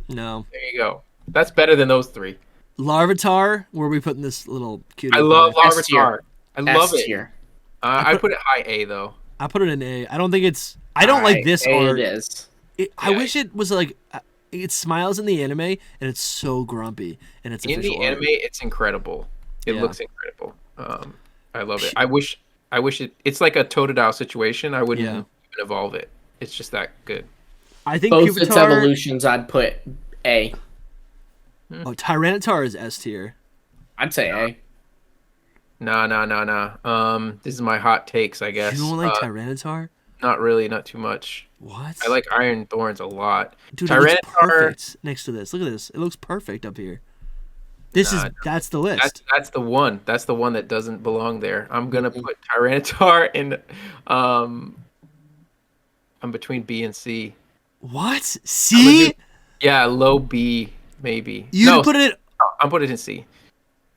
No. There you go. That's better than those three. Larvitar, where are we putting this little cutie? I love Larvitar. I love it. Tier. I put it high A though. I put it in A. I don't think it's. I don't like this art. It is. I wish it was like. It smiles in the anime, and it's so grumpy, and it's in the anime. It's incredible. It looks incredible. I love it. I wish it's like a Totodile situation. I wouldn't even evolve it. It's just that good. I think both its evolutions I'd put A. Oh, Tyranitar is S tier. I'd say A. No. This is my hot takes, I guess. You don't like Tyranitar? Not really, not too much. What? I like Iron Thorns a lot. Dude, Tyranitar, it looks perfect next to this. Look at this. It looks perfect up here. That's the list. That's the one. That's the one that doesn't belong there. I'm gonna put Tyranitar in. I'm between B and C. What? C? Low B maybe. Put it in. I'm putting it in C.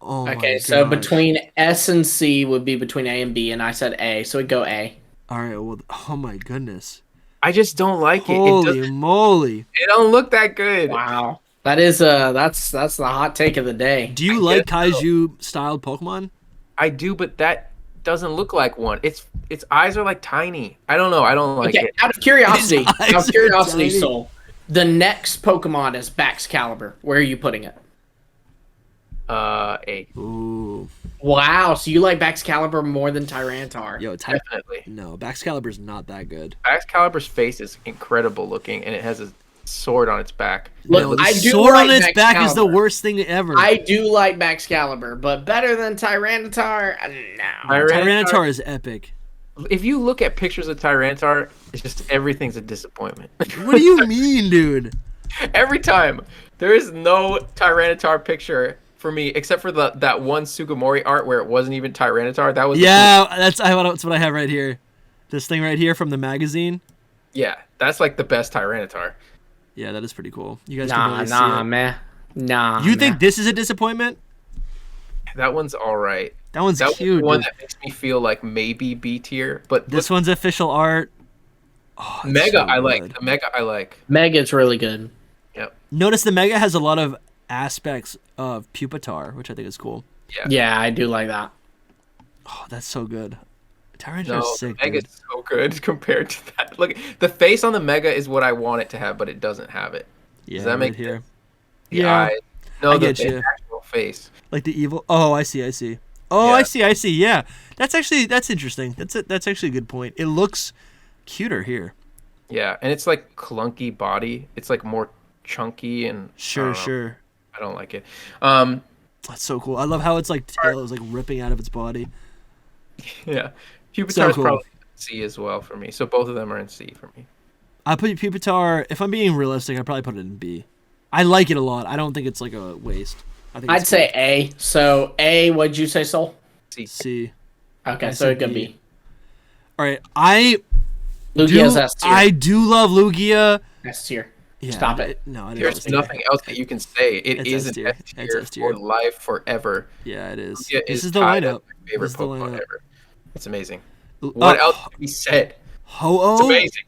Oh okay, so between S and C would be between A and B, and I said A, so it'd go A. All right. Well, oh my goodness. I just don't like it. Holy moly! It don't look that good. Wow, that is that's the hot take of the day. Do you like Kaiju styled Pokemon? I do, but that doesn't look like one. Its eyes are like tiny. I don't know. I don't like it. Out of curiosity, Soul, the next Pokemon is Baxcalibur. Where are you putting it? A. Ooh. Wow, so you like Baxcalibur more than Tyranitar? Yo, definitely. No, Baxcalibur's not that good. Baxcalibur's face is incredible looking, and it has a sword on its back. Look, the sword on its back is the worst thing ever. I do like Baxcalibur, but better than Tyranitar? No. Tyranitar is epic. If you look at pictures of Tyranitar, it's just everything's a disappointment. What do you mean, dude? Every time. There is no Tyranitar picture for me, except for that one Sugimori art where it wasn't even Tyranitar. That was that's what I have right here. This thing right here from the magazine. Yeah, that's like the best Tyranitar. Yeah, that is pretty cool. You guys can really see it. Man. Nah. You think this is a disappointment? That one's all right. That one's cute. One that makes me feel like maybe B tier, but this one's official art. Oh, Mega, I like. The Mega, I like. Mega's really good. Yep. Notice the Mega has a lot of aspects of Pupitar, which I think is cool. Yeah, I do like that. Oh, that's so good. Tyranitar's sick. Mega's so good compared to that. Look, the face on the Mega is what I want it to have, but it doesn't have it. Yeah, does that make sense? The eyes. No, I get the actual face. Like the evil. Oh, I see. Oh, yeah. I see. Yeah, that's interesting. That's actually a good point. It looks cuter here. Yeah, and it's like clunky body. It's like more chunky and Sure. I don't like it. That's so cool. I love how it's like tail is like ripping out of its body. Yeah, Pupitar's So cool. probably C as well for me. So both of them are in C for me. I put Pupitar. If I'm being realistic, I'd probably put it in B. I like it a lot. I don't think it's like a waste. I'd say A. So A, what'd you say, Soul? C. Okay, so it could be. All right, Lugia's S tier. I do love Lugia. S tier. Yeah, Stop it. No, There's nothing else that you can say. It is an S tier for life forever. Yeah, it is. Lugia This is the lineup. My favorite Pokemon ever. It's amazing. What else can be said? Ho-Oh? It's amazing.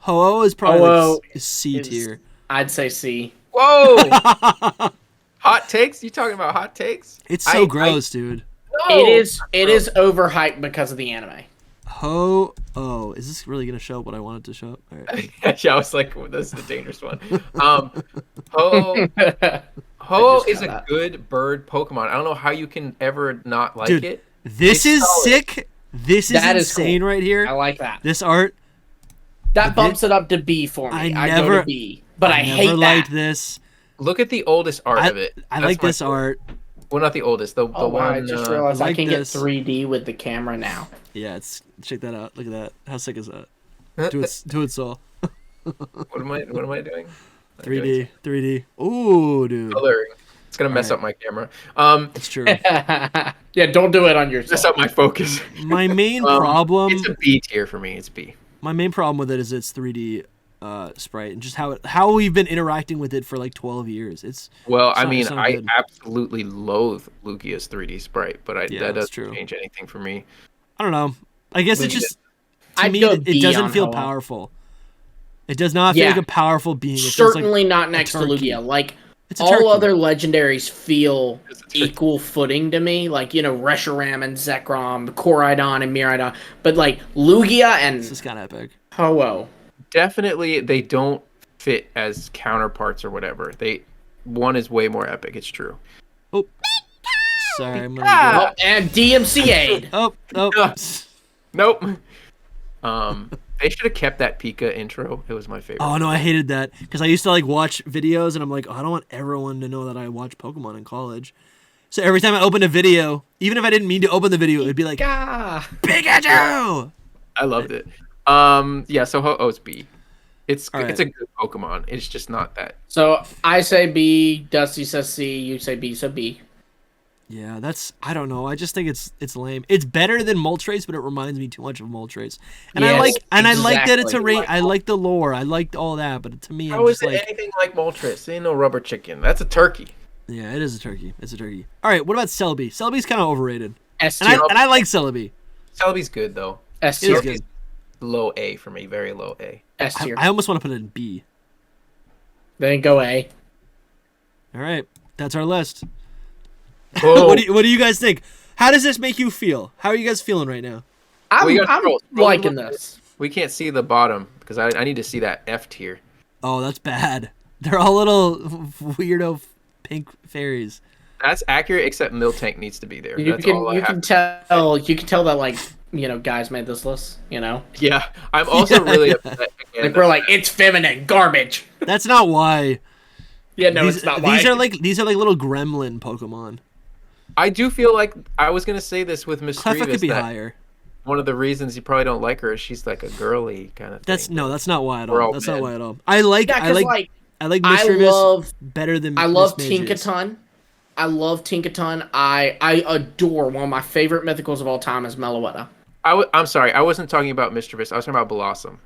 Ho-Oh is probably C tier. I'd say C. Whoa! Hot takes? You talking about hot takes? It's so gross, dude. No. It is overhyped because of the anime. Ho-Oh. Is this really going to show up what I want it to show up? All right. Yeah, I was like, this is the dangerous one. Ho is a good bird Pokemon. I don't know how you can ever not like it. This is sick. This is insane right here. I like that. This art. That bumps it up to B for me. I go to B. But I hate that. Liked this. Look at the oldest art of it. I like this art. Well, not the oldest. The one. I just realized I can get this. 3D with the camera now. Yeah, check that out. Look at that. How sick is that? Do it, Saul. What am I doing? 3D. Ooh, dude. Coloring. It's gonna mess up my camera. It's true. Yeah, don't do it on yourself. Mess up my focus. My main problem. It's a B tier for me. It's B. My main problem with it is its 3D sprite and just how we've been interacting with it for like 12 years. I absolutely loathe Lugia's 3D sprite, but that doesn't change anything for me. I don't know. I guess it just to me it doesn't feel powerful. It does not feel like a powerful being. It certainly not next to Lugia. Like all other legendaries feel equal footing to me. Like, Reshiram and Zekrom, Koraidon and Miraidon. But like Lugia and this is kind of epic. Ho-Oh. Definitely they don't fit as counterparts or whatever. One is way more epic, it's true. Oh. Sorry, I'm gonna and DMCA'd. Nope. They should have kept that Pika intro. It was my favorite. Oh no, I hated that because I used to like watch videos and I'm like, I don't want everyone to know that I watch Pokemon in college. So every time I opened a video, even if I didn't mean to open the video, it'd be like Pikachu. I loved it. So Ho-Oh's B. It's a good Pokemon. It's just not that. So I say B, Dusty says C, you say B, so B. Yeah, I don't know. I just think it's lame. It's better than Moltres, but it reminds me too much of Moltres. And I like that it's a rain. I like the lore. I liked all that, but to me, how is it anything like Moltres? Ain't no rubber chicken. That's a turkey. Yeah, it is a turkey. It's a turkey. All right, what about Celebi? Celebi's kind of overrated. S tier. And I like Celebi. Celebi's good though. S tier. Good. Low A for me, very low A. S tier. I almost want to put it in B. Then go A. All right, that's our list. What do you guys think? How does this make you feel? How are you guys feeling right now? I'm liking this. We can't see the bottom because I need to see that F tier. Oh, that's bad. They're all little weirdo pink fairies. That's accurate, except Miltank needs to be there. You can tell that like guys made this list. Yeah, I'm also really upset. Like we're like it's feminine garbage. That's not why. Yeah, no, it's not why. These are like little gremlin Pokemon. I do feel like I was gonna say this with Mischievous. Cleffa could be higher. One of the reasons you probably don't like her is she's like a girly kind of thing. That's not why at all. That's not why at all. I like Mischievous better than I love Tinkaton. I love Tinkaton. I adore one of my favorite mythicals of all time is Meloetta. I'm sorry, I wasn't talking about Mischievous. I was talking about Blossom.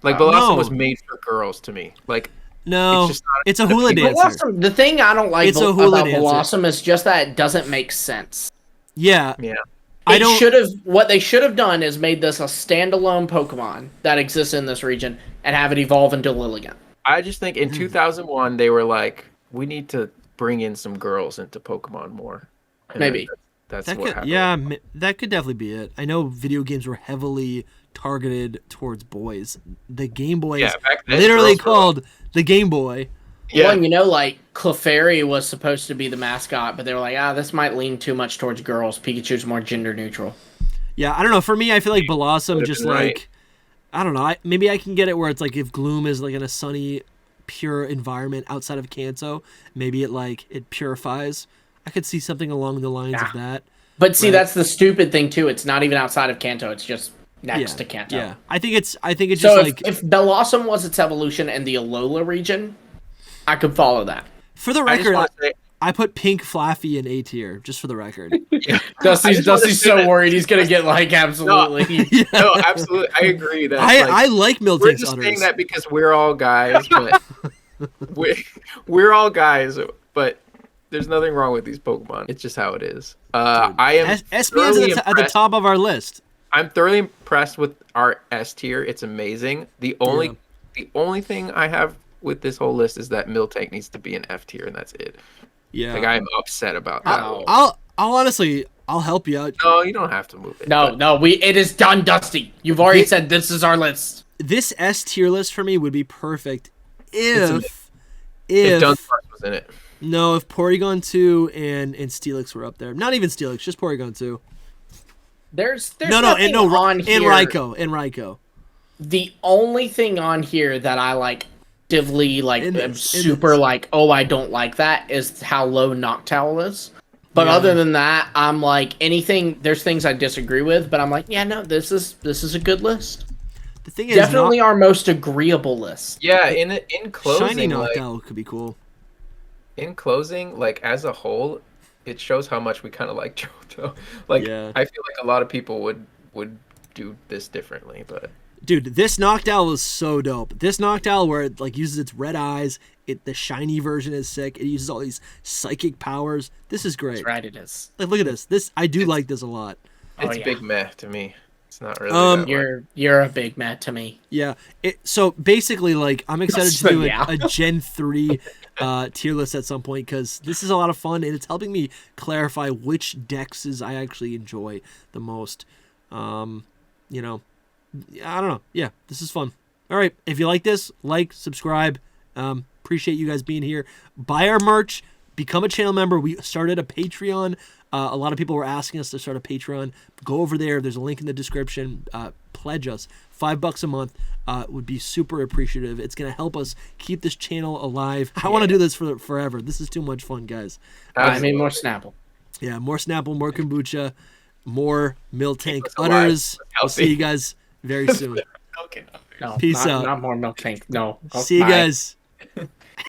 Like Blossom was made for girls to me. Like no, it's a hula dancer. Blossom, the thing I don't like about Blossom is just that it doesn't make sense. Yeah. What they should have done is made this a standalone Pokemon that exists in this region and have it evolve into Lilligant. I just think in 2001 they were like, we need to bring in some girls into Pokemon more. And maybe that's what happened. Yeah, that could definitely be it. I know video games were heavily targeted towards boys. The Game Boy is literally called the Game Boy. Yeah. Well, like Clefairy was supposed to be the mascot, but they were like, this might lean too much towards girls. Pikachu's more gender neutral. Yeah, I don't know. For me, I feel like Blossom just like I don't know. Maybe I can get it where it's like if Gloom is like in a sunny, pure environment outside of Kanto, maybe it purifies. I could see something along the lines of that. But see, that's the stupid thing too. It's not even outside of Kanto. It's just next to Kanto. Yeah, I think it's so just if Bellossom was its evolution in the Alola region, I could follow that. For the record, I put Pink Flaffy in A tier, just for the record. Dusty's so worried he's gonna get absolutely. No, absolutely, I agree. That I like Miltank's We're just udders. saying that because we're all guys, but we're all guys, but there's nothing wrong with these Pokemon. It's just how it is. I am Espian's at the top of our list. I'm thoroughly impressed with our S tier. It's amazing. The only thing I have with this whole list is that Miltank needs to be an F tier, and that's it. Yeah, I'm upset about that. I'll honestly, I'll help you out. No, you don't have to move it. No, it is done, Dusty. You've already said this is our list. This S tier list for me would be perfect if Dunsparce was in it. No, if Porygon 2 and Steelix were up there. Not even Steelix, just Porygon 2. There's and Raikou. The only thing on here that I am super I don't like that is how low Noctowl is. But other than that, I'm there's things I disagree with, but I'm this is a good list. The thing definitely our most agreeable list. Yeah, in closing, Shiny Noctowl could be cool. In closing, as a whole, it shows how much we kind of like Johto. I feel like a lot of people would do this differently, but dude, this Noctowl is so dope. This Noctowl where it uses its red eyes, the shiny version is sick. It uses all these psychic powers. This is great. That's right, it is. Look at this. I do like this a lot. It's big meh to me. It's not really. You're a big meh to me. Yeah. So basically, I'm excited to do a Gen 3 tier list at some point because this is a lot of fun and it's helping me clarify which dexes I actually enjoy the most. I don't know. Yeah, this is fun. All right, if you like this, subscribe. Appreciate you guys being here. Buy our merch. Become a channel member. We started a Patreon. A lot of people were asking us to start a Patreon. Go over there. There's a link in the description. Pledge us. $5 a month would be super appreciative. It's going to help us keep this channel alive. I want to do this for forever. This is too much fun, guys. I mean, more Snapple. Yeah, more Snapple, more kombucha, more Miltank udders. I'll see you guys very soon. Okay. No, Peace out. Not more Miltank. No. See you guys.